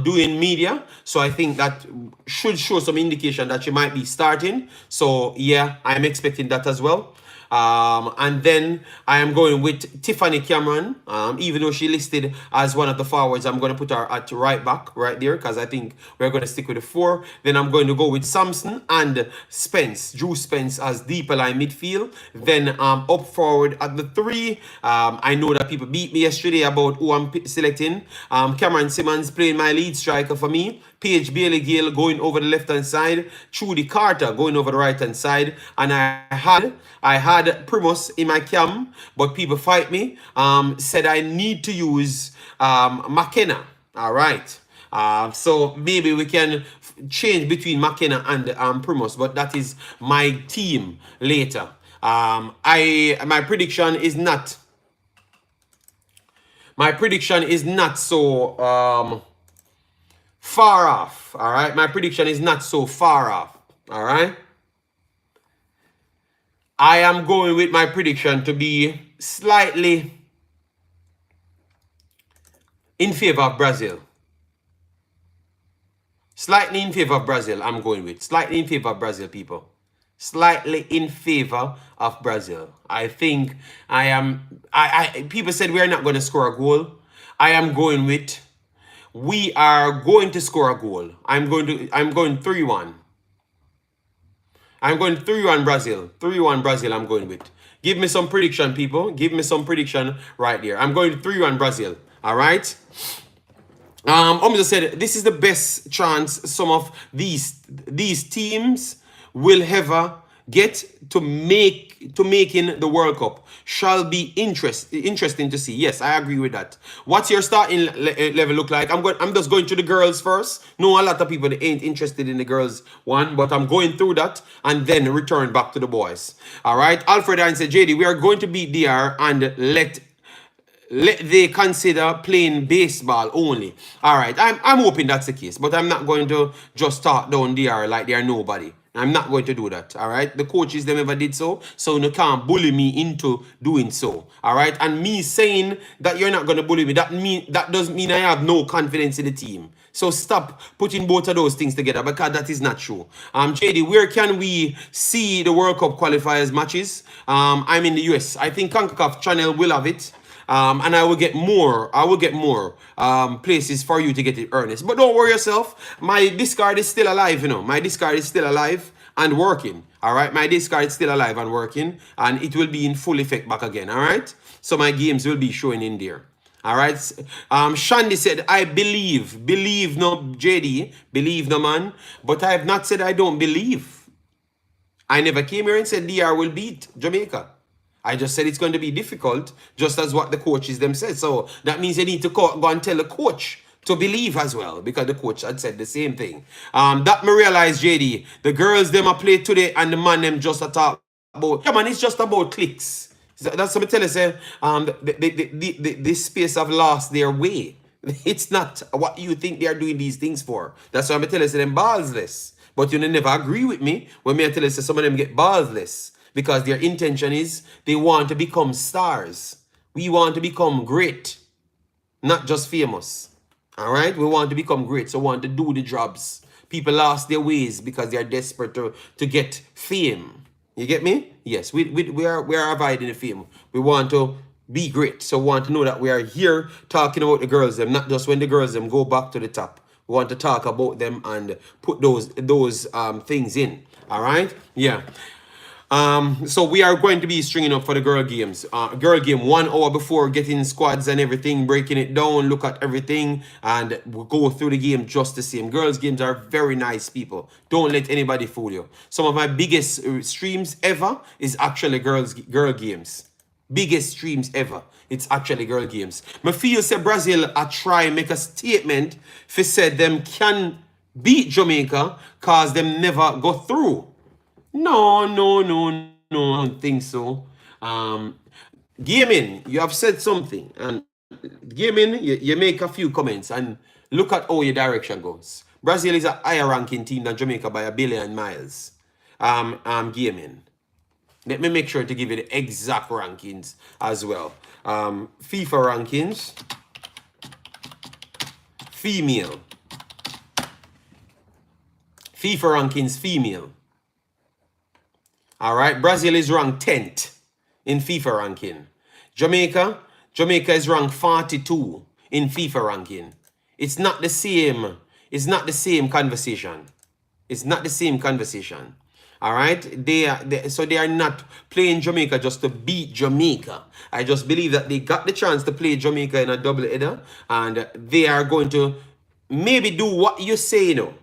doing media. So I think that should show some indication that she might be starting. So yeah, I'm expecting that as well. And then I am going with Tiffany Cameron. Even though she listed as one of the forwards, I'm going to put her at right back right there because I think we're going to stick with the 4. Then I'm going to go with Samson and Spence, Drew Spence as deeper line midfield. Then up forward at the 3. I know that people beat me yesterday about who I'm selecting. Cameron Simmons playing my lead striker for me. Paige Bailey Gale going over the left-hand side. Trudy Carter going over the right-hand side. And I had Primus in my cam, but people fight me. Said I need to use McKenna. All right. So maybe we can change between McKenna and Primus, but that is my team later. My prediction is not so far off. All right, my prediction is not so far off. All right, I am going with my prediction to be slightly in favor of Brazil. Slightly in favor of Brazil, I'm going with. Slightly in favor of Brazil, people. Slightly in favor of Brazil. I think people said we are not going to score a goal. I am going with we are going to score a goal. I'm going 3-1. I'm going 3-1 Brazil. 3-1 Brazil I'm going with. Give me some prediction, people. Give me some prediction right there. I'm going 3-1 Brazil. All right? I'm just said this is the best chance some of these teams will ever get to making the World Cup. Shall be interesting to see. Yes, I agree with that. What's your starting level look like? I'm just going through the girls first. No, a lot of people ain't interested in the girls one, but I'm going through that and then return back to the boys. All right. Alfred and said, JD, we are going to beat DR and let they consider playing baseball only. All right, I'm hoping that's the case, but I'm not going to just talk down DR like they are nobody. I'm not going to do that. All right, the coaches them never did so you can't bully me into doing so. All right, and me saying that you're not going to bully me, that doesn't mean I have no confidence in the team. So stop putting both of those things together because that is not true. JD, where can we see the World Cup qualifiers matches? I'm in the US. I think Concacaf channel will have it. And I will get more places for you to get it, Ernest. But don't worry yourself. My discard is still alive, you know. My discard is still alive and working. All right. My discard is still alive and working, and it will be in full effect back again. All right. So my games will be showing in there. All right. Shandy said, I believe no, JD, believe no, man. But I have not said I don't believe. I never came here and said DR will beat Jamaica. I just said it's going to be difficult, just as what the coaches them said. So that means you need to go and tell the coach to believe as well, because the coach had said the same thing. That me realize, JD, the girls them are played today and the man them just a talk about. Yeah, man, it's just about clicks. That's what I tell you, say, this space have lost their way. It's not what you think they are doing these things for. That's why I tell you, say, them ballsless. But you never agree with me when me I tell you, say, some of them get ballsless. Because their intention is they want to become stars. We want to become great, not just famous. All right? We want to become great, so we want to do the jobs. People lost their ways because they are desperate to get fame. You get me? Yes, we are avoiding the fame. We want to be great, so we want to know that we are here talking about the girls, them, not just when the girls them go back to the top. We want to talk about them and put those things in. All right? Yeah. So we are going to be stringing up for the girl games. Girl game 1 hour before, getting squads and everything, breaking it down, look at everything, and we'll go through the game just the same. Girls games are very nice, people. Don't let anybody fool you. Some of my biggest streams ever is actually girl games. Biggest streams ever. It's actually girl games. Me feel say Brazil are try make a statement for said them can beat Jamaica cause them never go through. No, I don't think so. Gaming, you have said something, and gaming, you make a few comments, and look at how your direction goes. Brazil is a higher ranking team than Jamaica by 1,000,000,000 miles. Gaming. Let me make sure to give you the exact rankings as well. FIFA rankings. Female. FIFA rankings female. All right. Brazil is ranked 10th in FIFA ranking. Jamaica is ranked 42 in FIFA ranking. It's not the same. It's not the same conversation. It's not the same conversation. All right, so they are not playing Jamaica just to beat Jamaica. I just believe that they got the chance to play Jamaica in a double header, and they are going to maybe do what you say, you know,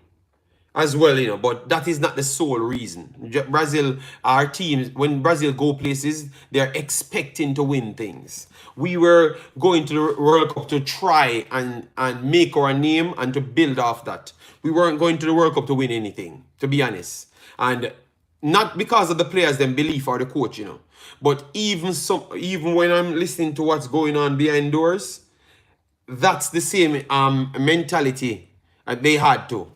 as well, you know. But that is not the sole reason. Brazil, our teams, when Brazil go places, they are expecting to win things. We were going to the World Cup to try and make our name and to build off that. We weren't going to the World Cup to win anything, to be honest. And not because of the players' them belief or the coach, you know. But even when I'm listening to what's going on behind doors, that's the same mentality they had to.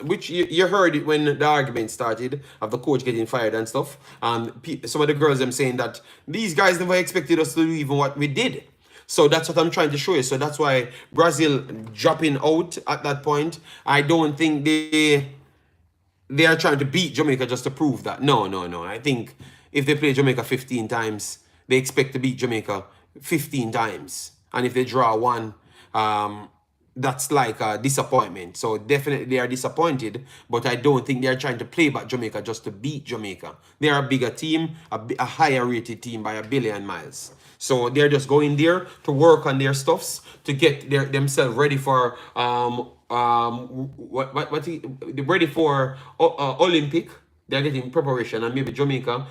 Which you heard it when the argument started of the coach getting fired and stuff. Some of the girls them saying that these guys never expected us to do even what we did. So that's what I'm trying to show you. So that's why Brazil dropping out at that point. I don't think they are trying to beat Jamaica just to prove that. No. I think if they play Jamaica 15 times, they expect to beat Jamaica 15 times. And if they draw one, that's like a disappointment. So definitely they are disappointed, but I don't think they are trying to play back Jamaica just to beat Jamaica. They are a bigger team, a higher rated team by 1,000,000,000 miles. So they're just going there to work on their stuffs, to get themselves ready for ready for Olympic. They're getting preparation, and maybe Jamaica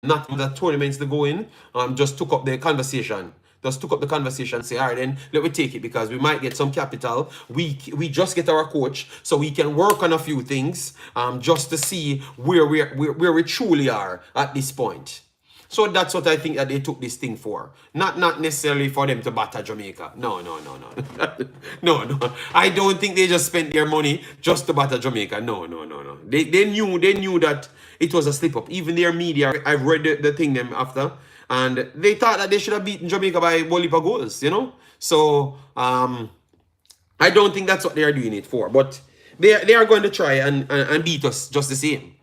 not the tournaments to go in, just took up the conversation. Just took up the conversation and say, all right, then let me take it because we might get some capital. We just get our coach so we can work on a few things just to see where we truly are at this point. So that's what I think that they took this thing for. Not necessarily for them to batter Jamaica. No. No. I don't think they just spent their money just to batter Jamaica. No. They knew that it was a slip up. Even their media, I've read the thing them after, and they thought that they should have beaten Jamaica by a whole heap of goals, you know? So I don't think that's what they are doing it for. But they are going to try and beat us just the same.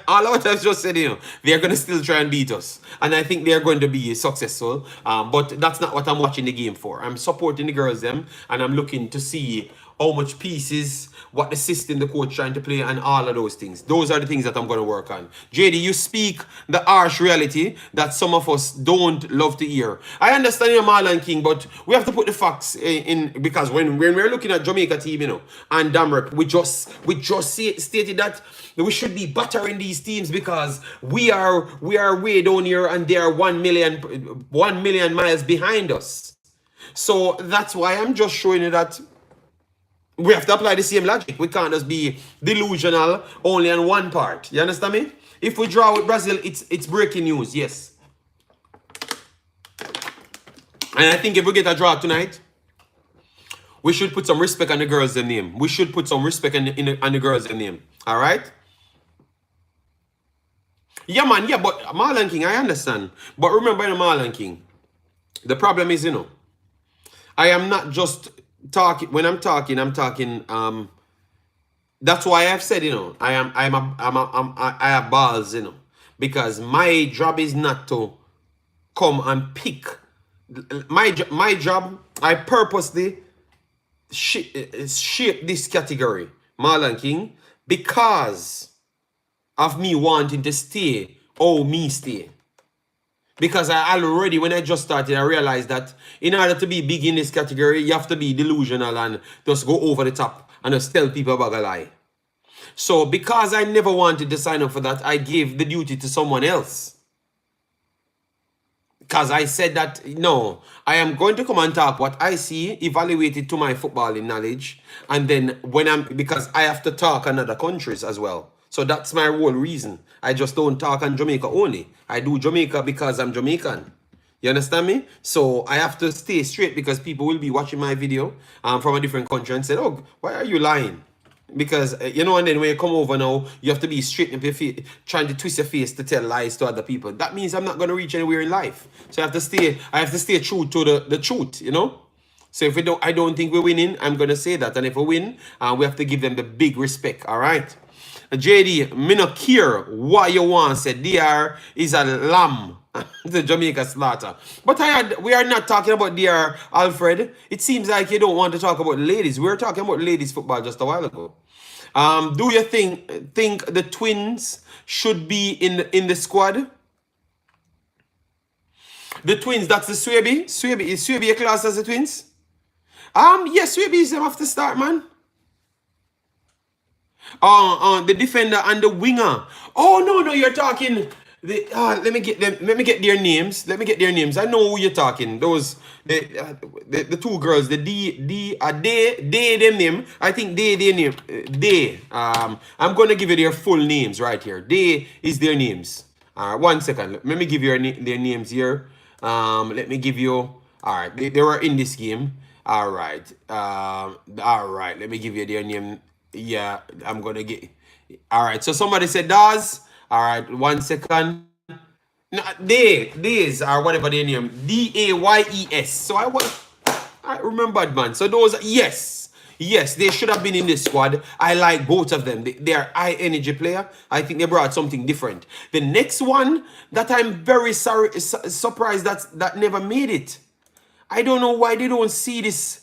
All of what I've just said, you know, they're going to still try and beat us. And I think they're going to be successful. But that's not what I'm watching the game for. I'm supporting the girls them, and I'm looking to see how much pieces, what the system the coach trying to play, and all of those things. Those are the things that I'm going to work on. JD, you speak the harsh reality that some of us don't love to hear. I understand you're Marlon King, but we have to put the facts in because when we're looking at Jamaica team, you know, and Damrep, we just stated that we should be battering these teams because we are way down here and they are 1,000,000 miles behind us. So that's why I'm just showing you that we have to apply the same logic. We can't just be delusional only on one part. You understand me? If we draw with Brazil, it's breaking news, yes. And I think if we get a draw tonight, we should put some respect on the girls' name. We should put some respect on the girls' name. All right? Yeah, man. Yeah, but Marlon King, I understand. But remember, in Marlon King, the problem is, you know, I am not just talking. When I'm talking. That's why I've said, you know, I have balls, you know, because my job is not to come and pick. My job, I purposely shape this category, Marlon King, because of me wanting to stay, me stay. Because I already, when I just started, I realized that in order to be big in this category, you have to be delusional and just go over the top and just tell people about a lie. So because I never wanted to sign up for that, I gave the duty to someone else. Because I said that, no, I am going to come and talk what I see, evaluate it to my footballing knowledge. And then because I have to talk on other countries as well. So that's my whole reason. I just don't talk on Jamaica only. I do Jamaica because I'm Jamaican. You understand me? So I have to stay straight because people will be watching my video from a different country and say, oh, why are you lying? Because, you know, and then when you come over now, you have to be straight up your face, trying to twist your face to tell lies to other people. That means I'm not going to reach anywhere in life. So I have to stay true to the truth, you know? So if I don't think we're winning, I'm going to say that. And if we win, we have to give them the big respect, all right? JD, me no care what you want, said DR is a lamb. The Jamaica slaughter. But we are not talking about DR, Alfred. It seems like you don't want to talk about ladies. We were talking about ladies football just a while ago. Do you think the twins should be in the squad? The twins, that's the Swaby. Is Swaby a class as the twins? Yes, Swaby is them after start, man. The defender and the winger. Oh no, you're talking. Let me get them. Let me get their names. I know who you're talking. Those the two girls. The they them name. I think they name they. I'm gonna give you their full names right here. They is their names. 1 second. Let me give you their names here. Let me give you. All right, they were in this game. All right. All right. Let me give you their name. Yeah, I'm gonna get. All right. So somebody said Daz. All right. 1 second. No, Days or whatever their name. Dayes. So I remembered, man. So those, yes, they should have been in this squad. I like both of them. They are high energy player. I think they brought something different. The next one that I'm very surprised that never made it. I don't know why they don't see this.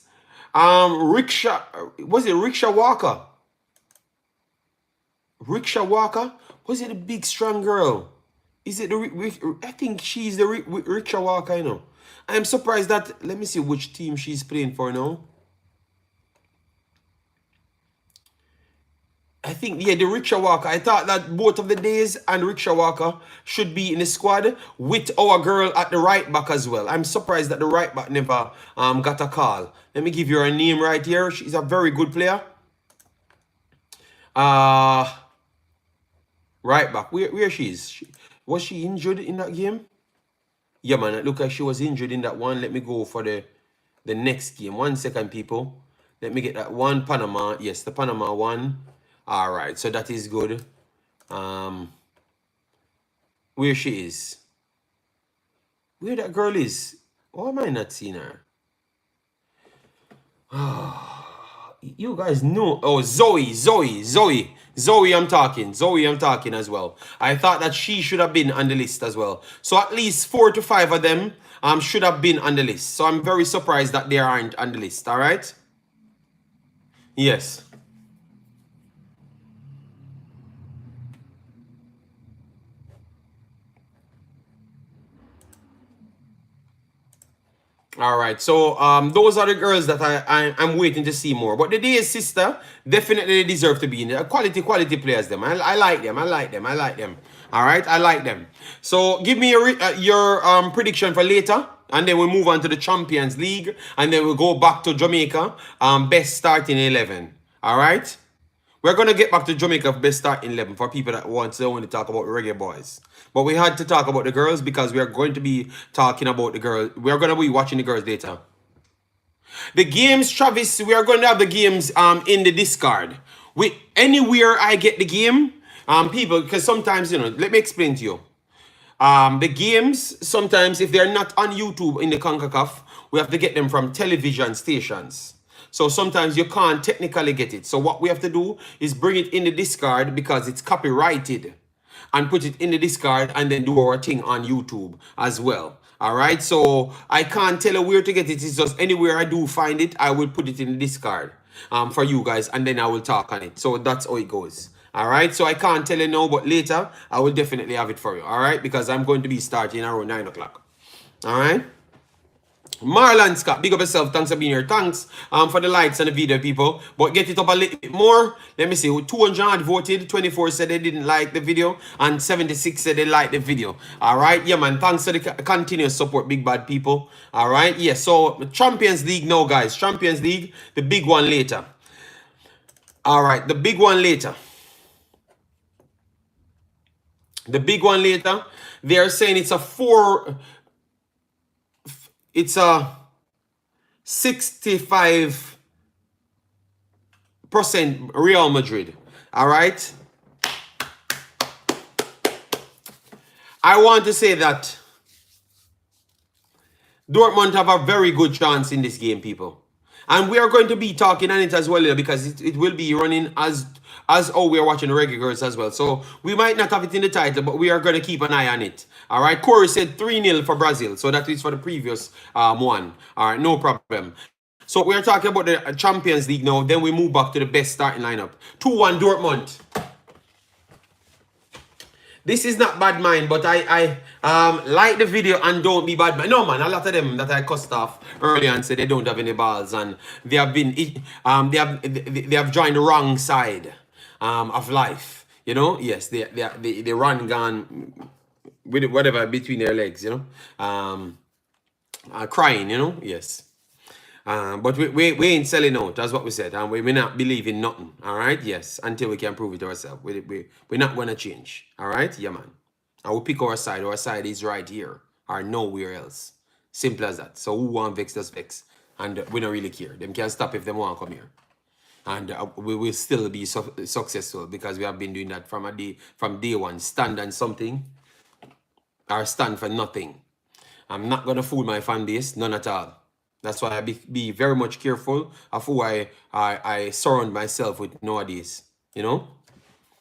Rickshaw, was it Rickshaw Walker? Rickshaw Walker? Was it the big strong girl? Is it the I think she's the Rickshaw Walker, you know. I'm surprised that, let me see which team she's playing for now. I think, yeah, the Rickshaw Walker. I thought that both of the Days and Rickshaw Walker should be in the squad with our girl at the right back as well. I'm surprised that the right back never got a call. Let me give you her name right here. She's a very good player. Right back. Where she is? Was she injured in that game? Yeah, man. It looked like she was injured in that one. Let me go for the next game. 1 second, people. Let me get that one. Panama. Yes, the Panama one. All right, so that is good. Where she is? Where that girl is? Why am I not seeing her? You guys know. Oh, Zoe. I'm talking as well. I thought that she should have been on the list as well. So at least 4 to 5 of them should have been on the list. So I'm very surprised that they aren't on the list. All right. Yes. All right, so those are the girls that I'm waiting to see more. But the Days sister definitely deserve to be in there. Quality players. Them I like them. All right, I like them. So give me your prediction for later, and then we'll move on to the Champions League, and then we'll go back to Jamaica. Best starting 11. All right. We're going to get back to Jamaica best starting 11 for people that want to talk about Reggae Boyz. But we had to talk about the girls because we are going to be talking about the girls. We are going to be watching the girls later. The games, Travis, we are going to have the games in the Discord. Anywhere I get the game, people, because sometimes, let me explain to you. The games, sometimes, if they're not on YouTube in the Concacaf, we have to get them from television stations. So sometimes you can't technically get it. So what we have to do is bring it in the Discord because it's copyrighted, and put it in the Discord and then do our thing on YouTube as well. All right. So I can't tell you where to get it. It's just anywhere I do find it, I will put it in the Discord for you guys, and then I will talk on it. So that's how it goes. All right. So I can't tell you now, but later I will definitely have it for you. All right. Because I'm going to be starting around 9 o'clock. All right. Marlon Scott, big up yourself. Thanks for being here. Thanks for the likes and the video, people. But get it up a little bit more. Let me see. 200 voted. 24 said they didn't like the video. And 76 said they liked the video. All right. Yeah, man. Thanks for the continuous support, big bad people. All right. Yeah. So, Champions League now, guys. Champions League. The big one later. All right. The big one later. The big one later. They are saying it's a 4... it's a 65% Real Madrid. All right. I want to say that Dortmund have a very good chance in this game, people. And we are going to be talking on it as well, because it will be running as we are watching the Reggae Girlz as well. So we might not have it in the title, but we are going to keep an eye on it. All right. Corey said 3-0 for Brazil. So that is for the previous one. All right. No problem. So we are talking about the Champions League now. Then we move back to the best starting lineup. 2-1 Dortmund. This is not bad mind, but I like the video and don't be bad mind. No man, a lot of them that I cussed off earlier and said they don't have any balls, and they have been they have joined the wrong side of life. You know, yes, they run gone with whatever between their legs. You know, crying. You know, yes. But we ain't selling out. That's what we said. And we not believe in nothing. All right? Yes. Until we can prove it ourselves. We're not going to change. All right? Yeah, man. I will pick our side. Our side is right here or nowhere else. Simple as that. So who want vex, does vex. And we don't really care. Them can stop if they want to come here. And we will still be successful because we have been doing that from day one. Stand on something or stand for nothing. I'm not going to fool my fan base. None at all. That's why I be very much careful of who I surround myself with nowadays, you know,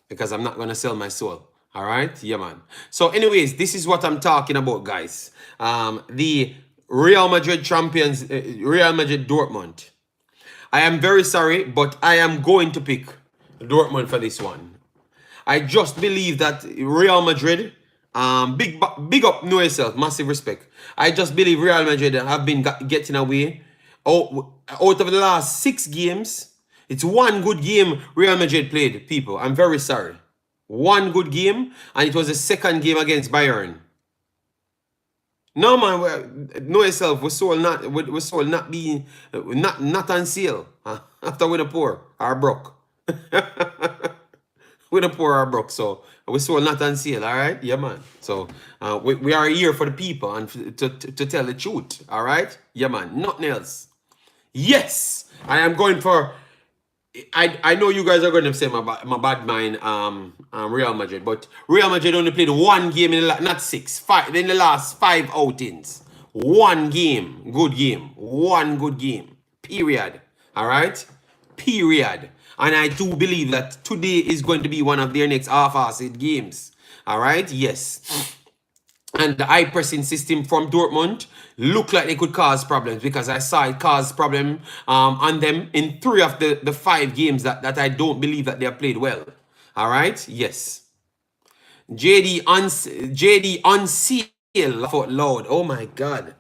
because I'm not going to sell my soul. All right. Yeah, man. So anyways, this is what I'm talking about, guys. The Real Madrid champions, Real Madrid Dortmund. I am very sorry, but I am going to pick Dortmund for this one. I just believe that Real Madrid, big up, know yourself, massive respect. I just believe Real Madrid have been getting away. Out of the last 6 games, it's one good game Real Madrid played, people. I'm very sorry. One good game, and it was the second game against Bayern. No man, know yourself. We sold not being not on sale after we the poor or broke. We the poor or broke, so we sold not on sale. All right, yeah, man. So we are here for the people and to tell the truth. All right, yeah, man. Nothing else. Yes, I am going for. I know you guys are going to say my bad mind Real Madrid, but Real Madrid only played one game in not 6, 5 in the last 5 outings. One game, good game, one good game. Period. All right, period. And I do believe that today is going to be one of their next half-assed games. All right, yes. And the high pressing system from Dortmund looked like they could cause problems, because I saw it cause problem on them in 3 of the 5 games that I don't believe that they have played well. All right, yes. JD on sale, laugh out loud. Oh my God.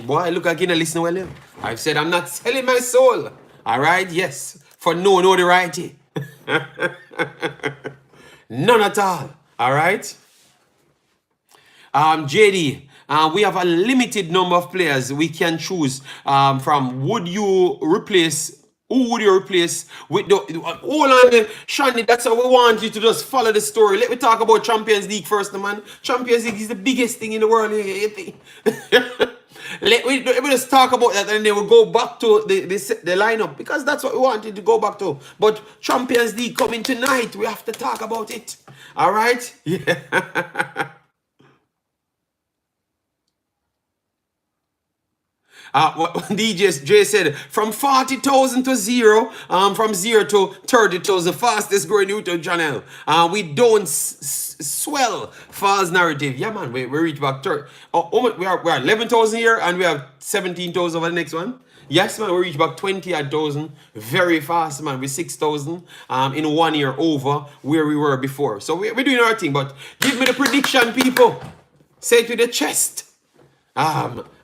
Boy, look again and listen well. I've said I'm not selling my soul. All right, yes. For no notoriety. None at all. All right. JD, we have a limited number of players we can choose from. Who would you replace with the hold on, Shandy? That's how we want you to just follow the story. Let me talk about Champions League first, man. Champions League is the biggest thing in the world. Let me just talk about that, and then we'll go back to the lineup, because that's what we wanted to go back to. But Champions League coming tonight, we have to talk about it. All right? Yeah. What DJ Jay said, from 40,000 to 0, from 0 to 30,000, fastest growing YouTube channel. We don't swell false narrative. Yeah, man, we reach back 30. We are 11,000 here, and we have 17,000 over the next one. Yes, man, we reach back 20,000 very fast, man. With 6,000 in 1 year over where we were before. So we're doing our thing, but give me the prediction, people. Say it with the chest.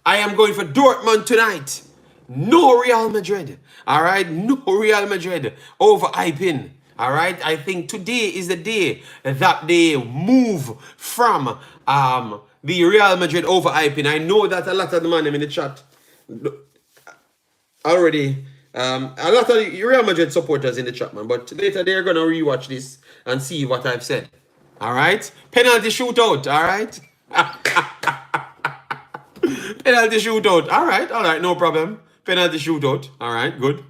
I am going for Dortmund tonight. No Real Madrid. All right? No Real Madrid over hyping. All right? I think today is the day that they move from the Real Madrid over hyping. I know that a lot of the man in the chat already, a lot of Real Madrid supporters in the chat, man. But later they're going to rewatch this and see what I've said. All right? Penalty shootout. All right? Penalty shootout. All right, no problem. Penalty shootout. All right, good.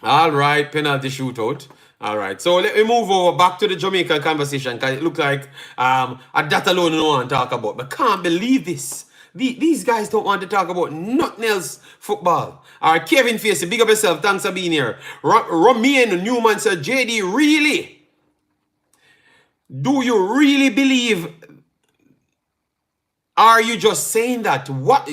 All right, penalty shootout. All right, so let me move over back to the Jamaican conversation because it looked like that alone I don't want to talk about. But can't believe this. These guys don't want to talk about nothing else football. All right, Kevin Facey, big up yourself. Thanks for being here. Romain Newman said, JD, really? Do you really believe? Are you just saying that? What?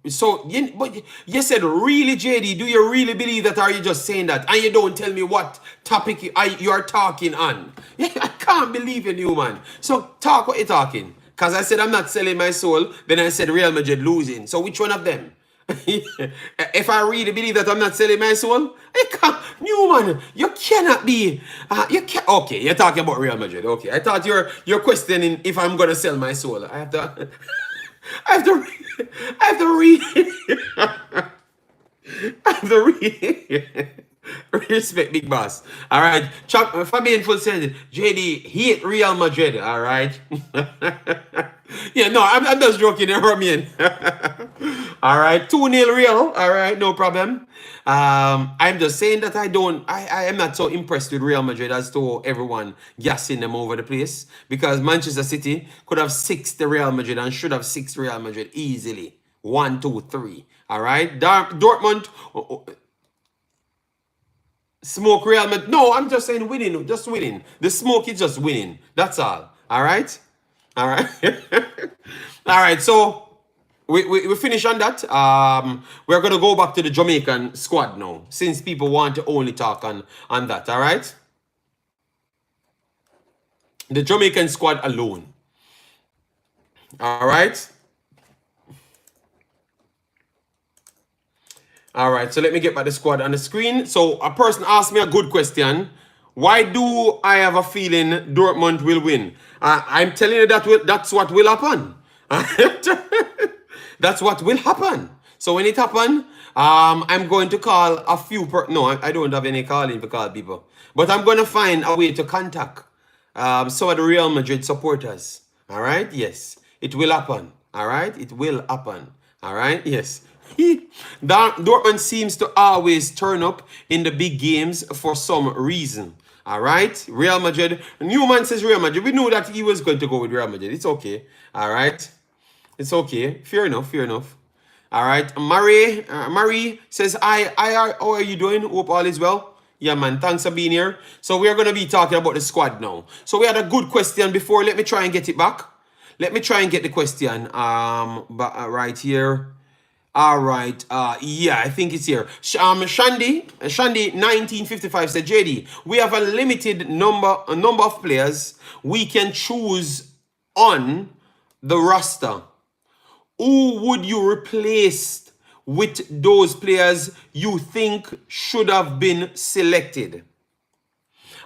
So, but you said, really, JD, do you really believe that? Are you just saying that? And you don't tell me what topic you are talking on. I can't believe in you, man. So, talk what you're talking. Because I said I'm not selling my soul. Then I said Real Madrid losing. So, which one of them? If I really believe that I'm not selling my soul, I can't. Newman, you cannot be. You can't. Okay, you're talking about Real Madrid. Okay, I thought you're questioning if I'm gonna sell my soul. I have to. I have to read. I have to read. Respect, big boss. All right. Fabian Full said, JD, hate Real Madrid. All right. Yeah, no, I'm just joking, Romian. All right. 2-0 Real. All right, no problem. I'm just saying that I am not so impressed with Real Madrid as to everyone gassing them over the place, because Manchester City could have sixed the Real Madrid and should have sixed Real Madrid easily. 1, 2, 3. All right. Dortmund. Smoke Real Madrid. No, I'm just saying winning. Just winning. The smoke is just winning. That's all. All right? All right. All right. So we finish on that. We're going to go back to the Jamaican squad now, since people want to only talk on that. All right? The Jamaican squad alone. All right? All right, so let me get back the squad on the screen. So a person asked me a good question. Why do I have a feeling Dortmund will win? I'm telling you that's what will happen. That's what will happen. So when it happens, I'm going to call a few... No, I don't have any calling to call people. But I'm going to find a way to contact some of the Real Madrid supporters. All right? Yes, it will happen. All right? It will happen. All right? Yes. Dortmund seems to always turn up in the big games for some reason. All right, Real Madrid. Newman says Real Madrid. We knew that he was going to go with Real Madrid. It's okay. All right, it's okay. Fair enough. Fair enough. All right. Marie says, how are you doing? Hope all is well. Yeah, man. Thanks for being here. So we are going to be talking about the squad now. So we had a good question before. Let me try and get it back. Let me try and get the question. Right here. All right. Yeah, I think it's here. Shandy 1955 said, JD, we have a limited number of players we can choose on the roster. Who would you replace with those players you think should have been selected?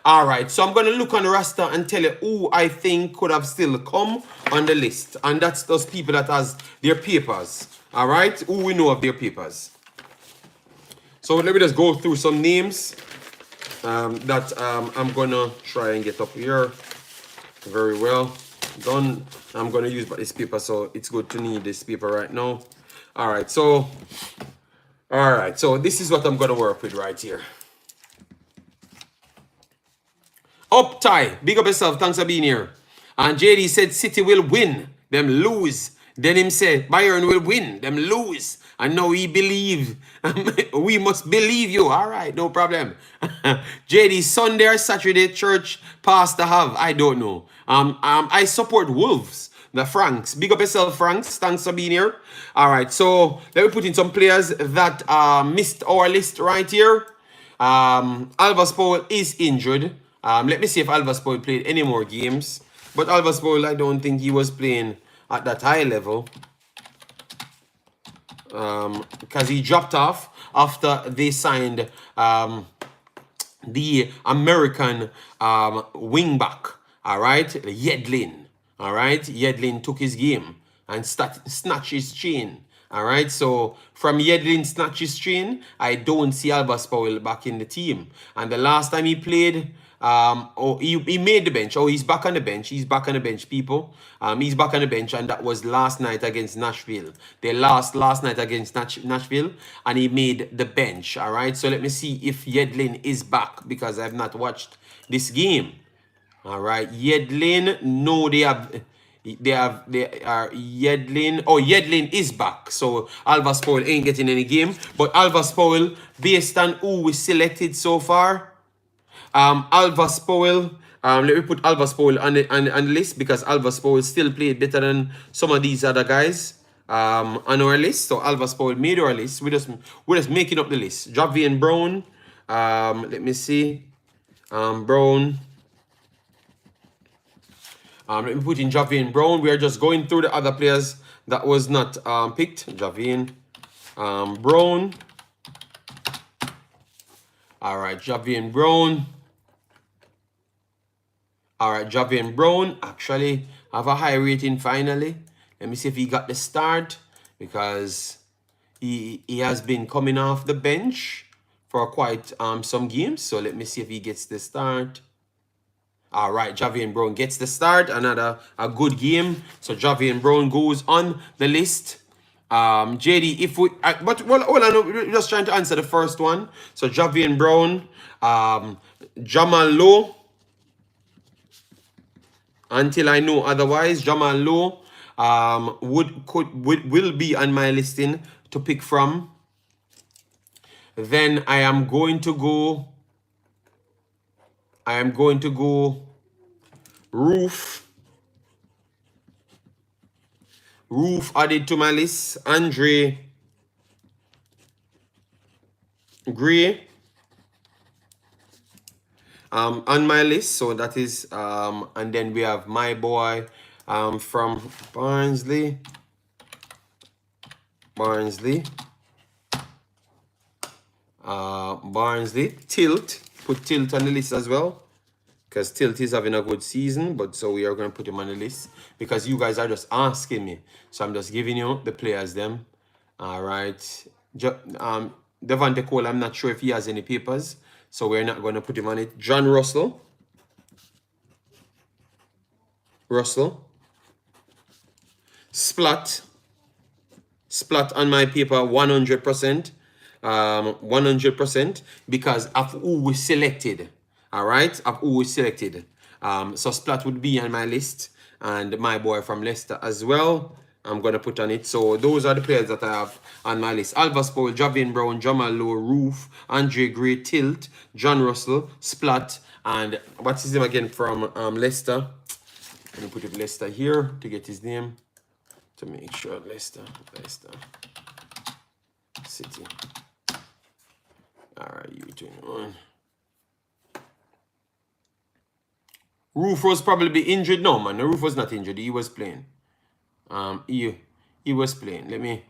All right, so I'm going to look on the roster and tell you who I think could have still come on the list. And that's those people that has their papers. All right, who we know of their papers. So let me just go through some names that I'm going to try and get up here. Very well done. I'm going to use this paper, so it's good to need this paper right now. All right, so this is what I'm going to work with right here. Up tie, big up yourself, thanks for being here. And JD said City will win, them lose. Then him said Bayern will win, them lose. And now we believe, we must believe you. All right, no problem. JD, Sunday or Saturday church pass to have, I don't know. I support Wolves, the Franks. Big up yourself, Franks, thanks for being here. All right, so let me put in some players that missed our list right here. Alvas Powell is injured. Let me see if Alvas Powell played any more games. But Alvas Powell, I don't think he was playing at that high level. Because he dropped off after they signed the American wingback. All right, Yedlin. All right, Yedlin took his game and snatched his chain. All right, so from Yedlin snatch his chain, I don't see Alvas Powell back in the team. And the last time he played, Oh, he made the bench. Oh, he's back on the bench. He's back on the bench, people. He's back on the bench, and that was last night against Nashville. They lost last night against Nashville, and he made the bench. All right. So let me see if Yedlin is back because I've not watched this game. All right, Yedlin. No, they are Yedlin. Oh, Yedlin is back. So Alva Spoil ain't getting any game. But Alva Spoil, based on who we selected so far, Alva Spoil. Let me put Alva Spoil on the list because Alva Spoil still played better than some of these other guys on our list. So Alva Spoil made our list. We're just making up the list. Javian Brown. Let me see. Brown. Let me put in Javian Brown. We are just going through the other players that was not picked. Javian Brown. All right, Javian Brown. All right, Javian Brown actually have a high rating finally. Let me see if he got the start because he has been coming off the bench for quite some games. So let me see if he gets the start. All right, Javian Brown gets the start. A good game. So Javian Brown goes on the list. JD, if we, but well, hold on, we're just trying to answer the first one. So Javian Brown, Jamal Lowe. Until I know otherwise, Jamal Lowe will be on my listing to pick from. Then I am going to go Roof. Roof added to my list. Andre Gray on my list. So that is and then we have my boy from Barnsley. Barnsley. Tilt. Put Tilt on the list as well. Because Tilt is having a good season, but so we are going to put him on the list because you guys are just asking me. So I'm just giving you the players them. All right. Devante Cole, I'm not sure if he has any papers, so we're not going to put him on it. John Russell. Splat on my paper 100%. 100% because of who we selected. All right, of who we selected. So Splat would be on my list, and my boy from Leicester as well. I'm gonna put on it. So those are the players that I have on my list: Alva Spoil, Javian Brown, Jamal Lowe, Roof, Andre Gray, Tilt, John Russell, Splat, and what's his name again from Leicester? Let me put it Leicester here to get his name to make sure. Leicester City. All right, U21. Roof was probably injured. No, man, the Roof was not injured. He was playing. He was playing. Let me.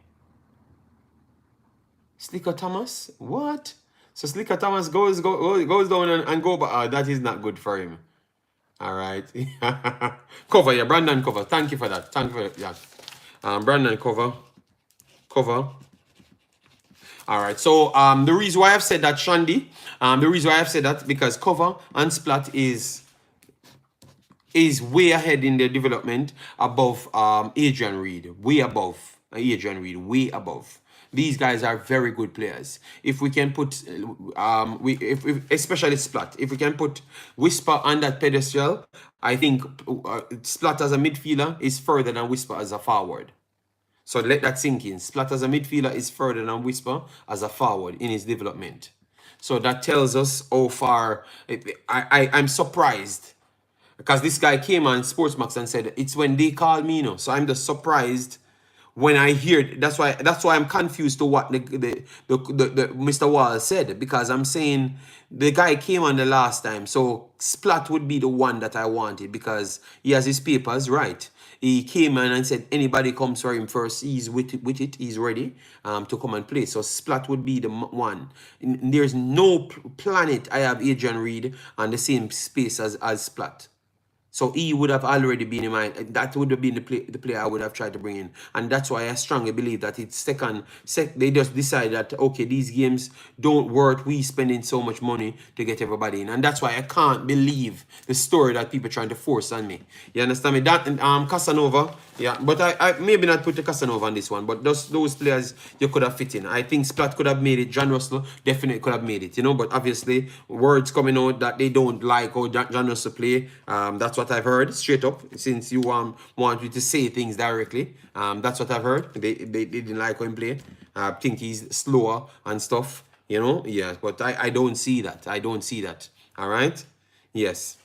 Slicker Thomas? What? So Slicker Thomas goes down and go, but that is not good for him. All right. Cover, yeah, Brandon Cover. Thank you for that. Thank you for that. Brandon Cover. All right. So the reason why I've said that, Shandy, the reason why I've said that because Cover and Splat is way ahead in their development above Adrian Reed, way above Adrian Reed, way above. These guys are very good players. If we can put, especially Splat, if we can put Whisper on that pedestal, I think Splat as a midfielder is further than Whisper as a forward. So let that sink in. Splat as a midfielder is further than Whisper as a forward in his development. So that tells us how far. I'm surprised. Because this guy came on Sportsmax and said, it's when they call me, you know. So I'm just surprised when I hear, that's why I'm confused to what the Mr. Wall said. Because I'm saying the guy came on the last time. So Splat would be the one that I wanted because he has his papers, right? He came in and said, anybody comes for him first, he's with it, he's ready to come and play. So Splat would be the one. There's no planet I have Adrian Reed on the same space as Splat. So he would have already been in mind. That would have been the player I would have tried to bring in, and that's why I strongly believe that it's they just decide that okay, these games don't work. We spending so much money to get everybody in, and that's why I can't believe the story that people trying to force on me. You understand me? That Casanova, yeah, but I maybe not put the Casanova on this one, but those players you could have fit in. I think Splat could have made it. John Russell definitely could have made it. You know, but obviously words coming out that they don't like how John Russell play. That's what I've heard straight up. Since you want me to say things directly, that's what I've heard. They didn't like how him play. I think he's slower and stuff. You know, yeah. But I don't see that. I don't see that. All right. Yes.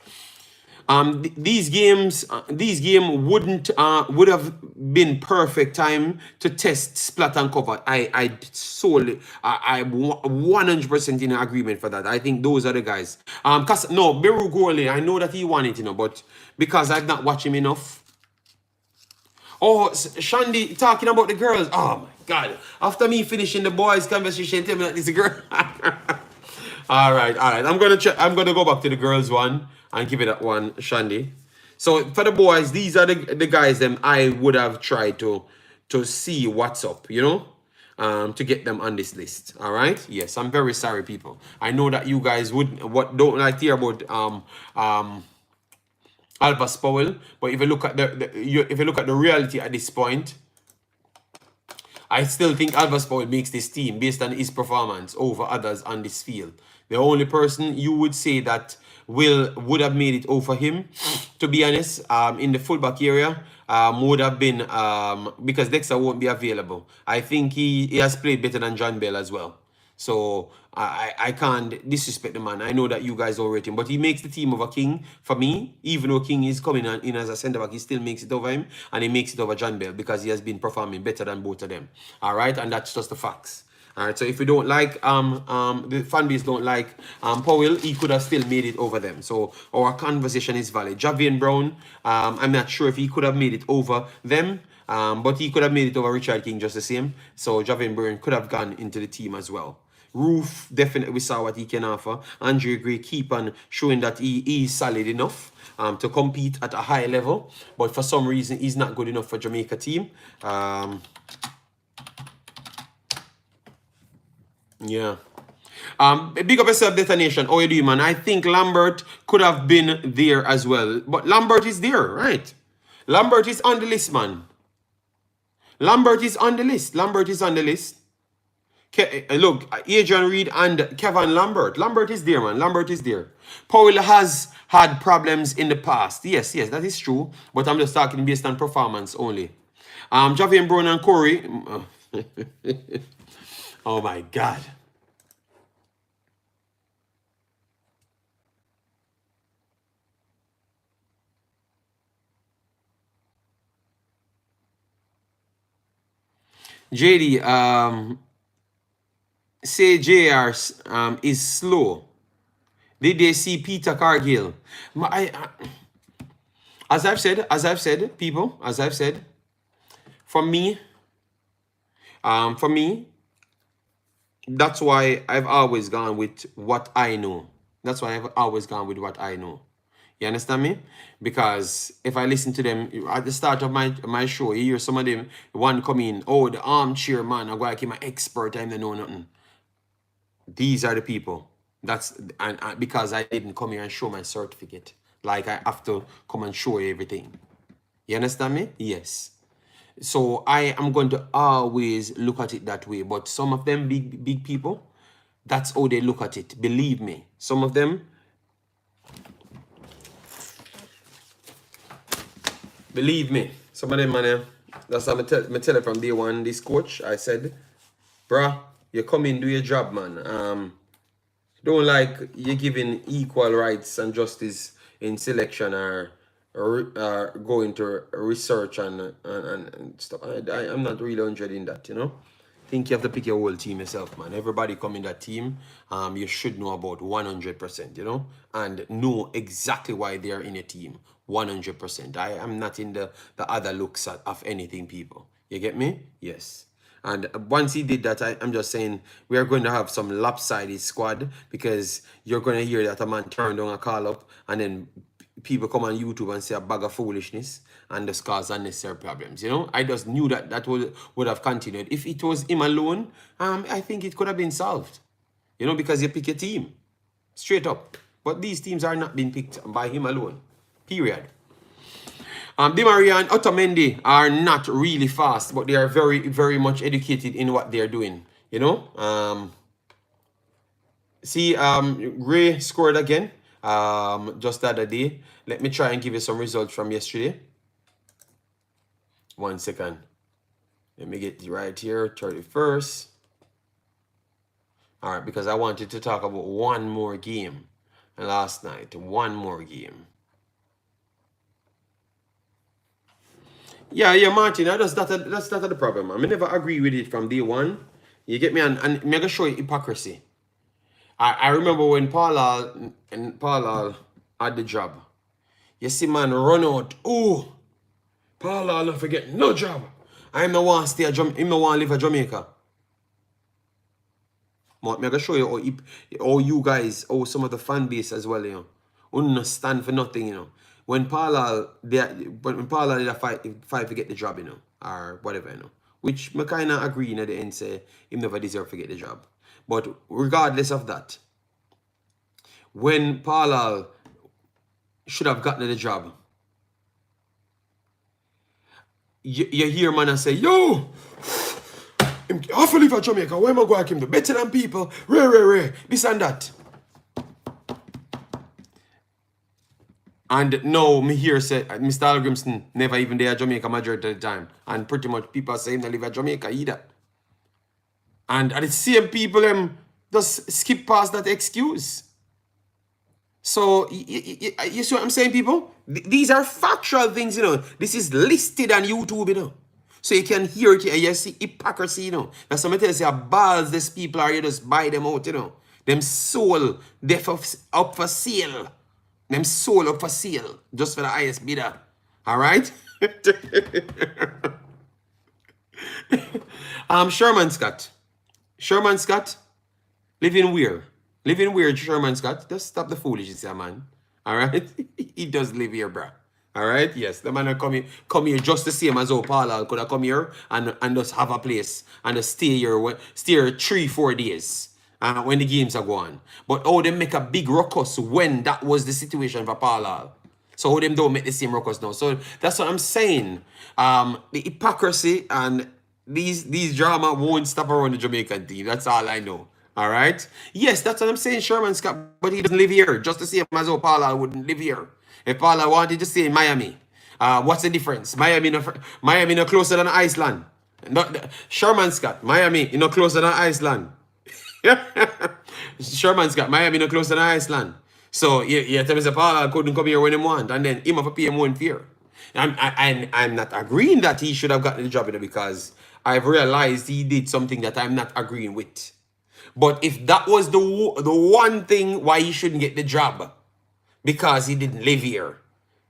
These game would have been perfect time to test splat and cover. I solely I 100% in agreement for that. I think those are the guys. Cause no Beru Gole, I know that he won it, you know, but because I've not watched him enough. Oh, Shandy talking about the girls. Oh my God! After me finishing the boys' conversation, tell me that this girl. All right. I'm gonna go back to the girls one and give it that one, Shandy. So for the boys, these are the guys them I would have tried to see what's up, you know, to get them on this list. All right. Yes, I'm very sorry, people. I know that you guys don't like to hear about Albus Powell, but if you look at if you look at the reality at this point, I still think Albus Powell makes this team based on his performance over others on this field. The only person you would say that would have made it over him, to be honest, in the fullback area, would have been because Dexter won't be available. I think he has played better than John Bell as well. So I can't disrespect the man. I know that you guys don't rate him, but he makes the team over King for me. Even though King is coming in as a centre back, he still makes it over him, and he makes it over John Bell because he has been performing better than both of them. All right, and that's just the facts. All right, so if we don't like the fan base don't like Powell, he could have still made it over them. So our conversation is valid. Javian Brown, I'm not sure if he could have made it over them. But he could have made it over Richard King just the same. So Javian Brown could have gone into the team as well. Roof, definitely we saw what he can offer. Andre Gray keep on showing that he is solid enough to compete at a high level. But for some reason, he's not good enough for Jamaica team. Yeah. Big up yourself, Detonation. How you doing, man? I think Lambert could have been there as well. But Lambert is there, right? Lambert is on the list, man. Lambert is on the list. Lambert is on the list. Look, Adrian Reed and Kevin Lambert. Lambert is there, man. Lambert is there. Powell has had problems in the past. Yes, that is true. But I'm just talking based on performance only. Javian Brown and Corey. Oh my God. JD, say JR is slow. Did they see Peter Cargill? As I've said, people, as I've said, for me, that's why I've always gone with what I know. That's why I've always gone with what I know. You understand me? Because if I listen to them at the start of my show, you hear some of them, one come in, oh, the armchair man, I'm going to keep my expert time, they know nothing. These are the people. That's and because I didn't come here and show my certificate. Like I have to come and show everything. You understand me? Yes. So I am going to always look at it that way. But some of them big people, that's how they look at it. Believe me. Some of them, believe me. Some of them, man, that's what I tell it from day one. This coach, I said, bruh, you come in, do your job, man. Don't like you're giving equal rights and justice in selection or go into research and stuff. I'm not really interested in that, you know. I think you have to pick your whole team yourself, man. Everybody come in that team, you should know about 100%, you know, and know exactly why they are in a team. 100%. I am not in the other looks of anything, people. You get me? Yes. And once he did that, I'm just saying we are going to have some lopsided squad because you're going to hear that a man turned down a call up and then people come on YouTube and say a bag of foolishness and just cause unnecessary problems. You know, I just knew that that would have continued. If it was him alone, I think it could have been solved. You know, because you pick a team, straight up. But these teams are not being picked by him alone. Period. Di Maria and Otamendi are not really fast, but they are very, very much educated in what they're doing. You know, see, Ray scored again just the other day. Let me try and give you some results from yesterday. 1 second. Let me get right here, 31st. All right, because I wanted to talk about one more game last night. One more game. Yeah, Martin. That's not the problem. I never agree with it from day one. You get me? And I'm going to show you hypocrisy. I remember when Paul had the job. You see man run out. Oh, Paul don't forget no job. I'm the one stay I'm the one live in Jamaica. I'm going to show you how you guys, how some of the fan base as well, you know, wouldn't stand for nothing, you know. When Paul did a fight to get the job, you know, or whatever, you know, which I kind of agree in at the end, say him never deserve to get the job. But regardless of that, when Paul should have gotten the job, you hear man and say, yo, I have to live in Jamaica, where am I going to do? Better than people, Ray, this and that. And now me hear say Mr. Hallgrimsson never even there at Jamaica majority of the time. And pretty much people are saying they live at Jamaica either. And the same people just skip past that excuse. So you see what I'm saying, people? These are factual things, you know. This is listed on YouTube, you know. So you can hear it, you see hypocrisy, you know. That's what I tell you, say, balls these people are, you just buy them out, you know. Them soul, they're up for sale. Them soul up for sale, just for the highest bidder. All right? Sherman Scott. Sherman Scott, living weird. Living weird, Sherman Scott. Just stop the foolishness, man. All right? He does live here, bro. All right? Yes, the man come here just the same as how Paul could have come here and just have a place and just stay here 3-4 days. When the games are going. But how they make a big ruckus when that was the situation for Paul. So how them don't make the same ruckus now. So that's what I'm saying. The hypocrisy and these drama won't stop around the Jamaican team. That's all I know. All right? Yes, that's what I'm saying, Sherman Scott. But he doesn't live here. Just the same as how Paul wouldn't live here. If Paul wanted to stay in Miami, what's the difference? Miami no closer than Iceland. Sherman Scott, Miami no closer than Iceland. Sherman Scott, Miami no closer than Iceland. So you tell me that Paul couldn't come here when he want, and then him have to pay him one fear. I'm not agreeing that he should have gotten the job, you know, because I've realized he did something that I'm not agreeing with. But if that was the one thing why he shouldn't get the job, because he didn't live here,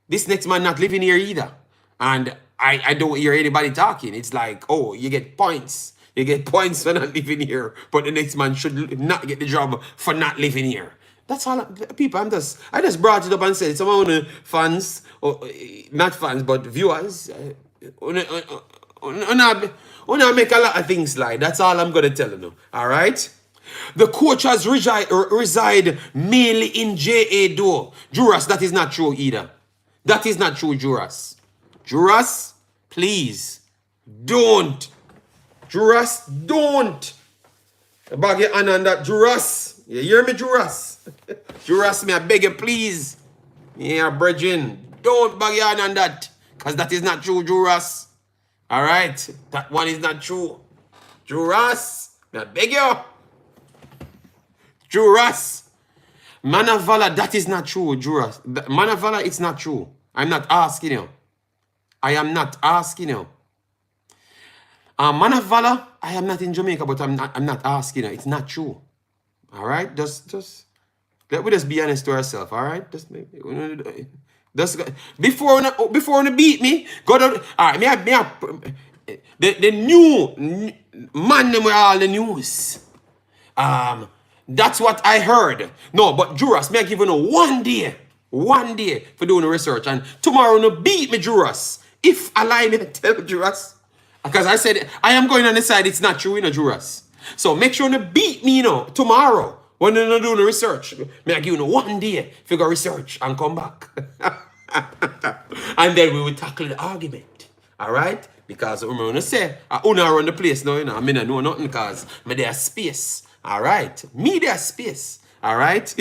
this next man not living here either. And I don't hear anybody talking. It's like, oh, you get points. You get points for not living here, but the next man should not get the job for not living here. That's all, people. I just brought it up and said, some of the fans, or not fans, but viewers, make a lot of things slide. That's all I'm gonna tell you. All right. The coaches reside mainly in JA Door. Juras, that is not true either. That is not true, Juras. Juras, please don't. Juras, don't. Bag your hand on that, Juras. You hear me, Juras? Juras, me, I beg you, please. Yeah, brethren, don't bag your hand on that. Because that is not true, Juras. All right? That one is not true. Juras, me, I beg you. Juras. Manavala, that is not true, Juras. Manavala, it's not true. I'm not asking you. I am not asking you. Manavala, I am not in Jamaica, but I'm not asking you. It's not true. All right? Just let me just be honest to ourselves, all right? Before you beat me, go down. All right, the new man with all the news. That's what I heard. No, but Juras, may I give you one day. 1 day for doing the research. And tomorrow no beat me, Juras. If I lie, me tell Juras. Because I said, I am going on the side, it's not true, you know, Juras. So make sure you beat me, you know, tomorrow. When you're not doing the research. May I give you 1 day to go research and come back. And then we will tackle the argument. Alright? Because I'm going to say, I don't run the place now, you know. I mean, I know nothing because me there space. Alright? Me there space. Alright?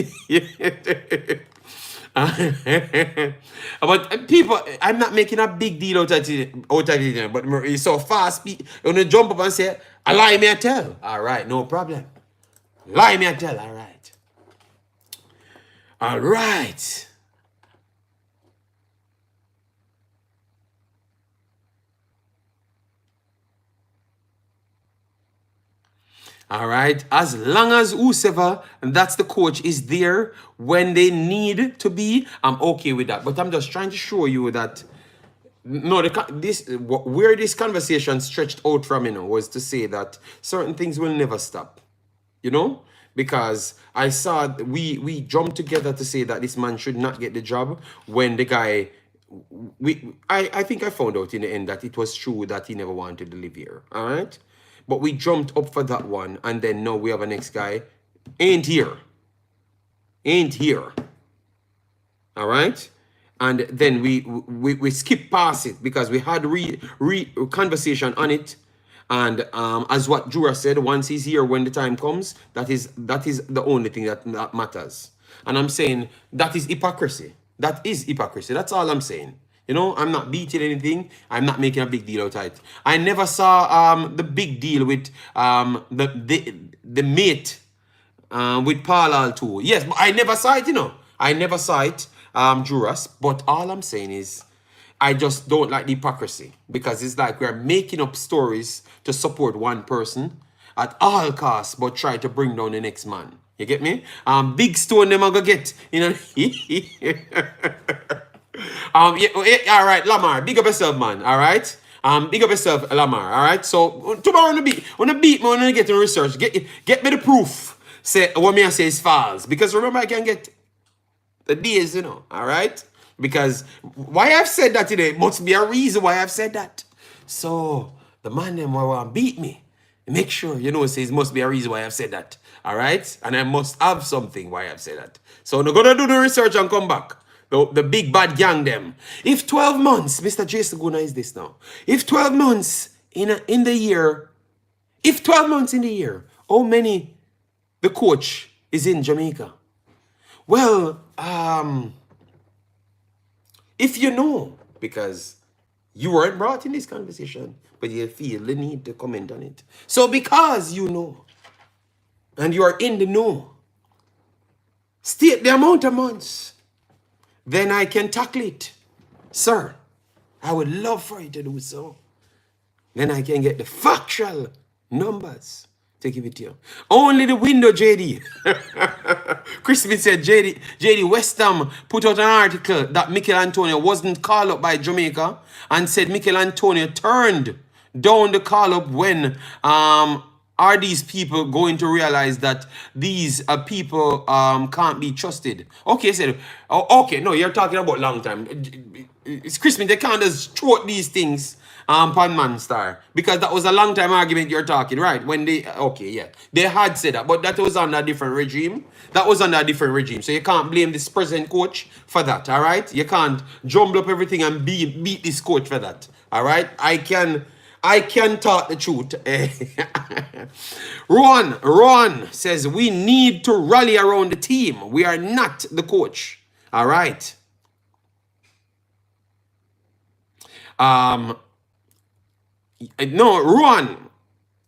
But people, I'm not making a big deal out of it, but it's so fast. When you jump up and say, I lie me I tell. Alright, no problem. Lie me I tell. Alright. Alright. Alright, as long as whoever, and that's the coach, is there when they need to be, I'm okay with that. But I'm just trying to show you that, no, where this conversation stretched out from, you know, was to say that certain things will never stop, you know? Because I saw, we jumped together to say that this man should not get the job when the guy, I think I found out in the end that it was true that he never wanted to live here, alright? But we jumped up for that one, and then now we have a next guy. Ain't here. All right? And then we skip past it because we had conversation on it. And as what Jura said, once he's here, when the time comes, that is the only thing that matters. And I'm saying that is hypocrisy. That is hypocrisy. That's all I'm saying. You know, I'm not beating anything. I'm not making a big deal out of it. I never saw the big deal with the mate with Paul too. Yes, but I never saw it, you know. I never saw it, Juras. But all I'm saying is I just don't like the hypocrisy. Because it's like we're making up stories to support one person at all costs, but try to bring down the next man. You get me? Big stone them I go get, you know. Yeah, all right, Lamar, big up yourself, man. All right, big up yourself, Lamar. All right. So tomorrow on the beat, me, when I get to research, get me the proof. Say what me I say is false. Because remember, I can get the days, you know. All right. Because why I've said that today must be a reason why I've said that. So the man them want beat me. Make sure you know it says must be a reason why I've said that. All right, and I must have something why I've said that. So I'm gonna do the research and come back. The big bad gang them. If 12 months, Mr. Jason Guna is this now. If 12 months in the year, how many the coach is in Jamaica? Well, if you know, because you weren't brought in this conversation, but you feel the need to comment on it. So because you know, and you are in the know, state the amount of months, then I can tackle it. Sir, I would love for you to do so. Then I can get the factual numbers to give it to you. Only the window, JD. Chris Smith said, JD West Ham put out an article that Mikel Antonio wasn't called up by Jamaica and said Mikel Antonio turned down the call up when are these people going to realize that these people can't be trusted? Okay, said, okay, no, you're talking about long time. It's Christmas, they can't just throw out these things on Manstar. Because that was a long time argument you're talking, right? When they, okay, yeah. They had said that, but that was under a different regime. So you can't blame this present coach for that, all right? You can't jumble up everything and beat this coach for that, all right? I can talk the truth. Ron says, we need to rally around the team. We are not the coach. All right. No, Ron,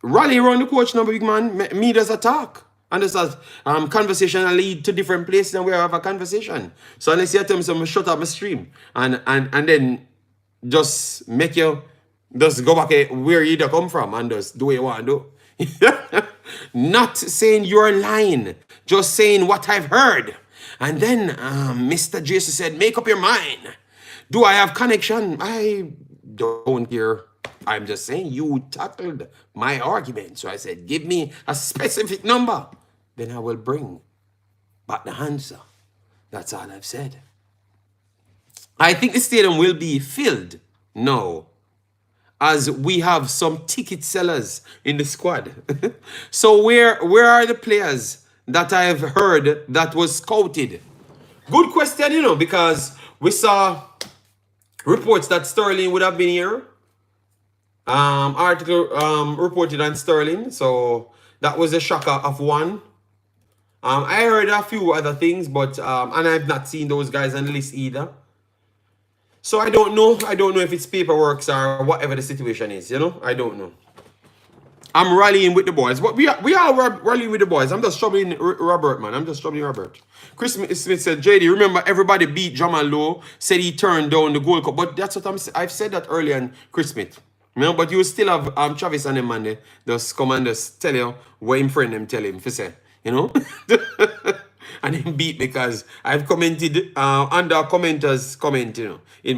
rally around the coach now, big man. Me does a talk. And this has conversation and lead to different places and we have a conversation. So unless you tell me something, shut up my stream. And then just make you just go back where you come from and just do what you want to do. Not saying you're lying, just saying what I've heard. And then Mr. Jason said, make up your mind. Do I have connection? I don't care. I'm just saying you tackled my argument. So I said, give me a specific number. Then I will bring back the answer. That's all I've said. I think the stadium will be filled. No, as we have some ticket sellers in the squad. So where are the players that I've heard that was scouted? Good question, you know, because we saw reports that Sterling would have been here. Article reported on Sterling, so that was a shocker of one. I heard a few other things, but and I've not seen those guys on the list either. So I don't know. I don't know if it's paperwork or whatever the situation is. You know, I don't know. I'm rallying with the boys, but we are rallying with the boys. I'm just troubling Robert, man. I'm just troubling Robert. Chris Smith said, JD, remember everybody beat Jamal Lowe, said he turned down the Gold Cup, but that's what I've said that earlier in Chris Smith. You know, but you still have Travis and them, man. Those commanders tell you what him friend them tell him for say, you know. And him beat because I've commented under commenters comment, you know, in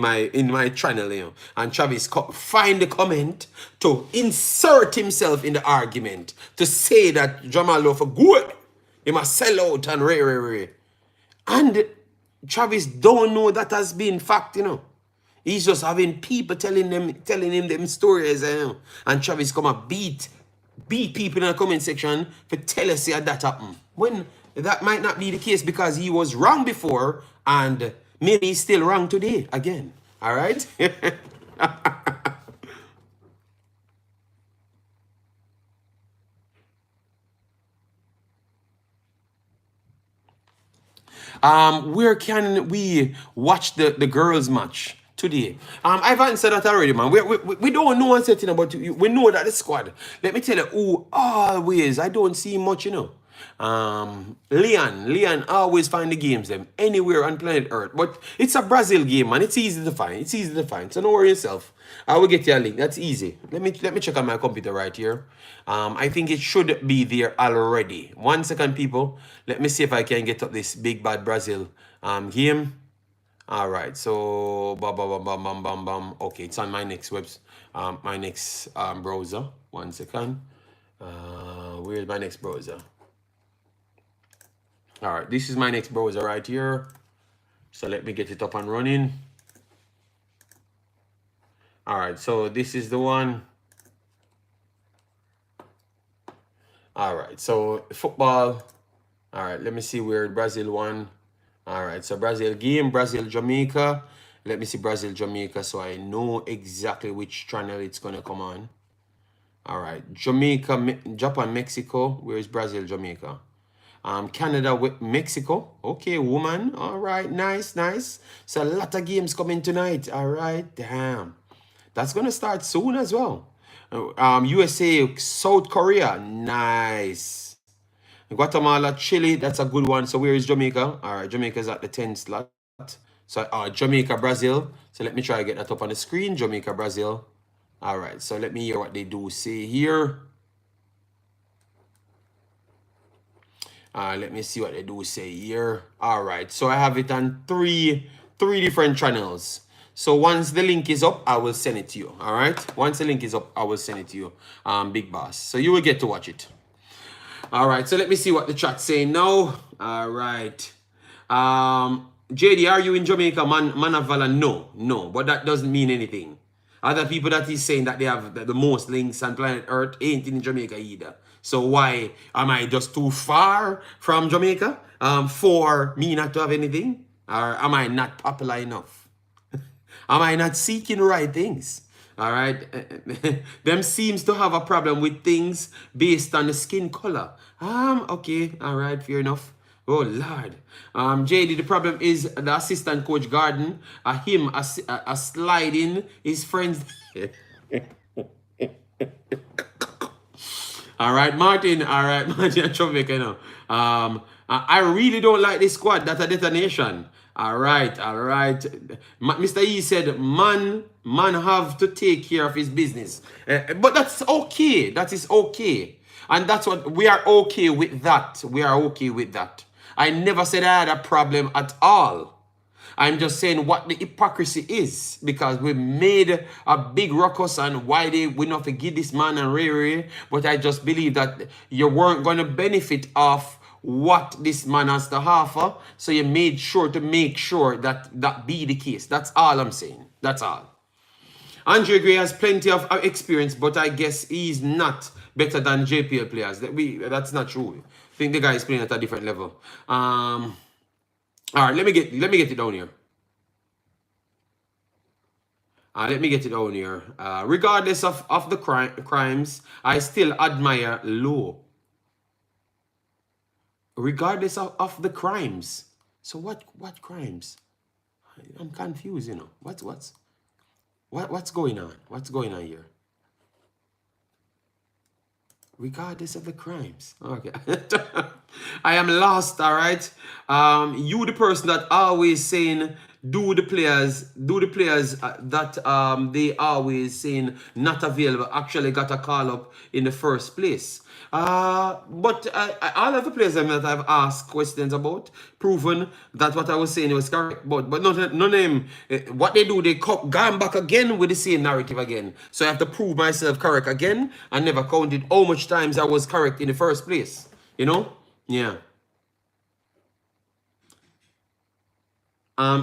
my channel, you know, and Travis find the comment to insert himself in the argument to say that Jamal Lowe for good, he must sell out and ray. And Travis don't know that has been fact, you know. He's just having people telling him them stories, you know. And Travis come and beat people in the comment section for tell us that happened. When that might not be the case because he was wrong before and maybe he's still wrong today again. All right? Where can we watch the girls match today? I've answered that already, man. We don't know what's setting about you. We know that the squad. Let me tell you who always, I don't see much, you know. Leon always find the games them anywhere on planet Earth. But it's a Brazil game, man. It's easy to find. So don't worry yourself. I will get you a link. That's easy. Let me check on my computer right here. I think it should be there already. 1 second, people. Let me see if I can get up this big bad Brazil game. All right. So bam. Okay, it's on my next browser. 1 second. Where's my next browser? All right, this is my next browser right here. So let me get it up and running. All right, so this is the one. All right, so football. All right, let me see where Brazil won. All right, so Brazil game, Brazil, Jamaica. Let me see Brazil, Jamaica, so I know exactly which channel it's going to come on. All right, Jamaica, Japan, Mexico. Where is Brazil, Jamaica? Canada with Mexico. Okay, woman. All right, nice. So a lot of games coming tonight. All right, damn. That's going to start soon as well. USA, South Korea. Nice. Guatemala, Chile. That's a good one. So where is Jamaica? All right, Jamaica's at the 10th slot. So Jamaica, Brazil. So let me try to get that up on the screen. Jamaica, Brazil. All right, so let me hear what they do say here. Let me see what they do say here. All right, so I have it on three different channels. So once the link is up, I will send it to you. All right, once the link is up, I will send it to you, Big Boss. So you will get to watch it. All right, so let me see what the chat's saying now. All right. JD, are you in Jamaica, Manavala? No, but that doesn't mean anything. Other people that he's saying that they have the most links on planet Earth ain't in Jamaica either. So why am I just too far from Jamaica for me not to have anything? Or am I not popular enough? Am I not seeking the right things? All right. Them seems to have a problem with things based on the skin color. Okay. All right. Fair enough. Oh, Lord. JD, the problem is the assistant coach Garden, him sliding his friends. All right, Martin. All right, Martin, troublemaker now. I really don't like this squad. That's a detonation. All right. Mr. E said, man have to take care of his business. But that's okay. That is okay. And that's what we are okay with that. We are okay with that. I never said I had a problem at all. I'm just saying what the hypocrisy is, because we made a big ruckus on why we not forgive this man and Ray. But I just believe that you weren't going to benefit off what this man has to offer. So you made sure to make sure that that be the case. That's all I'm saying. That's all. Andre Gray has plenty of experience, but I guess he's not better than JPL players. That's not true. I think the guy is playing at a different level. All right, let me get it down here. Let me get it down here. Regardless of the crimes, I still admire Low. Regardless of the crimes. So what crimes? I'm confused, you know. What's going on? What's going on here? Regardless of the crimes. Okay. I am lost, all right? You the person that always saying do the players that they always saying not available actually got a call up in the first place. But all of the players that I've asked questions about, proven that what I was saying was correct. But none of them, what they do, they gone back again with the same narrative again. So I have to prove myself correct again. I never counted how much times I was correct in the first place. You know? Yeah.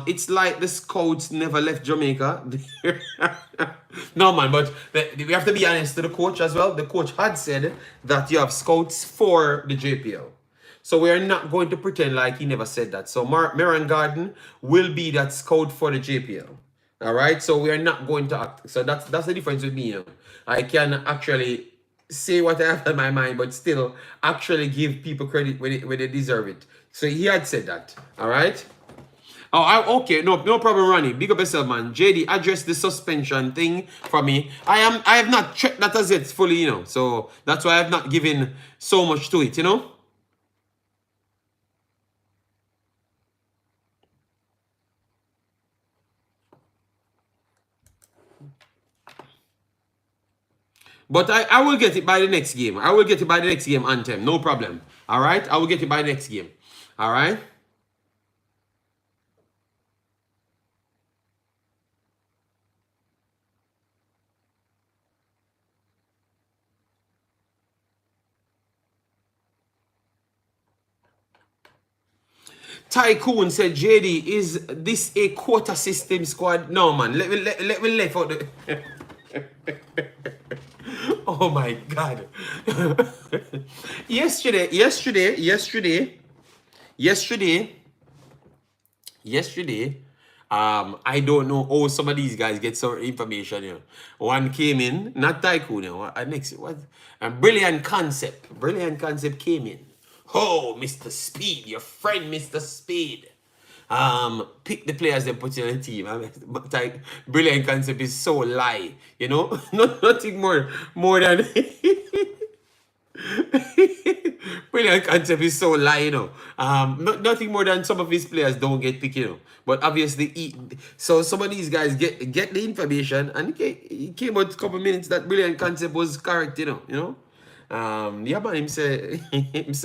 It's like the scouts never left Jamaica. No, man, but we have to be honest to the coach as well. The coach had said that you have scouts for the JPL. So we are not going to pretend like he never said that. So Maran Garden will be that scout for the JPL. All right? So we are not going to act. So that's the difference with me. You know? I can actually say what I have in my mind, but still actually give people credit when they deserve it. So he had said that. All right? Oh, okay, no problem, Ronnie. Big up yourself, man. JD, address the suspension thing for me. I have not checked that as yet fully, you know. So that's why I have not given so much to it, you know. But I will get it by the next game. I will get it by the next game, Anthem. No problem. All right? I will get it by the next game. All right? Tycoon said, JD, is this a quota system squad? No, man. Let me left out the... Oh my God. yesterday, I don't know how some of these guys get some information, you know. One came in, not Tycoon, you know. Next, what? And Brilliant Concept came in. Oh, Mr. Speed, your friend, Mr. Speed. Pick the players they put in the team. But like, Brilliant Concept is so lie, you know. Nothing more than Brilliant Concept is so lie, you know. Nothing more than some of his players don't get picked, you know. But obviously, so some of these guys get the information, and he came out a couple minutes that Brilliant Concept was correct, you know. Yeah, man, him say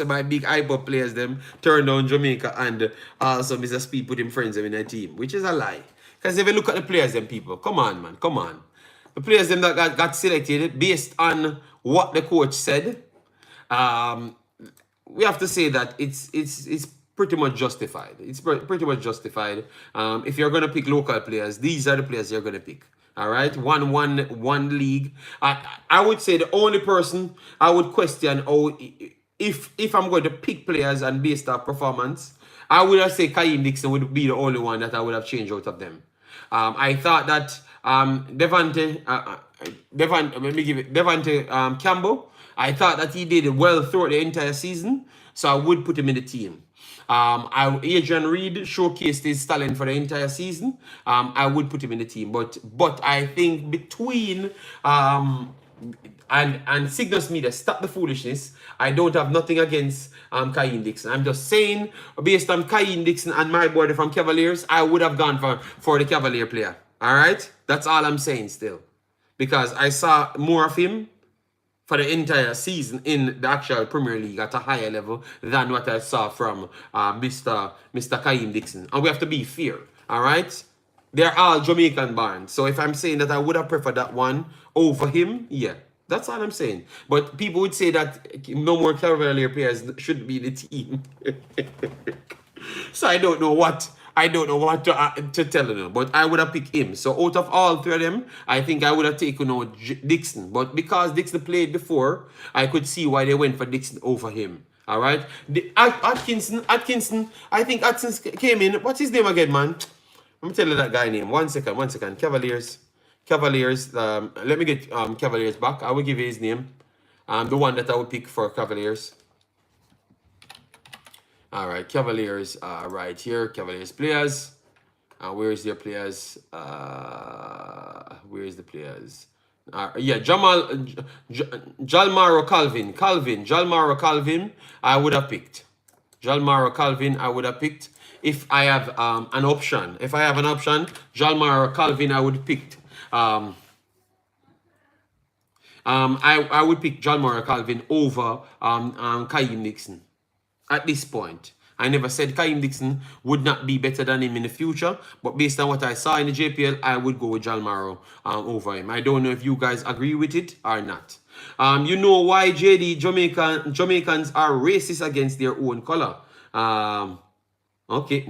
my big hyper players them turn down Jamaica, and also Mr. Speed put him friends them in a team, which is a lie. Because if you look at the players them, people, come on, man, come on. The players them that got selected based on what the coach said, we have to say that it's pretty much justified. It's pretty much justified. If you're gonna pick local players, these are the players you're gonna pick. All right, one league. I would say the only person I would question, if I'm going to pick players and based on performance, I would have say Kaim Dixon would be the only one that I would have changed out of them. I thought that Devante Campbell, I thought that he did well throughout the entire season, so I would put him in the team. Adrian Reed showcased his talent for the entire season. I would put him in the team, but I think between and Cygnus Media, stop the foolishness. I don't have nothing against Kaim Dixon. I'm just saying, based on Kaim Dixon and my boy from Cavaliers, I would have gone for the Cavalier player. All right, that's all I'm saying still, because I saw more of him for the entire season in the actual Premier League at a higher level than what I saw from Mr. Kaim Dixon. And we have to be fair, all right? They're all Jamaican born. So if I'm saying that I would have preferred that one over him, yeah, That's all I'm saying. But people would say that no more Cavalier players should be in the team. So I don't know what to tell you, but I would have picked him. So out of all three of them, I think I would have taken out Dixon. But because Dixon played before, I could see why they went for Dixon over him. All right, Atkinson. I think Atkinson came in. What's his name again, man? Let me tell you that guy name. One second. Cavaliers. Let me get Cavaliers back. I will give you his name. The one that I would pick for Cavaliers. All right, Cavaliers right here. Cavaliers players. Where is their players? Where is the players? Yeah, Jalmaro Calvin. I would have picked. Jalmaro Calvin. I would have picked if I have an option. If I have an option, Jalmaro Calvin. I would pick. I would pick Jalmaro Calvin over Kaim Dixon. At this point, I never said Kaim Dixon would not be better than him in the future, but based on what I saw in the JPL, I would go with Jalmaro over him. I don't know if you guys agree with it or not. You know why, JD, Jamaicans are racist against their own color. Okay.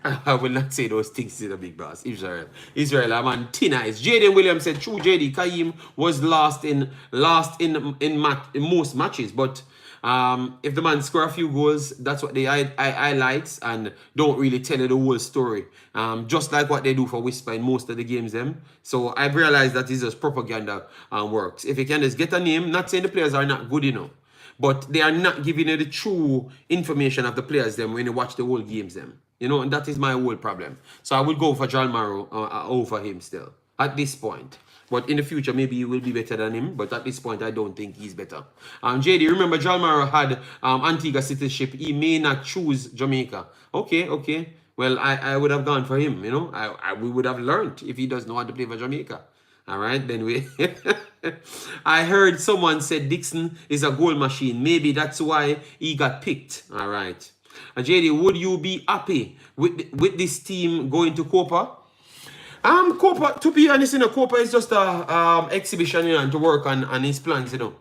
I will not say those things to the big boss. Israel, I'm on thin ice. Jaden Williams said, true, JD, Kaim was last in most matches, but if the man score a few goals, that's what they highlights and don't really tell you the whole story. Just like what they do for Whisper in most of the games them. So I've realized that it's just propaganda works. If you can just get a name, not saying the players are not good enough, but they are not giving you the true information of the players them when you watch the whole games them. You know, and that is my whole problem. So I would go for Jalmaro over him still at this point. But in the future, maybe he will be better than him. But at this point, I don't think he's better. JD, remember Jalmaro had Antigua citizenship. He may not choose Jamaica. Okay. Well, I would have gone for him, you know. We would have learned if he doesn't know how to play for Jamaica. All right, then we... I heard someone said Dixon is a goal machine. Maybe that's why he got picked. All right. JD, would you be happy with this team going to Copa? Copa, to be honest, you know, Copa is just a exhibition, you know, and to work on his plans, you know.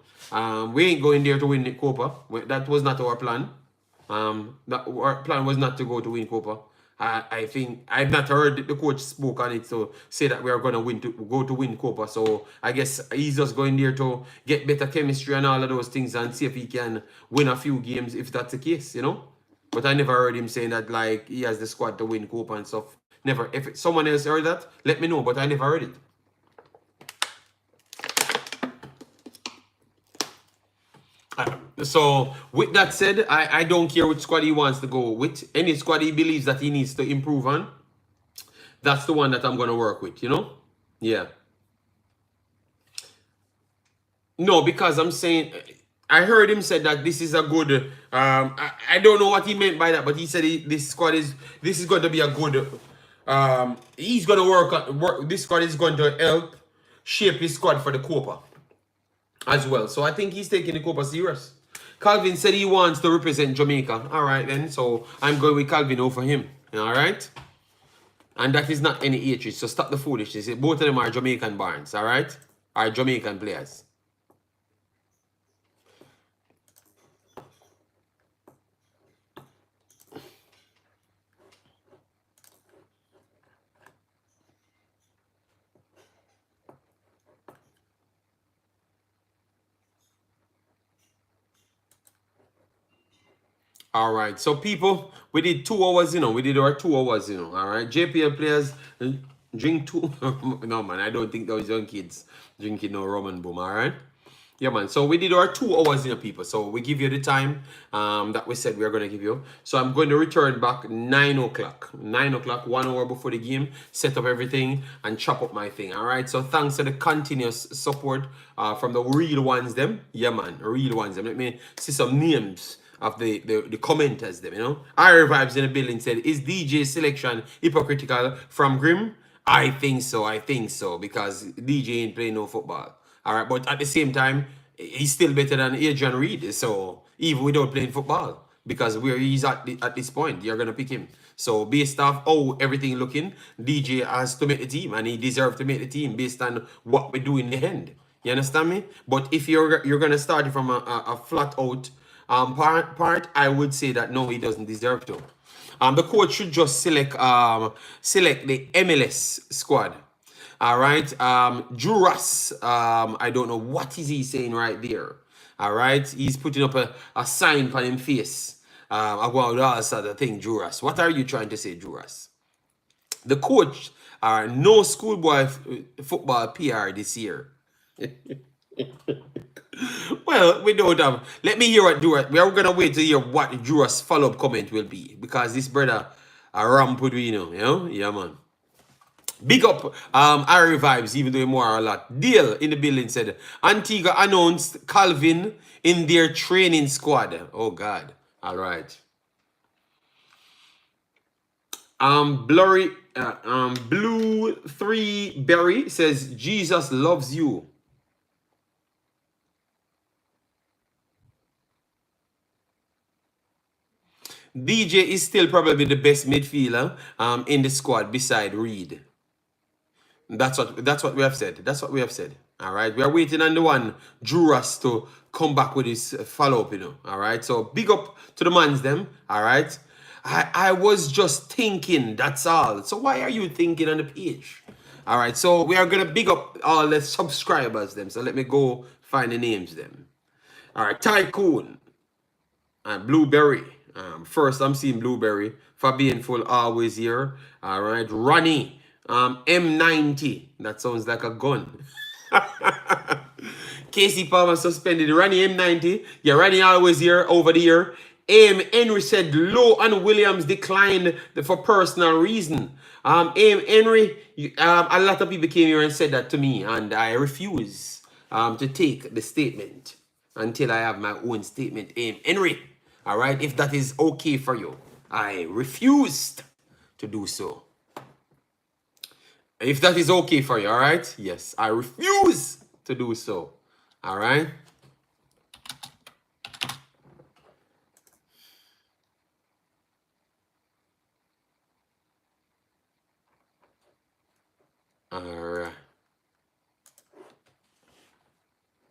We ain't going there to win the Copa. That was not our plan. Our plan was not to go to win Copa. I think I've not heard the coach spoke on it to say that we are going to go to win Copa. So I guess he's just going there to get better chemistry and all of those things and see if he can win a few games if that's the case, you know. But I never heard him saying that like he has the squad to win Copa and stuff. Never. If someone else heard that, let me know. But I never heard it. So with that said, I don't care which squad he wants to go with. Any squad he believes that he needs to improve on, that's the one that I'm going to work with, you know? Yeah. No, because I'm saying... I heard him say that this is a good... I don't know what he meant by that, but he said this is going to be a good... he's going to work... This squad is going to help shape his squad for the Copa as well. So I think he's taking the Copa serious. Calvin said he wants to represent Jamaica. All right, then. So I'm going with Calvin over him. All right? And that is not any hatred. So stop the foolishness. Both of them are Jamaican barns. All right? Are Jamaican players. All right, so people, we did 2 hours, you know. We did our 2 hours, you know. All right, JPL players drink 2. No, man, I don't think those young kids drinking no rum and boom. All right, yeah, man. So we did our 2 hours, you know, people. So we give you the time that we said we are going to give you. So I'm going to return back 9 o'clock. 9 o'clock, 1 hour before the game. Set up everything and chop up my thing. All right. So thanks for the continuous support from the real ones, them. Yeah, man, real ones. Them. Let me see some names of the commenters them, you know. Iron Vibes in the building said, is DJ selection hypocritical from Grim? I think so, because DJ ain't playing no football. All right, but at the same time, he's still better than Adrian Reed. So even without playing football, because where he's at this point, you're gonna pick him. So based off how everything looking, DJ has to make the team, and he deserves to make the team based on what we do in the end. You understand me? But if you're gonna start it from a flat out part, I would say that no, he doesn't deserve to. The coach should just select the MLS squad. All right. Juras. I don't know what is he saying right there. All right. He's putting up a sign for him face. About that sort of thing, Juras. What are you trying to say, Juras? The coach no schoolboy football PR this year. Well, we don't have. Let me hear what Juras. We are gonna wait to hear what Juras follow-up comment will be, because this brother a rampant, you know. Yeah, man. Big up Ari Vibes, even though he more a lot. Deal in the building said Antigua announced Calvin in their training squad. Oh God. All right. Blurry Blue 3 Berry says Jesus loves you. DJ is still probably the best midfielder in the squad beside Reed. That's what we have said. That's what we have said. All right. We are waiting on the one Juras to come back with his follow-up, you know. All right. So big up to the mans them. All right. I was just thinking, that's all. So why are you thinking on the page? All right. So we are gonna big up all the subscribers them. So let me go find the names them. All right. Tycoon and Blueberry. First, I'm seeing Blueberry. Fabian Full always here. All right. Ronnie. M90. That sounds like a gun. Casey Palmer suspended. Ronnie M90. Yeah, Ronnie always here over the year. Henry said Low and Williams declined for personal reason. Henry, a lot of people came here and said that to me, and I refuse to take the statement until I have my own statement. Henry. All right, if that is okay for you, I refused to do so. If that is okay for you, all right? Yes, I refuse to do so. All right? All right.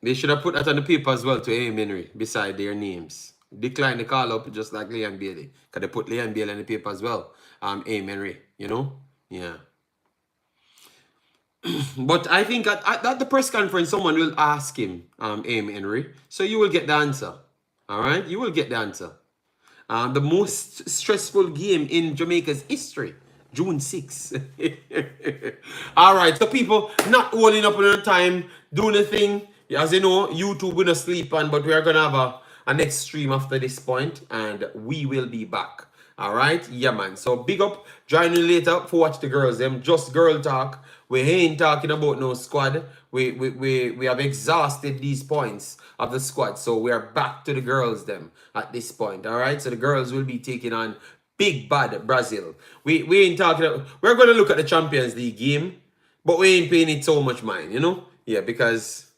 They should have put that on the paper as well to Aim Henry beside their names. Decline the call up just like Leon Bailey. Because they put Leon Bailey on the paper as well. Aim Henry, you know? Yeah. But I think at the press conference, someone will ask him, Aim Henry. So you will get the answer. All right? You will get the answer. The most stressful game in Jamaica's history. June 6. All right. So people not holding up on their time, doing the thing. As you know, YouTube will not sleep on, but we are going to have a next stream after this point, and we will be back. All right? Yeah, man. So big up. Join in later for watch the girls. Them just girl talk. We ain't talking about no squad. We have exhausted these points of the squad. So we are back to the girls them at this point. All right? So the girls will be taking on big bad Brazil. We ain't talking about, we're going to look at the Champions League game, but we ain't paying it so much mind, you know? Yeah, because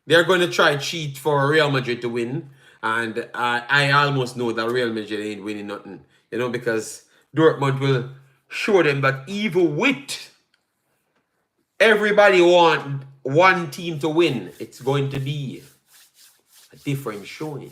they're going to try cheat for Real Madrid to win. And I almost know that Real Madrid ain't winning nothing. You know, because Dortmund will show them that even with everybody want one team to win, it's going to be a different showing.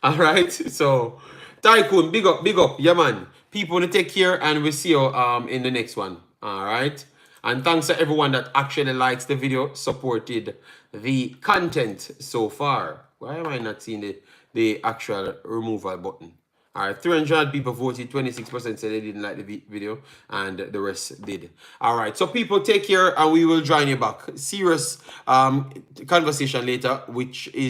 All right. So, Tycoon, big up. Yeah, man. People want to take care, and we'll see you in the next one. All right. And thanks to everyone that actually likes the video, supported the content so far. Why am I not seeing the actual removal button? All right, 300 people voted, 26% said they didn't like the video, and the rest did. All right, so people take care, and we will join you back. Serious conversation later, which is